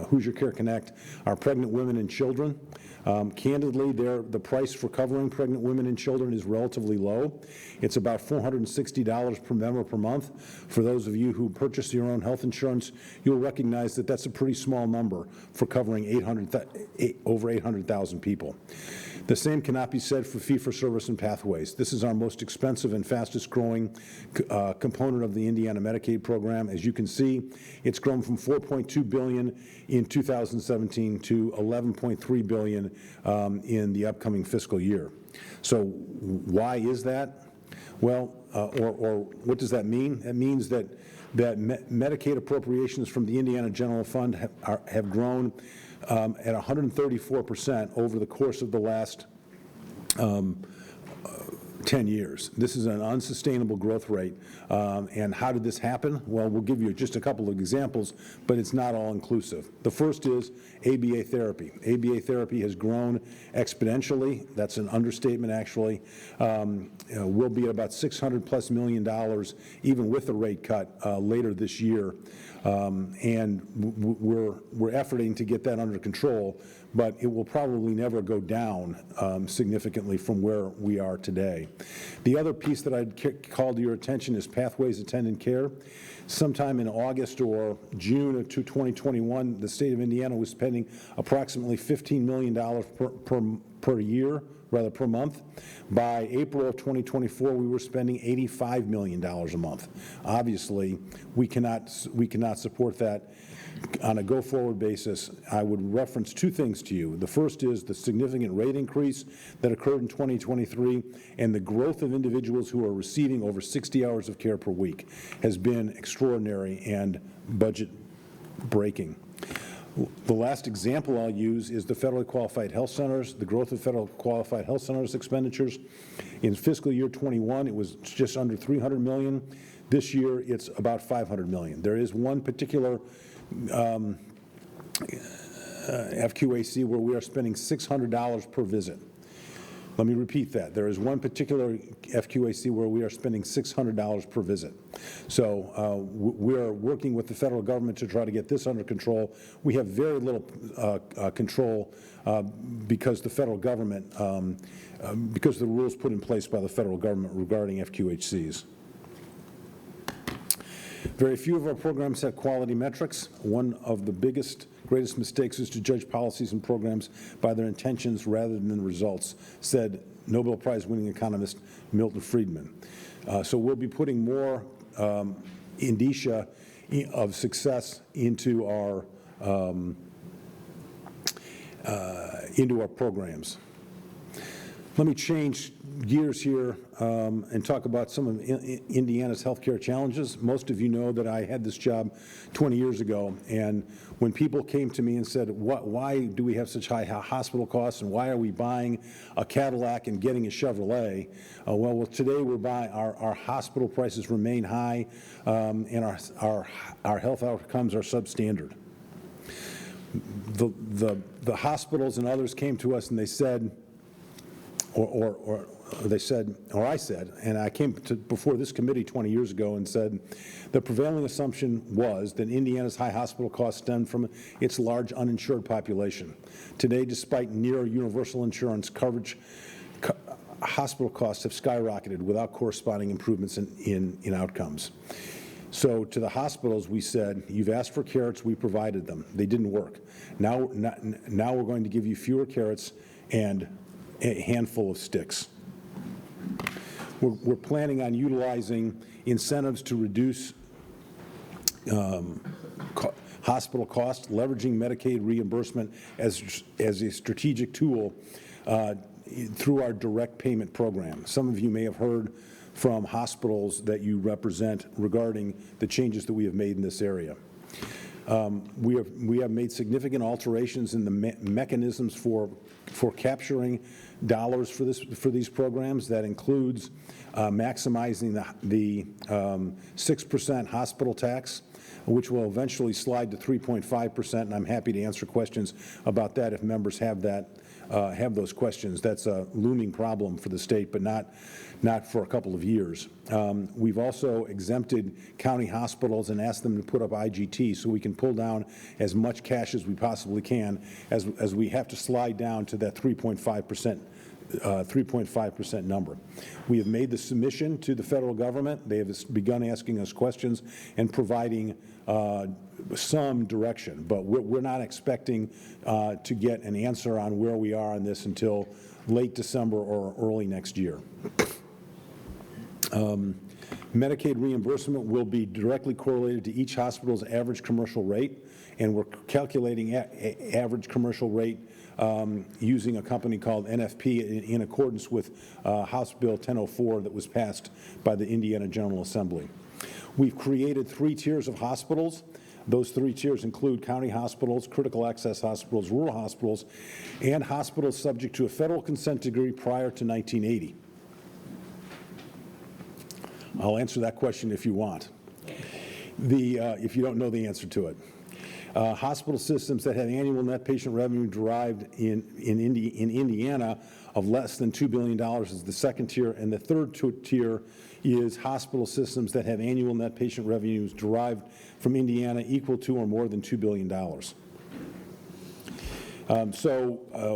[SPEAKER 8] Hoosier Care Connect are pregnant women and children. Candidly, the price for covering pregnant women and children is relatively low. It's about $460 per member per month. For those of you who purchase your own health insurance, you'll recognize that that's a pretty small number for covering over 800,000 people. The same cannot be said for fee-for-service and pathways. This is our most expensive and fastest growing component of the Indiana Medicaid program. As you can see, it's grown from $4.2 billion in 2017 to $11.3 billion in the upcoming fiscal year. So why is that? Well, or what does that mean? It means that Medicaid appropriations from the Indiana General Fund have grown at 134% over the course of the last 10 years. This is an unsustainable growth rate. And how did this happen? Well, we'll give you just a couple of examples, but it's not all inclusive. The first is ABA therapy. ABA therapy has grown exponentially. That's an understatement, actually. We'll be at about $600+ million, even with a rate cut later this year. And we're efforting to get that under control, but it will probably never go down significantly from where we are today. The other piece that I'd call to your attention is Pathways Attendant Care. Sometime in August or June of 2021, the state of Indiana was spending approximately $15 million per year, rather per month. By April of 2024, we were spending $85 million a month. Obviously, we cannot support that on a go-forward basis. I would reference two things to you. The first is the significant rate increase that occurred in 2023, and the growth of individuals who are receiving over 60 hours of care per week has been extraordinary and budget-breaking. The last example I'll use is the federally qualified health centers, the growth of federal qualified health centers expenditures. In fiscal year 21, it was just under $300 million. This year, it's about $500 million. There is one particular FQAC where we are spending $600 per visit. Let me repeat that. There is one particular FQAC where we are spending $600 per visit. So we are working with the federal government to try to get this under control. We have very little control because the federal government, because the rules put in place by the federal government regarding FQHCs. Very few of our programs have quality metrics. One of the greatest mistakes is to judge policies and programs by their intentions rather than results, said Nobel Prize-winning economist Milton Friedman. So we'll be putting more indicia of success into our programs. Let me change gears here and talk about some of Indiana's healthcare challenges. Most of you know that I had this job 20 years ago, and when people came to me and said, why do we have such high hospital costs, and why are we buying a Cadillac and getting a Chevrolet? Well, today we're buying, our hospital prices remain high, and our health outcomes are substandard. The hospitals and others came to us and they said, or I said, and I came before this committee 20 years ago and said, the prevailing assumption was that Indiana's high hospital costs stemmed from its large uninsured population. Today, despite near universal insurance coverage, hospital costs have skyrocketed without corresponding improvements in outcomes. So to the hospitals, we said, you've asked for carrots, we provided them. They didn't work. Now we're going to give you fewer carrots and a handful of sticks. We're planning on utilizing incentives to reduce hospital costs, leveraging Medicaid reimbursement as a strategic tool through our direct payment program. Some of you may have heard from hospitals that you represent regarding the changes that we have made in this area. We have made significant alterations in the mechanisms for capturing dollars for these programs. That includes maximizing the 6% hospital tax, which will eventually slide to 3.5%, and I'm happy to answer questions about that if members have those questions. That's a looming problem for the state, but not for a couple of years. We've also exempted county hospitals and asked them to put up IGT so we can pull down as much cash as we possibly can as we have to slide down to that 3.5% number. We have made the submission to the federal government. They have begun asking us questions and providing some direction, but we're not expecting to get an answer on where we are on this until late December or early next year. Medicaid reimbursement will be directly correlated to each hospital's average commercial rate, and we're calculating average commercial rate using a company called NFP in accordance with House Bill 1004 that was passed by the Indiana General Assembly. We've created 3 tiers of hospitals. Those 3 tiers include county hospitals, critical access hospitals, rural hospitals, and hospitals subject to a federal consent decree prior to 1980. I'll answer that question if you want, if you don't know the answer to it. Hospital systems that have annual net patient revenue derived in Indiana of less than $2 billion is the second tier, and the third tier is hospital systems that have annual net patient revenues derived from Indiana equal to or more than $2 billion.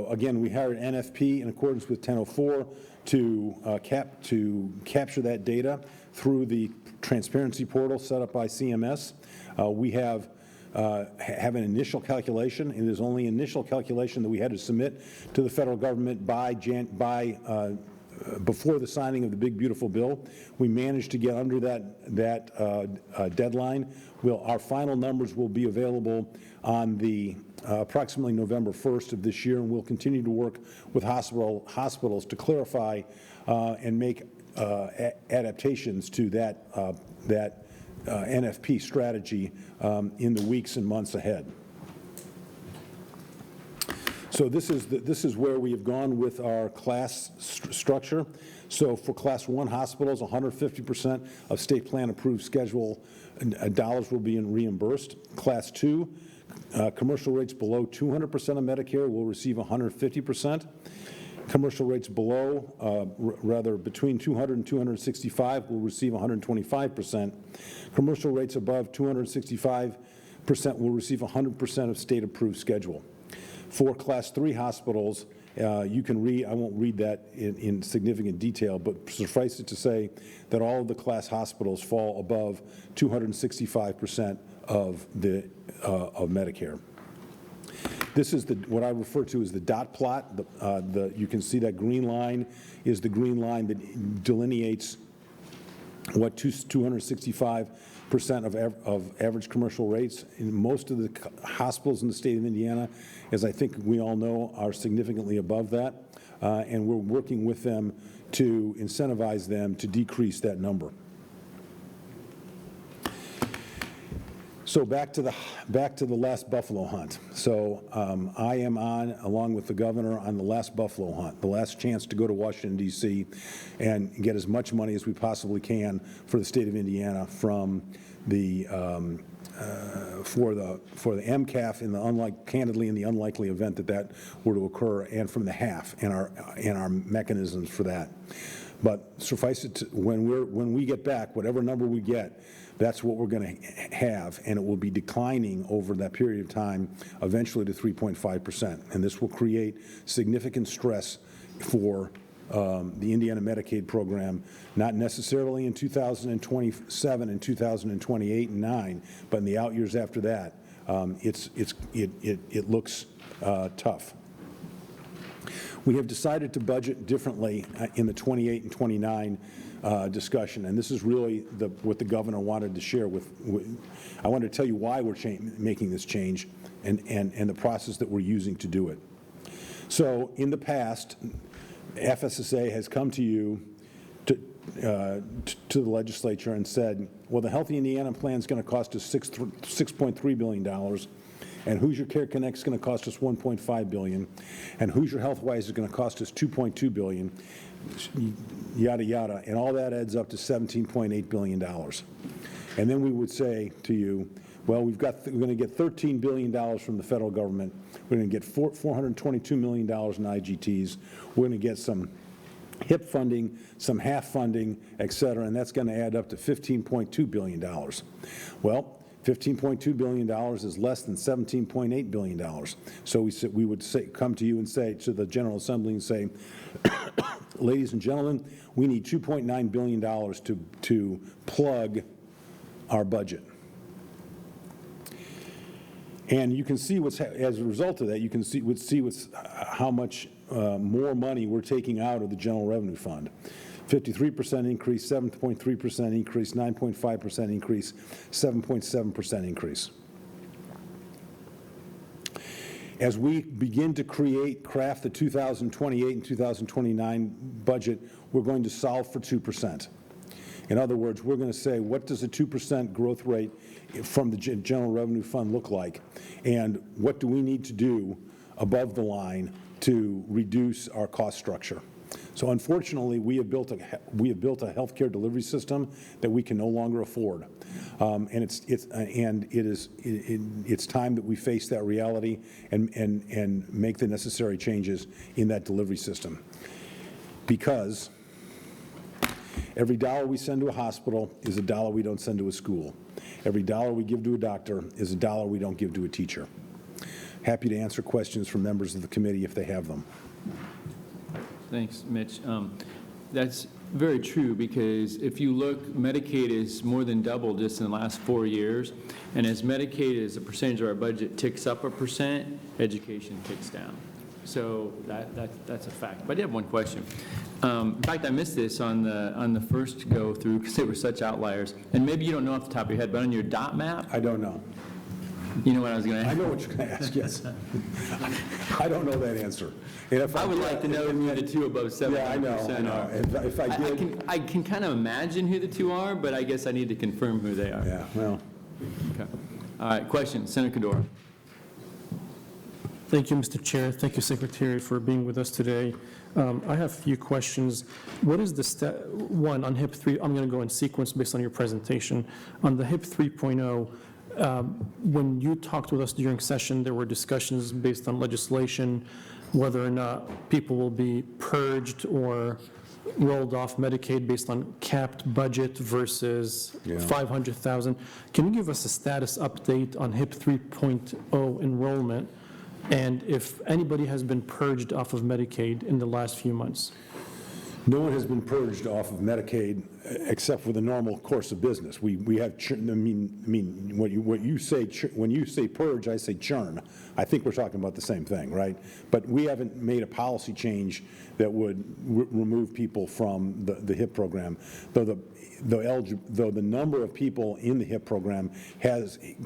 [SPEAKER 8] Again, we hired NFP in accordance with 1004 to capture that data through the transparency portal set up by CMS. We have an initial calculation. It is only initial calculation that we had to submit to the federal government before the signing of the big beautiful bill. We managed to get under that deadline. Our final numbers will be available on the approximately November 1st of this year, and we'll continue to work with hospitals to clarify and make adaptations to that NFP strategy in the weeks and months ahead. So this is where we have gone with our class structure. So for Class 1 hospitals, 150% of state plan approved schedule dollars will be reimbursed. Class 2, commercial rates below 200% of Medicare will receive 150%. Commercial rates below, between 200 and 265 will receive 125%. Commercial rates above 265% will receive 100% of state-approved schedule. For Class 3 hospitals, you can read, I won't read that in significant detail, but suffice it to say that all of the class hospitals fall above 265% of Medicare. This is what I refer to as the dot plot. You can see that green line is the green line that delineates what 265% of average commercial rates. In most of the hospitals in the state of Indiana, as I think we all know, are significantly above that, and we're working with them to incentivize them to decrease that number. So back to the last buffalo hunt. So I am on, along with the governor, on the last buffalo hunt, the last chance to go to Washington, D.C. and get as much money as we possibly can for the state of Indiana from the for the MCAF candidly in the unlikely event that were to occur, and from the HAF and our mechanisms for that. But suffice it to, when we get back, whatever number we get, that's what we're going to have, and it will be declining over that period of time, eventually to 3.5%. And this will create significant stress for the Indiana Medicaid program, not necessarily in 2027 and 2028 and 9, but in the out years after that. It looks tough. We have decided to budget differently in the 28 and 29 discussion, and this is really what the governor wanted to share with. I wanted to tell you why we're making this change and the process that we're using to do it. So in the past, FSSA has come to you, to the legislature, and said, well, the Healthy Indiana plan is going to cost us $6.3 billion, and Hoosier Care Connect is going to cost us $1.5 billion, and Hoosier HealthWise is going to cost us $2.2 billion, yada, yada, and all that adds up to $17.8 billion. And then we would say to you, well, we're going to get $13 billion from the federal government. We're going to get $422 million in IGTs. We're going to get some HIP funding, some HAF funding, et cetera, and that's going to add up to $15.2 billion. Well, $15.2 billion is less than $17.8 billion. So we would come to you and say, to the General Assembly, and say, ladies and gentlemen, we need $2.9 billion to plug our budget. And you can see as a result of that, you can see how much more money we're taking out of the general revenue fund. 53% increase, 7.3% increase, 9.5% increase, 7.7% increase. As we begin to craft the 2028 and 2029 budget, we're going to solve for 2%. In other words, we're going to say, what does a 2% growth rate from the general revenue fund look like? And what do we need to do above the line to reduce our cost structure? So unfortunately, we have built a healthcare delivery system that we can no longer afford, and it's time that we face that reality and make the necessary changes in that delivery system, because every dollar we send to a hospital is a dollar we don't send to a school. Every dollar we give to a doctor is a dollar we don't give to a teacher. Happy to answer questions from members of the committee if they have them.
[SPEAKER 1] Thanks, Mitch. That's very true, because if you look, Medicaid is more than doubled just in the last 4 years, and as Medicaid as a percentage of our budget ticks up 1%, education ticks down. So that's a fact. But I did have one question. In fact, I missed this on the first go through because they were such outliers. And maybe you don't know off the top of your head, but on your dot map?
[SPEAKER 8] I don't know.
[SPEAKER 1] You know what I was going to ask?
[SPEAKER 8] I know what you're going to ask, yes. I don't know that answer. And if
[SPEAKER 1] I would like to know who the two above 7%
[SPEAKER 8] yeah, I know. If I did.
[SPEAKER 1] I can kind of imagine who the two are, but I guess I need to confirm who they are.
[SPEAKER 8] Yeah, well.
[SPEAKER 1] Okay. All right, question, Senator Cadora.
[SPEAKER 18] Thank you, Mr. Chair. Thank you, Secretary, for being with us today. I have a few questions. What is the one on HIP 3? I'm going to go in sequence based on your presentation. On the HIP 3.0, when you talked with us during session, there were discussions based on legislation, whether or not people will be purged or rolled off Medicaid based on capped budget versus 500,000. Can you give us a status update on HIP 3.0 enrollment? and if anybody has been purged off of Medicaid in the last few months.
[SPEAKER 8] No one has been purged off of Medicaid except for the normal course of business. We have, what you say, when you say purge, I say churn. I think we're talking about the same thing, right? But we haven't made a policy change that would remove people from the HIP program, though the number of people in the HIP program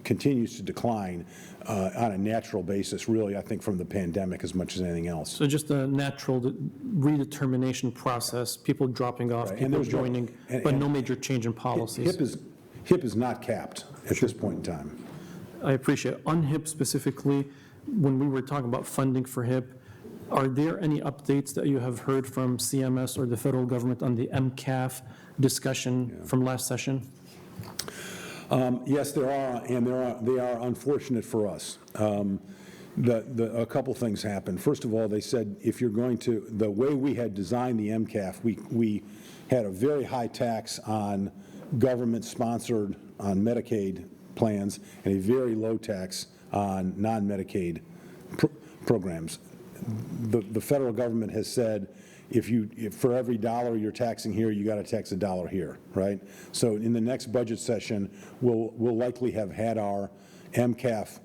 [SPEAKER 8] continues to decline on a natural basis, really, I think, from the pandemic as much as anything else.
[SPEAKER 18] So just a natural redetermination process, people dropping off,
[SPEAKER 8] Right.
[SPEAKER 18] people joining, but no major change in policies.
[SPEAKER 8] HIP is not capped at this point in time.
[SPEAKER 18] I appreciate it. On HIP specifically, when we were talking about funding for HIP, are there any updates that you have heard from CMS or the federal government on the MCAF discussion from last session?
[SPEAKER 8] Yes, there are, and they are unfortunate for us. A couple things happened. First of all, they said if you're going to, the way we had designed the MCAF, we had a very high tax on government-sponsored, on Medicaid plans, and a very low tax on non-Medicaid programs. The federal government has said, if for every dollar you're taxing here, you got to tax $1 here, right? So in the next budget session, we'll likely have had our MCAF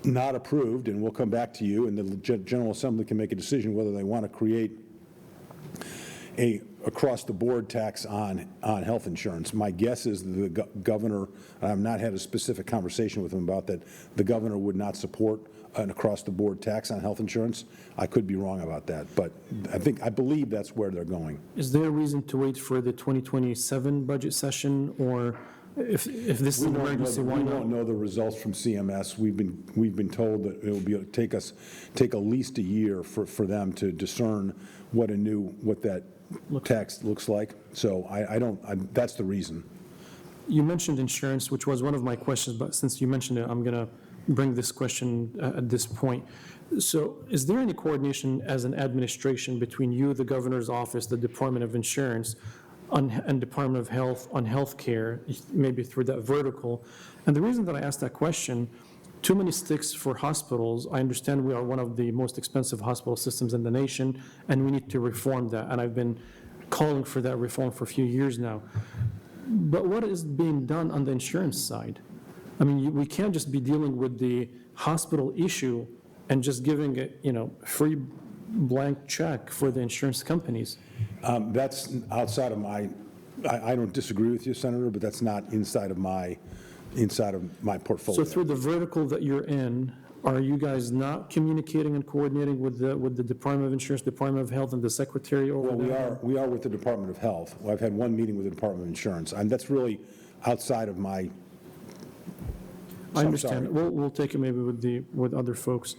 [SPEAKER 8] not approved, and we'll come back to you, and the General Assembly can make a decision whether they want to create a across-the-board tax on health insurance. My guess is the governor, I've not had a specific conversation with him about that, the governor would not support an across-the-board tax on health insurance. I could be wrong about that, but I believe that's where they're going.
[SPEAKER 18] Is there a reason to wait for the 2027 budget session, or if this is an emergency, why not?
[SPEAKER 8] We won't know the results from CMS. We've been told that it will take at least a year for them to discern what that tax looks like. So that's the reason.
[SPEAKER 18] You mentioned insurance, which was one of my questions, but since you mentioned it, I'm going to bring this question at this point. So is there any coordination as an administration between you, the governor's office, the Department of Insurance, and Department of Health on health care, maybe through that vertical? And the reason that I asked that question, too many sticks for hospitals. I understand we are one of the most expensive hospital systems in the nation, and we need to reform that. And I've been calling for that reform for a few years now. But what is being done on the insurance side? I mean, we can't just be dealing with the hospital issue and just giving it, free blank check for the insurance companies.
[SPEAKER 8] That's outside of I don't disagree with you, Senator, but that's not inside of my portfolio.
[SPEAKER 18] So through the vertical that you're in, are you guys not communicating and coordinating with the Department of Insurance, Department of Health, and the Secretary over there?
[SPEAKER 8] We are with the Department of Health. I've had one meeting with the Department of Insurance, and that's really outside of my.
[SPEAKER 18] I understand. We'll take it maybe with other folks.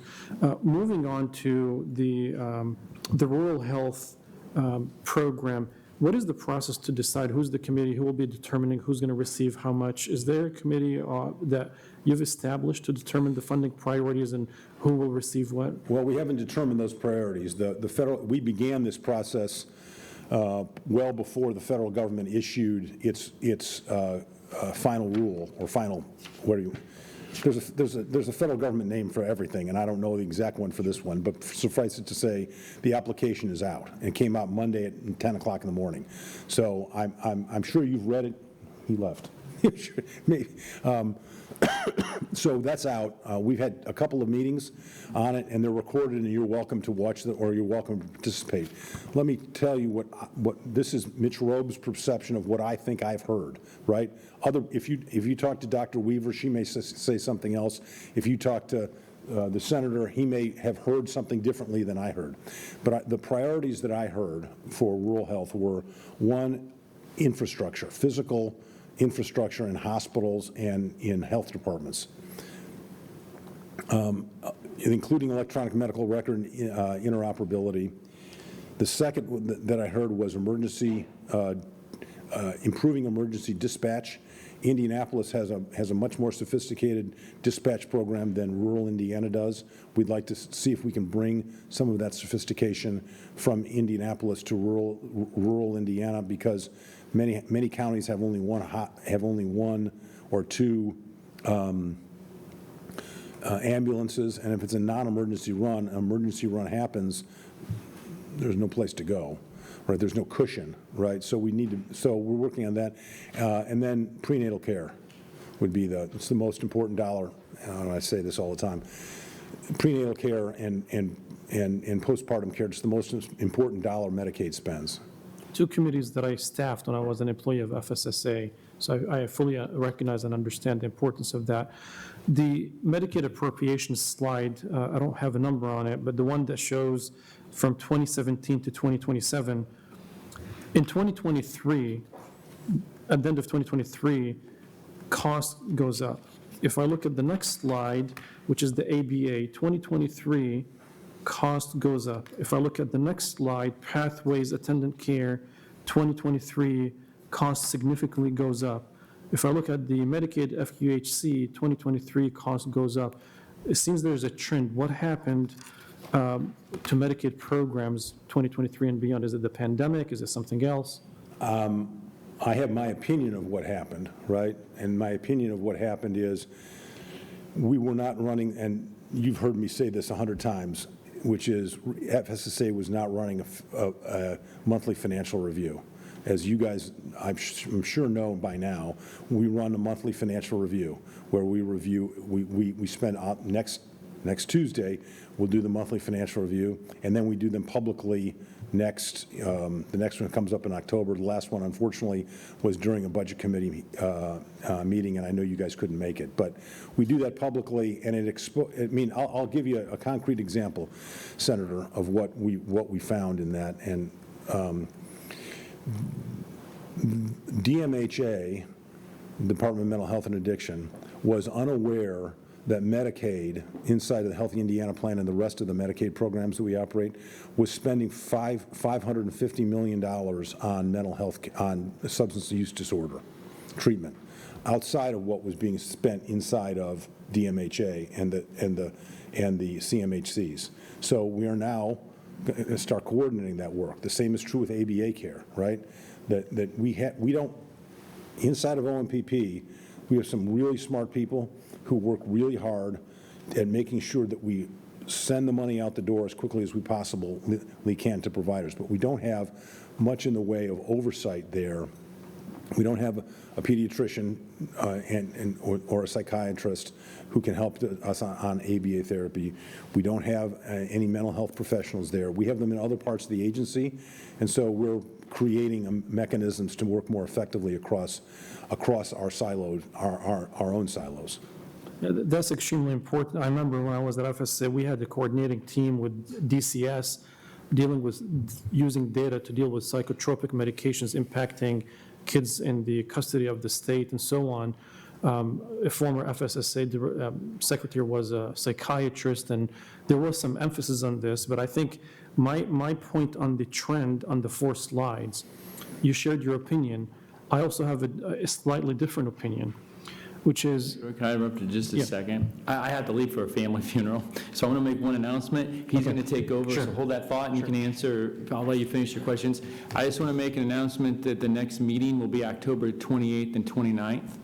[SPEAKER 18] Moving on to the rural health program, what is the process to decide who's the committee, who will be determining who's going to receive how much? Is there a committee that you've established to determine the funding priorities and who will receive what?
[SPEAKER 8] Well, we haven't determined those priorities. We began this process well before the federal government issued its final rule or final. There's a federal government name for everything, and I don't know the exact one for this one, but suffice it to say, the application is out and came out Monday at 10 o'clock in the morning. So I'm sure you've read it. He left. Maybe. So that's out. We've had a couple of meetings on it, and they're recorded, and you're welcome to watch them, or you're welcome to participate. Let me tell you what this is Mitch Robe's perception of what I think I've heard, right? If you talk to Dr. Weaver, she may say something else. If you talk to the senator, he may have heard something differently than I heard. But the priorities that I heard for rural health were, one, infrastructure, physical infrastructure in hospitals and in health departments, including electronic medical record interoperability. The second that I heard was improving emergency dispatch. Indianapolis has a much more sophisticated dispatch program than rural Indiana does. We'd like to see if we can bring some of that sophistication from Indianapolis to rural Indiana, because many counties have only one or two ambulances, and if it's a non-emergency run, an emergency run happens, there's no place to go, right? There's no cushion, right? So we need to, so we're working on that. And then prenatal care would be it's the most important dollar. I say this all the time. Prenatal care and postpartum care, it's the most important dollar Medicaid spends.
[SPEAKER 18] Two committees that I staffed when I was an employee of FSSA, so I fully recognize and understand the importance of that. The Medicaid appropriations slide, I don't have a number on it, but the one that shows from 2017 to 2027, in 2023, at the end of 2023, cost goes up. If I look at the next slide, which is the ABA, 2023, cost goes up. If I look at the next slide, pathways, attendant care, 2023, cost significantly goes up. If I look at the Medicaid FQHC, 2023, cost goes up. It seems there's a trend. What happened to Medicaid programs 2023 and beyond? Is it the pandemic? Is it something else?
[SPEAKER 8] I have my opinion of what happened, right? And my opinion of what happened is we were not running, and you've heard me say this 100 times, which is FSSA was not running a monthly financial review. As you guys, I'm sure know by now, we run a monthly financial review where we review, we spend next Tuesday, we'll do the monthly financial review, and then we do them publicly next, the next one comes up in October. The last one, unfortunately, was during a budget committee meeting, and I know you guys couldn't make it. But we do that publicly, and I'll give you a concrete example, Senator, of what we found in that. And DMHA, Department of Mental Health and Addiction, was unaware that Medicaid, inside of the Healthy Indiana Plan and the rest of the Medicaid programs that we operate, was spending $550 million on mental health, on substance use disorder treatment, outside of what was being spent inside of DMHA and the CMHCs. So we are now going to start coordinating that work. The same is true with ABA care, right? That we don't, inside of OMPP, we have some really smart people who work really hard at making sure that we send the money out the door as quickly as we possibly can to providers. But we don't have much in the way of oversight there. We don't have a pediatrician or a psychiatrist who can help us on ABA therapy. We don't have any mental health professionals there. We have them in other parts of the agency, and so we're creating mechanisms to work more effectively across our silos, our own silos.
[SPEAKER 18] Yeah, that's extremely important. I remember when I was at FSA, we had the coordinating team with DCS dealing with using data to deal with psychotropic medications impacting kids in the custody of the state and so on. A former FSSA secretary was a psychiatrist, and there was some emphasis on this, but I think my point on the trend on the 4 slides, you shared your opinion. I also have a slightly different opinion, which is...
[SPEAKER 1] Can I interrupt you just a second? I had to leave for a family funeral, so I'm going to make one announcement. He's going to take over, so hold that thought, and you can answer. I'll let you finish your questions. I just want to make an announcement that the next meeting will be October 28th and 29th.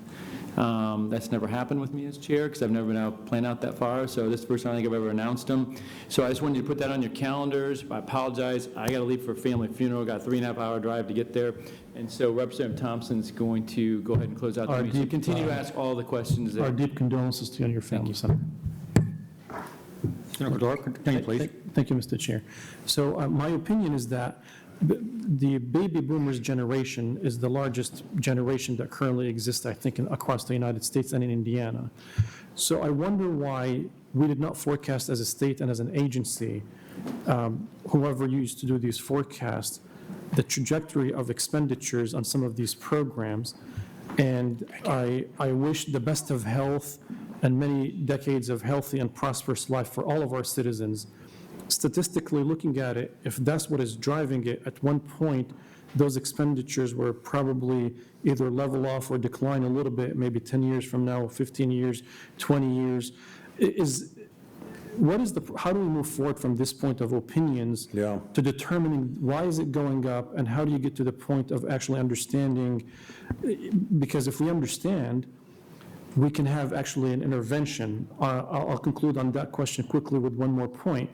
[SPEAKER 1] That's never happened with me as chair, because I've never been able to plan out that far, so this is the first time I think I've ever announced them. So I just wanted you to put that on your calendars. I apologize. I got to leave for a family funeral. Got a 3.5-hour drive to get there. And so Representative Thompson's going to go ahead and close out the meeting. So continue to ask all the questions there.
[SPEAKER 18] Our deep condolences to you and your family, Senator.
[SPEAKER 7] Senator Cordero, continue, please.
[SPEAKER 18] Thank you, Mr. Chair. So my opinion is that the baby boomers generation is the largest generation that currently exists, I think, across the United States and in Indiana. So I wonder why we did not forecast as a state and as an agency, whoever used to do these forecasts, the trajectory of expenditures on some of these programs. And I wish the best of health and many decades of healthy and prosperous life for all of our citizens. Statistically looking at it, if that's what is driving it, at one point, those expenditures were probably either level off or decline a little bit, maybe 10 years from now, 15 years, 20 years. How do we move forward from this point of opinions to determining why is it going up, and how do you get to the point of actually understanding? Because if we understand, we can have actually an intervention. I'll conclude on that question quickly with one more point.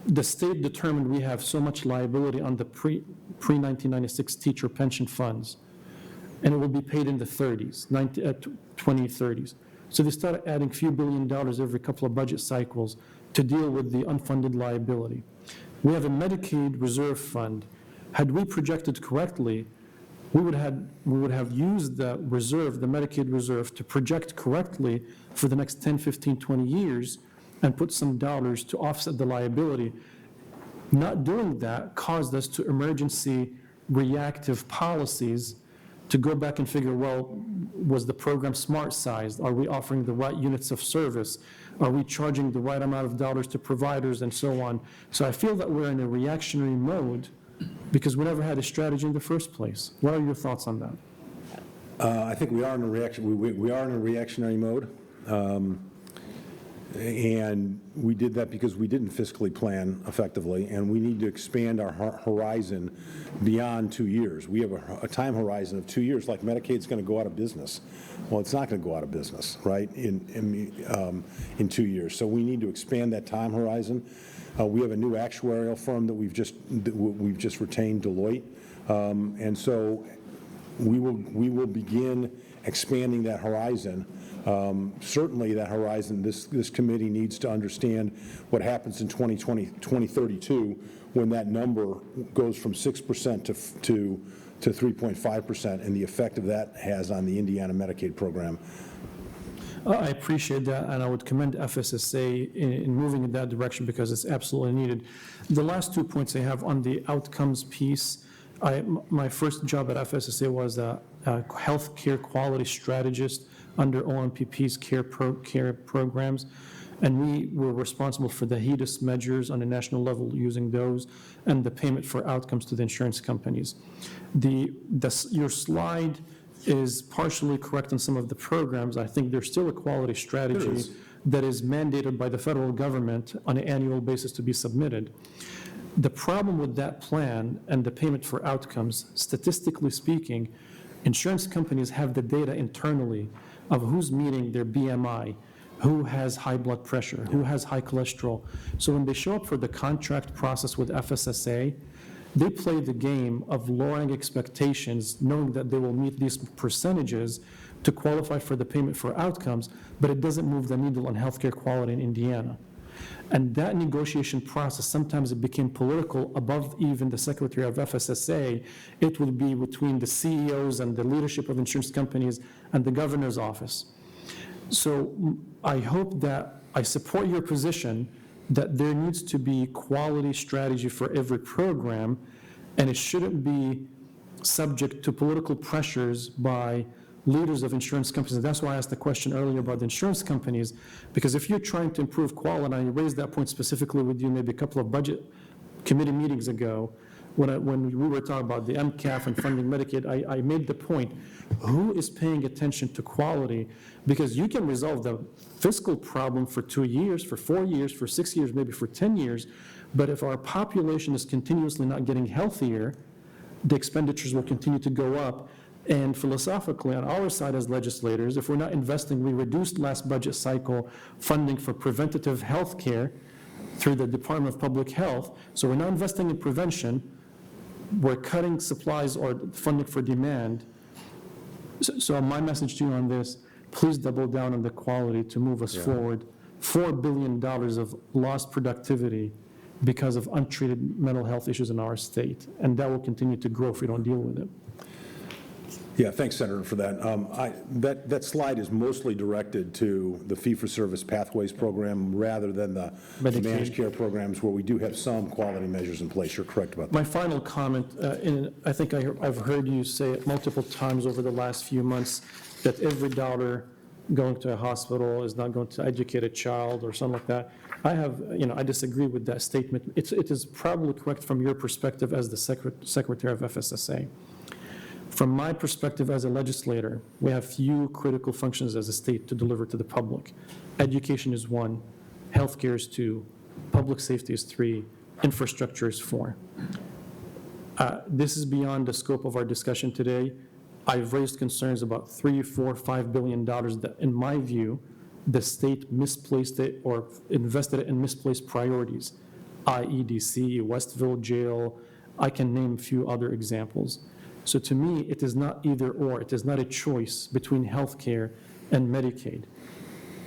[SPEAKER 18] The state determined we have so much liability on the pre-1996 teacher pension funds, and it will be paid in the 2030s. So they started adding a few $1 billion every couple of budget cycles to deal with the unfunded liability. We have a Medicaid reserve fund. Had we projected correctly, we would have used the reserve, the Medicaid reserve, to project correctly for the next 10, 15, 20 years and put some dollars to offset the liability. Not doing that caused us to emergency reactive policies to go back and figure, well, was the program smart sized? Are we offering the right units of service? Are we charging the right amount of dollars to providers and so on? So I feel that we're in a reactionary mode because we never had a strategy in the first place. What are your thoughts on that?
[SPEAKER 8] I think we are in a reactionary mode. And we did that because we didn't fiscally plan effectively, and we need to expand our horizon beyond 2 years. We have a time horizon of 2 years, like Medicaid's going to go out of business. Well, it's not going to go out of business, right, in 2 years. So we need to expand that time horizon. We have a new actuarial firm that we've just retained, Deloitte, and so we will begin expanding that horizon. Certainly that horizon, this committee needs to understand what happens in 2032 when that number goes from 6% to 3.5% and the effect of that has on the Indiana Medicaid program.
[SPEAKER 18] I appreciate that, and I would commend FSSA in moving in that direction because it's absolutely needed. The last 2 points I have on the outcomes piece, my first job at FSSA was a healthcare quality strategist under OMPP's care programs, and we were responsible for the HEDIS measures on a national level using those and the payment for outcomes to the insurance companies. Your slide is partially correct on some of the programs. I think there's still a quality strategy that is mandated by the federal government on an annual basis to be submitted. The problem with that plan and the payment for outcomes, statistically speaking, insurance companies have the data internally of who's meeting their BMI, who has high blood pressure, who has high cholesterol. So when they show up for the contract process with FSSA, they play the game of lowering expectations, knowing that they will meet these percentages to qualify for the payment for outcomes, but it doesn't move the needle on healthcare quality in Indiana. And that negotiation process, sometimes it became political above even the Secretary of FSSA. It would be between the CEOs and the leadership of insurance companies and the governor's office. So I hope that I support your position that there needs to be quality strategy for every program, and it shouldn't be subject to political pressures by leaders of insurance companies. And that's why I asked the question earlier about the insurance companies, because if you're trying to improve quality, and I raised that point specifically with you maybe a couple of budget committee meetings ago, when we were talking about the MCAF and funding Medicaid, I made the point, who is paying attention to quality? Because you can resolve the fiscal problem for 2 years, for 4 years, for 6 years, maybe for 10 years, but if our population is continuously not getting healthier, the expenditures will continue to go up. And philosophically, on our side as legislators, if we're not investing, we reduced last budget cycle funding for preventative health care through the Department of Public Health. So we're not investing in prevention. We're cutting supplies or funding for demand. So my message to you on this, please double down on the quality to move us forward. $4 billion of lost productivity because of untreated mental health issues in our state. And that will continue to grow if we don't deal with it.
[SPEAKER 8] Yeah, thanks, Senator, for that. That slide is mostly directed to the fee-for-service pathways program rather than the managed care programs where we do have some quality measures in place. You're correct about that.
[SPEAKER 18] My final comment, I think I've heard you say it multiple times over the last few months, that every dollar going to a hospital is not going to educate a child or something like that. I disagree with that statement. It is probably correct from your perspective as the Secretary of FSSA. From my perspective as a legislator, we have few critical functions as a state to deliver to the public. Education is 1, healthcare is 2, public safety is 3, infrastructure is 4. This is beyond the scope of our discussion today. I've raised concerns about $3, $4, $5 billion that, in my view, the state misplaced it or invested it in misplaced priorities. IEDC, Westville Jail, I can name a few other examples. So to me, it is not either or. It is not a choice between health care and Medicaid.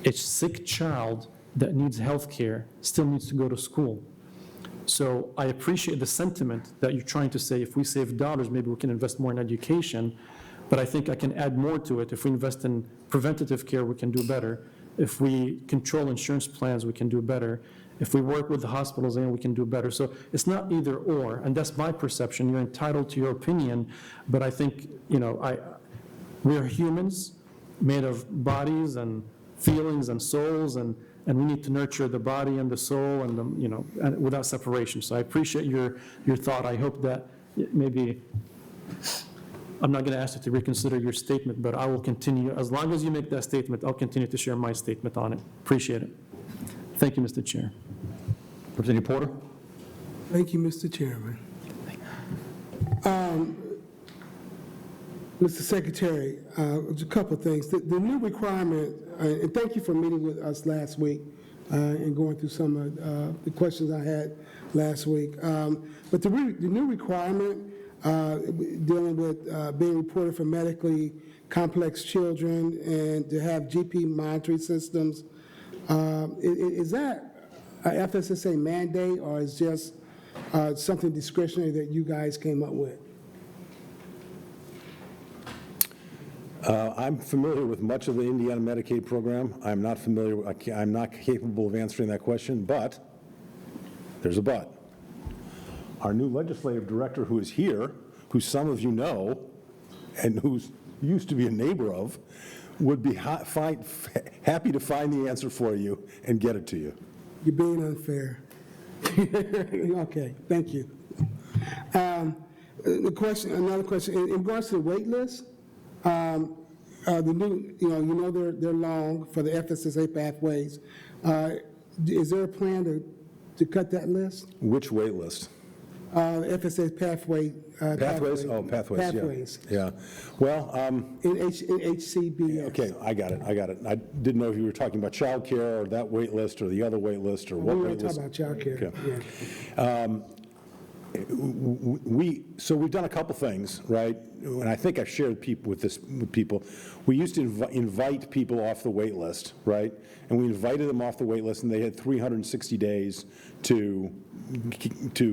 [SPEAKER 18] A sick child that needs health care still needs to go to school. So I appreciate the sentiment that you're trying to say, if we save dollars, maybe we can invest more in education, but I think I can add more to it. If we invest in preventative care, we can do better. If we control insurance plans, we can do better. If we work with the hospitals, then we can do better. So it's not either or, and that's my perception. You're entitled to your opinion, but I think, we're humans made of bodies and feelings and souls, and we need to nurture the body and the soul and and without separation. So I appreciate your thought. I hope that maybe, I'm not going to ask you to reconsider your statement, but I will continue. As long as you make that statement, I'll continue to share my statement on it. Appreciate it. Thank you, Mr. Chair.
[SPEAKER 7] Representative Porter?
[SPEAKER 11] Thank you, Mr. Chairman. Mr. Secretary, a couple of things. The new requirement, and thank you for meeting with us last week and going through some of the questions I had last week. But the new requirement dealing with being reported for medically complex children and to have GP monitoring systems, is that a FSSA mandate, or is just something discretionary that you guys came up with?
[SPEAKER 8] I'm familiar with much of the Indiana Medicaid program. I'm not capable of answering that question, but there's a but. Our new legislative director, who is here, who some of you know, and who's used to be a neighbor of, would be happy to find the answer for you and get it to you.
[SPEAKER 11] You're being unfair. Okay, thank you. Another question, in regards to the wait list, the new, they're long for the FSSA pathways. Is there a plan to cut that list?
[SPEAKER 8] Which wait list?
[SPEAKER 11] FSA pathway.
[SPEAKER 8] Pathways? Oh, pathways,
[SPEAKER 11] Pathways.
[SPEAKER 8] Yeah. Well.
[SPEAKER 11] In HCBS.
[SPEAKER 8] Okay, I got it. I didn't know if you were talking about child care or that wait list or the other wait list or what
[SPEAKER 11] We were
[SPEAKER 8] wait list.
[SPEAKER 11] talking about child care.
[SPEAKER 8] Okay. Yeah. So we've done a couple things, right? And I think I've shared with people. We used to invite people off the wait list, right? And we invited them off the wait list, and they had 360 days to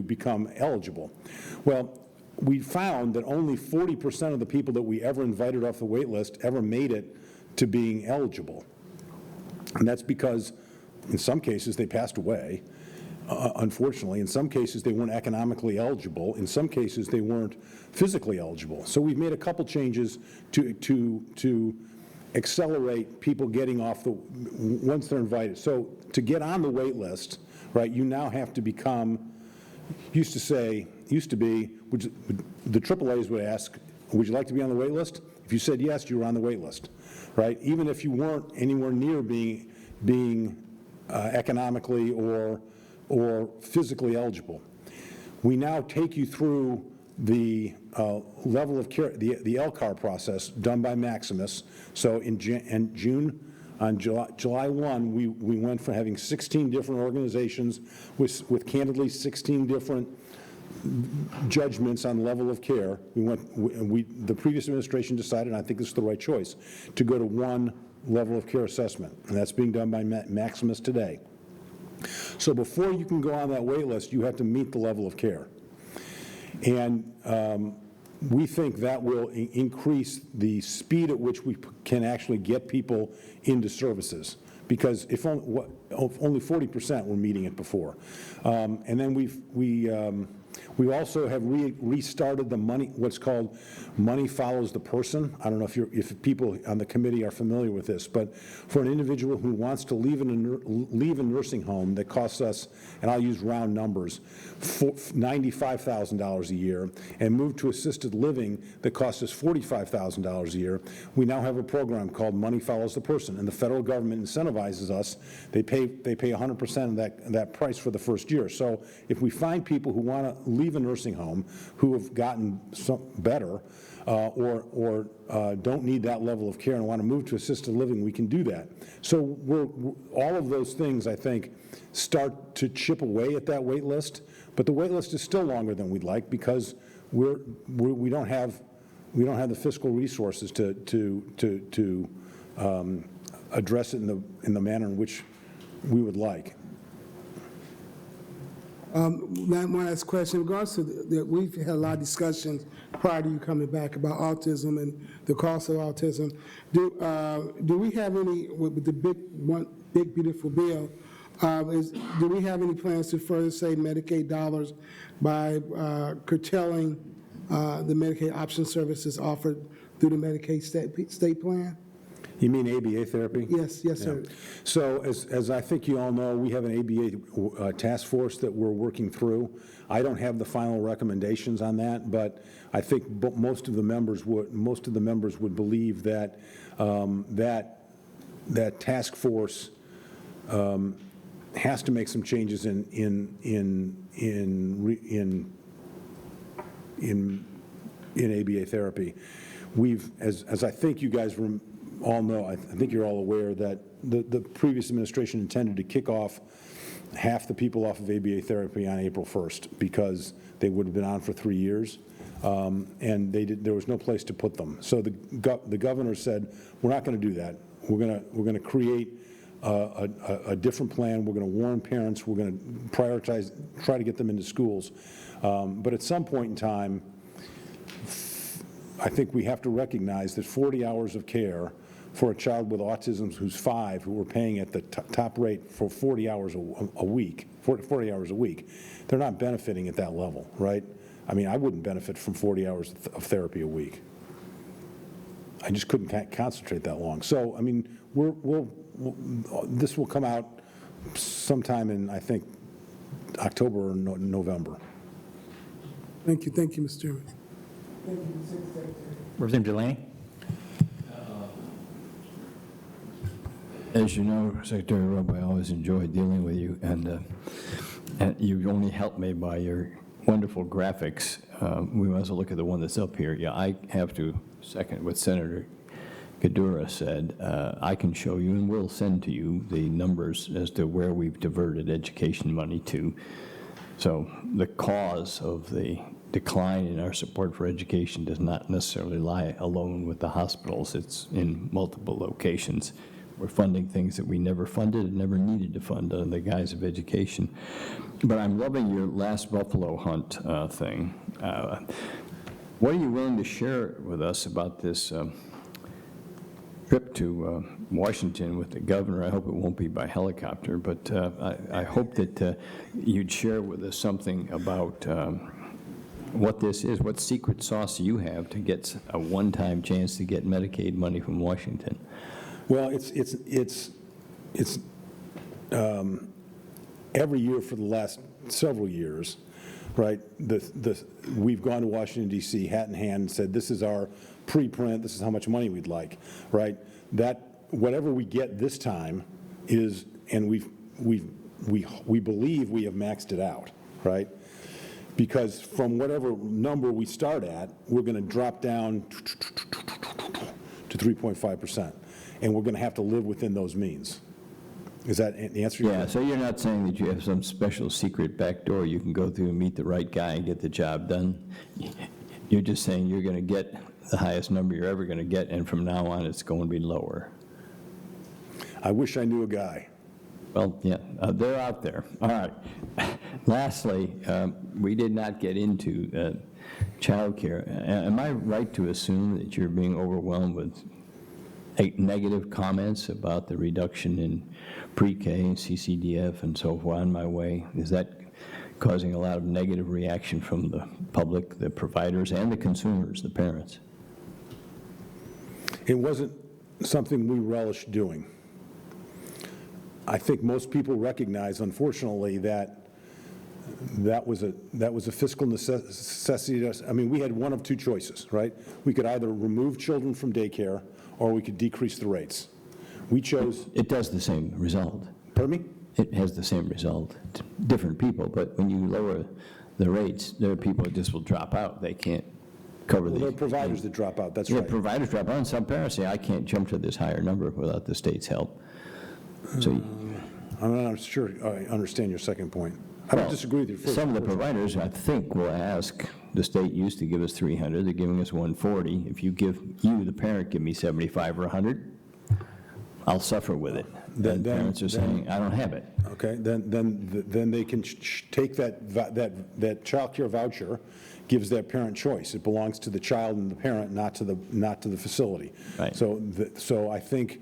[SPEAKER 8] become eligible. Well, we found that only 40% of the people that we ever invited off the wait list ever made it to being eligible. And that's because in some cases they passed away. Unfortunately, in some cases they weren't economically eligible. In some cases they weren't physically eligible. So we've made a couple changes to accelerate people getting off once they're invited. So to get on the wait list, right, you now have to become, used to be, the AAAs would ask, would you like to be on the wait list? If you said yes, you were on the wait list, right? Even if you weren't anywhere near being economically or physically eligible. We now take you through the level of care, the LCAR process done by Maximus. So in June, on July 1, we went from having 16 different organizations with candidly 16 different judgments on level of care. The previous administration decided, and I think this is the right choice, to go to one level of care assessment, and that's being done by Maximus today. So before you can go on that wait list, you have to meet the level of care. And we think that will increase the speed at which we can actually get people into services, because if only 40% were meeting it before. And then we also have restarted the what's called money follows the person. I don't know if people on the committee are familiar with this, but for an individual who wants to leave a nursing home that costs us, and I'll use round numbers, $95,000 a year, and move to assisted living that costs us $45,000 a year, we now have a program called Money Follows the Person, and the federal government incentivizes us. They pay 100% of that price for the first year. So if we find people who want to leave a nursing home, who have gotten better, or don't need that level of care and want to move to assisted living, we can do that. So all of those things, I think, start to chip away at that wait list, but the wait list is still longer than we'd like because we don't have the fiscal resources to address it in the manner in which we would like.
[SPEAKER 11] One last question. In regards to we've had a lot of discussions prior to you coming back about autism and the cost of autism. Do we have any, with the big beautiful bill, do we have any plans to further save Medicaid dollars by curtailing the Medicaid option services offered through the Medicaid state plan?
[SPEAKER 8] You mean ABA therapy?
[SPEAKER 11] Yes, sir.
[SPEAKER 8] So as I think you all know, we have an ABA task force that we're working through. I don't have the final recommendations on that, but I think most of the members would believe that that task force has to make some changes in ABA therapy. We've, as I think you guys all know, I think you're all aware that the previous administration intended to kick off half the people off of ABA therapy on April 1st because they would have been on for 3 years, and there was no place to put them. So the governor said, we're not going to do that. We're going to create a different plan. We're going to warn parents. We're going to prioritize, try to get them into schools. But at some point in time, I think we have to recognize that 40 hours of care for a child with autism who's 5, who we're paying at the top rate for 40 hours a week, 40 hours a week, they're not benefiting at that level, right? I mean, I wouldn't benefit from 40 hours of therapy a week. I just couldn't concentrate that long. So, I mean, this will come out sometime in, I think, October or November.
[SPEAKER 11] Thank you, Mr. Chairman. Thank you,
[SPEAKER 7] Mr. Secretary. Representative Delaney.
[SPEAKER 13] As you know, Secretary Rubb, I always enjoy dealing with you, and you've only helped me by your wonderful graphics. We might as well look at the one that's up here. Yeah, I have to second what Senator Gadura said. I can show you and will send to you the numbers as to where we've diverted education money to. So the cause of the decline in our support for education does not necessarily lie alone with the hospitals. It's in multiple locations. We're funding things that we never funded and never needed to fund under the guise of education. But I'm loving your last buffalo hunt thing. What are you willing to share with us about this trip to Washington with the governor? I hope it won't be by helicopter, but I hope that you'd share with us something about what this is, what secret sauce you have to get a one-time chance to get Medicaid money from Washington.
[SPEAKER 8] Well, it's every year for the last several years, right? We've gone to Washington, D.C., hat in hand, and said, this is our preprint, this is how much money we'd like, right? That whatever we get this time is, and we believe we have maxed it out, right? Because from whatever number we start at, we're going to drop down to 3.5%. And we're going to have to live within those means. Is that the answer?
[SPEAKER 13] Yeah, so you're not saying that you have some special secret back door you can go through and meet the right guy and get the job done. You're just saying you're going to get the highest number you're ever going to get, and from now on it's going to be lower.
[SPEAKER 8] I wish I knew a guy.
[SPEAKER 13] Well, yeah, they're out there. All right. Lastly, we did not get into child care. Am I right to assume that you're being overwhelmed with negative comments about the reduction in pre-K, CCDF, and so forth on my way? Is that causing a lot of negative reaction from the public, the providers, and the consumers, the parents?
[SPEAKER 8] It wasn't something we relished doing. I think most people recognize, unfortunately, that was a fiscal necessity. I mean, we had one of two choices, right? We could either remove children from daycare or we could decrease the rates. We chose...
[SPEAKER 13] It does the same result.
[SPEAKER 8] Pardon me?
[SPEAKER 13] It has the same result. Different people, but when you lower the rates, there are people that just will drop out. They can't cover
[SPEAKER 8] Well,
[SPEAKER 13] the.
[SPEAKER 8] there are providers that drop out, that's
[SPEAKER 13] Yeah,
[SPEAKER 8] right.
[SPEAKER 13] providers drop out, and some parents say, I can't jump to this higher number without the state's help. So,
[SPEAKER 8] I'm not sure I understand your second point. I don't
[SPEAKER 13] well,
[SPEAKER 8] disagree with your first.
[SPEAKER 13] some of the providers, I think, will ask, the state used to give us 300, they're giving us 140. If you, the parent, give me 75 or 100, I'll suffer with it. Then parents are saying, I don't have it.
[SPEAKER 8] Okay, then they can take that child care voucher, gives that parent choice. It belongs to the child and the parent, not to the facility.
[SPEAKER 13] Right.
[SPEAKER 8] So I think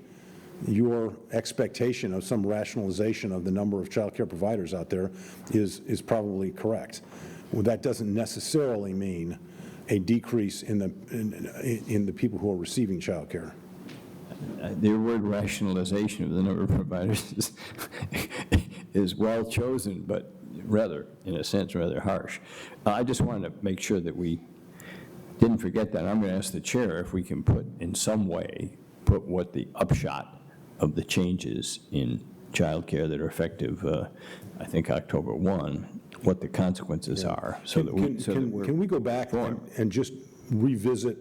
[SPEAKER 8] your expectation of some rationalization of the number of child care providers out there is probably correct. Well, that doesn't necessarily mean a decrease in the people who are receiving child care.
[SPEAKER 13] Their word rationalization of the number of providers is well chosen, but rather, in a sense, rather harsh. I just wanted to make sure that we didn't forget that. I'm going to ask the chair if we can in some way, put what the upshot of the changes in child care that are effective, I think, October 1, what the consequences are. So
[SPEAKER 8] Can we go back and just revisit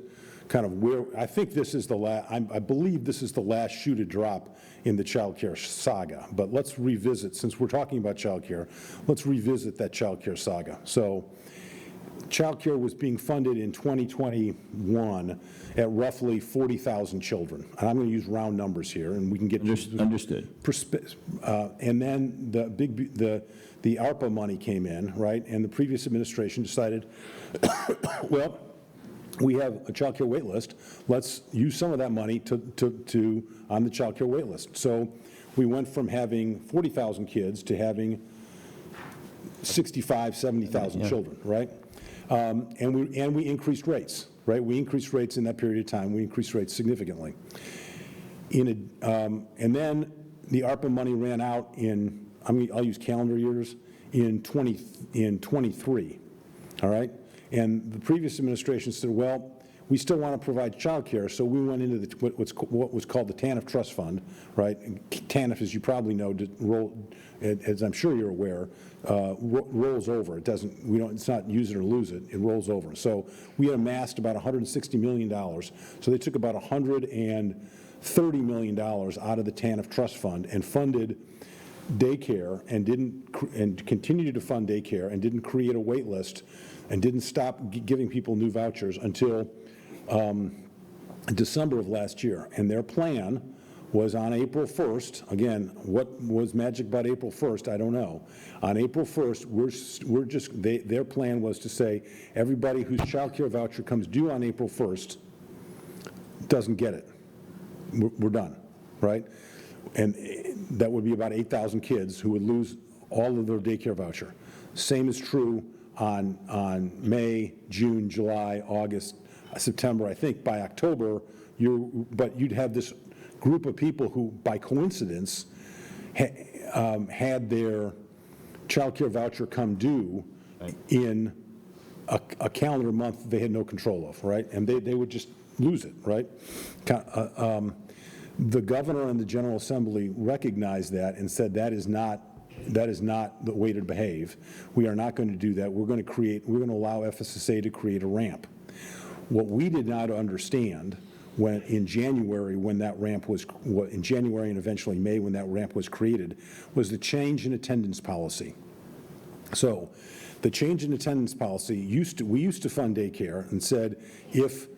[SPEAKER 8] kind of where, I think this is the last, I believe this is the last shoe to drop in the child care saga, but let's revisit, since we're talking about child care, let's revisit that child care saga. So child care was being funded in 2021 at roughly 40,000 children. And I'm going to use round numbers here, and we can get
[SPEAKER 13] understood.
[SPEAKER 8] And then the ARPA money came in, right? And the previous administration decided, well, we have a child care wait list. Let's use some of that money on the child care wait list. So we went from having 40,000 kids to having 65, 70,000 children, right? And we increased rates, right? We increased rates in that period of time. We increased rates significantly. And then the ARPA money ran out I'll use calendar years, in 23, all right? And the previous administration said, well, we still want to provide child care, so we went into what was called the TANF Trust Fund, right? And TANF, as you probably know, as I'm sure you're aware, rolls over. It's not use it or lose it, it rolls over. So we had amassed about $160 million. So they took about $130 million out of the TANF Trust Fund and funded daycare and continued to fund daycare and didn't create a wait list and didn't stop giving people new vouchers until December of last year. And their plan was on April 1st, again, what was magic about April 1st, I don't know. On April 1st, their plan was to say, everybody whose child care voucher comes due on April 1st doesn't get it. We're done, right? And that would be about 8,000 kids who would lose all of their daycare voucher. Same is true on May, June, July, August, September. I think by October, you'd have this group of people who, by coincidence, had their child care voucher come due in a calendar month they had no control of, right? And they would just lose it, right? The governor and the General Assembly recognized that and said that is not the way to behave. We are not going to do that. We're going to allow FSSA to create a ramp. What we did not understand in January and eventually May when that ramp was created was the change in attendance policy. So the change in attendance policy we used to fund daycare and said if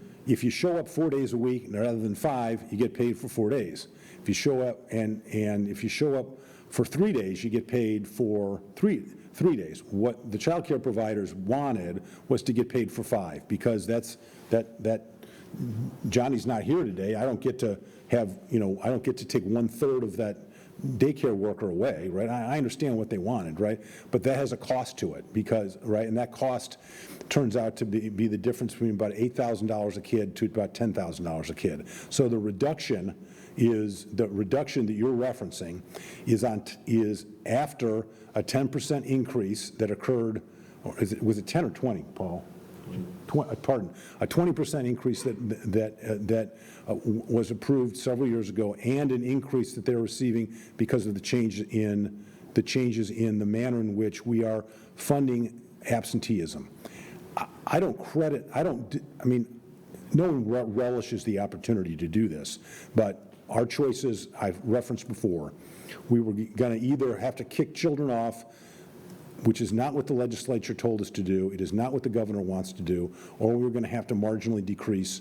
[SPEAKER 8] you show up 4 days a week rather than 5, you get paid for 4 days. If you show up and if you show up for 3 days, you get paid for three days. What the child care providers wanted was to get paid for 5 because that Johnny's not here today. I don't get to have, I don't get to take 1/3 of that daycare worker away, right? I understand what they wanted, right? But that has a cost to it because, right, and that cost turns out to be the difference between about $8,000 a kid to about $10,000 a kid. So the reduction that you're referencing is after a 10% increase that occurred, or was it 10 or 20, Paul? Pardon, a 20% increase that was approved several years ago, and an increase that they're receiving because of the changes in the manner in which we are funding absenteeism. I don't credit, I mean, no one relishes the opportunity to do this, but our choices, I've referenced before, we were going to either have to kick children off, which is not what the legislature told us to do, it is not what the governor wants to do, or we were going to have to marginally decrease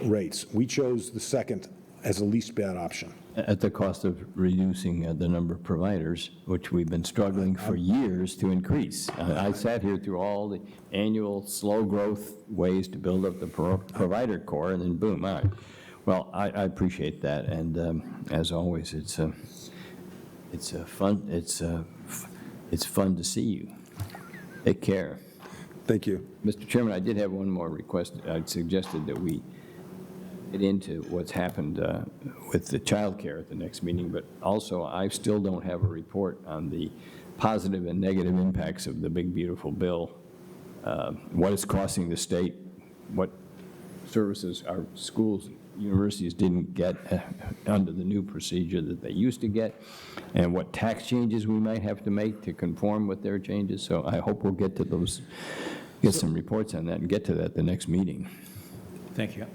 [SPEAKER 8] rates. We chose the second as the least bad option.
[SPEAKER 13] At the cost of reducing the number of providers, which we've been struggling for years to increase. I sat here through all the annual slow growth ways to build up the provider corps, and then boom, all right. Well, I appreciate that, and as always, it's fun to see you. Take care.
[SPEAKER 8] Thank you.
[SPEAKER 13] Mr. Chairman, I did have one more request. I'd suggested that we get into what's happened with the child care at the next meeting, but also I still don't have a report on the positive and negative impacts of the big, beautiful bill, what it's costing the state, what services our schools, universities didn't get under the new procedure that they used to get, and what tax changes we might have to make to conform with their changes. So I hope we'll get to those, get some reports on that and get to that the next meeting.
[SPEAKER 7] Thank you.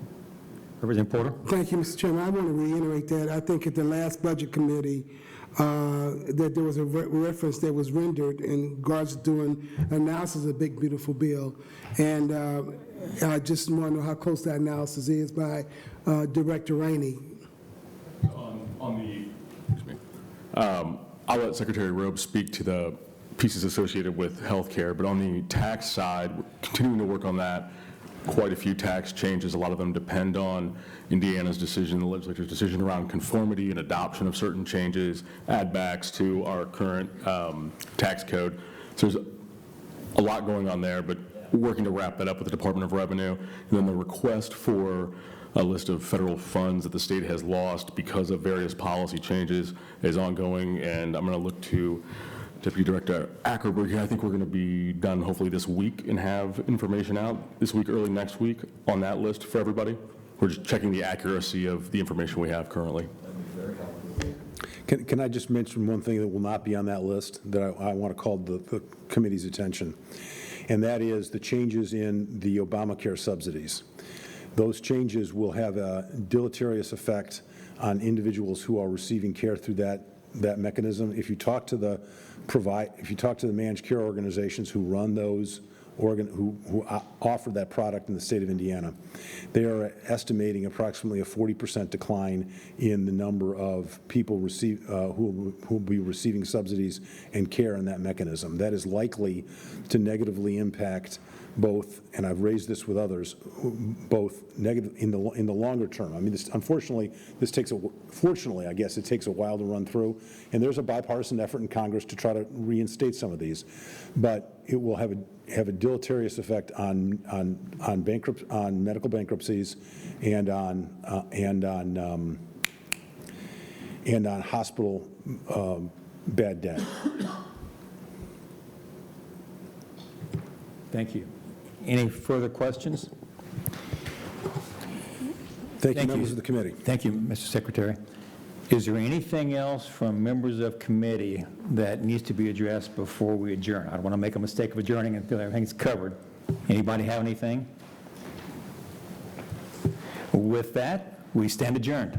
[SPEAKER 7] Representative Porter?
[SPEAKER 11] Thank you, Mr. Chairman. I want to reiterate that. I think at the last budget committee, that there was a reference that was rendered in regards to doing analysis of the big, beautiful bill. And I just want to know how close that analysis is by Director Rainey.
[SPEAKER 9] I'll let Secretary Robe speak to the pieces associated with health care, but on the tax side, we're continuing to work on that. Quite a few tax changes. A lot of them depend on Indiana's decision, the legislature's decision around conformity and adoption of certain changes, add backs to our current tax code. So there's a lot going on there, but we're working to wrap that up with the Department of Revenue. And then the request for a list of federal funds that the state has lost because of various policy changes is ongoing, and I'm going to look to Deputy Director Ackerberg here. I think we're going to be done hopefully this week and have information out this week, early next week on that list for everybody. We're just checking the accuracy of the information we have currently.
[SPEAKER 8] Can I just mention one thing that will not be on that list that I want to call the committee's attention, and that is the changes in the Obamacare subsidies. Those changes will have a deleterious effect on individuals who are receiving care through that mechanism. If you talk to the managed care organizations who run those, who offer that product in the state of Indiana, they are estimating approximately a 40% decline in the number of people who will be receiving subsidies and care in that mechanism. That is likely to negatively impact both, and I've raised this with others, both negative in the longer term. I mean, fortunately, I guess it takes a while to run through, and there's a bipartisan effort in Congress to try to reinstate some of these, but it will have a deleterious effect on medical bankruptcies and on hospital bad debt.
[SPEAKER 7] Thank you. Any further questions?
[SPEAKER 8] Thank you, members of the committee.
[SPEAKER 7] Thank you, Mr. Secretary. Is there anything else from members of committee that needs to be addressed before we adjourn? I don't want to make a mistake of adjourning until everything's covered. Anybody have anything? With that, we stand adjourned.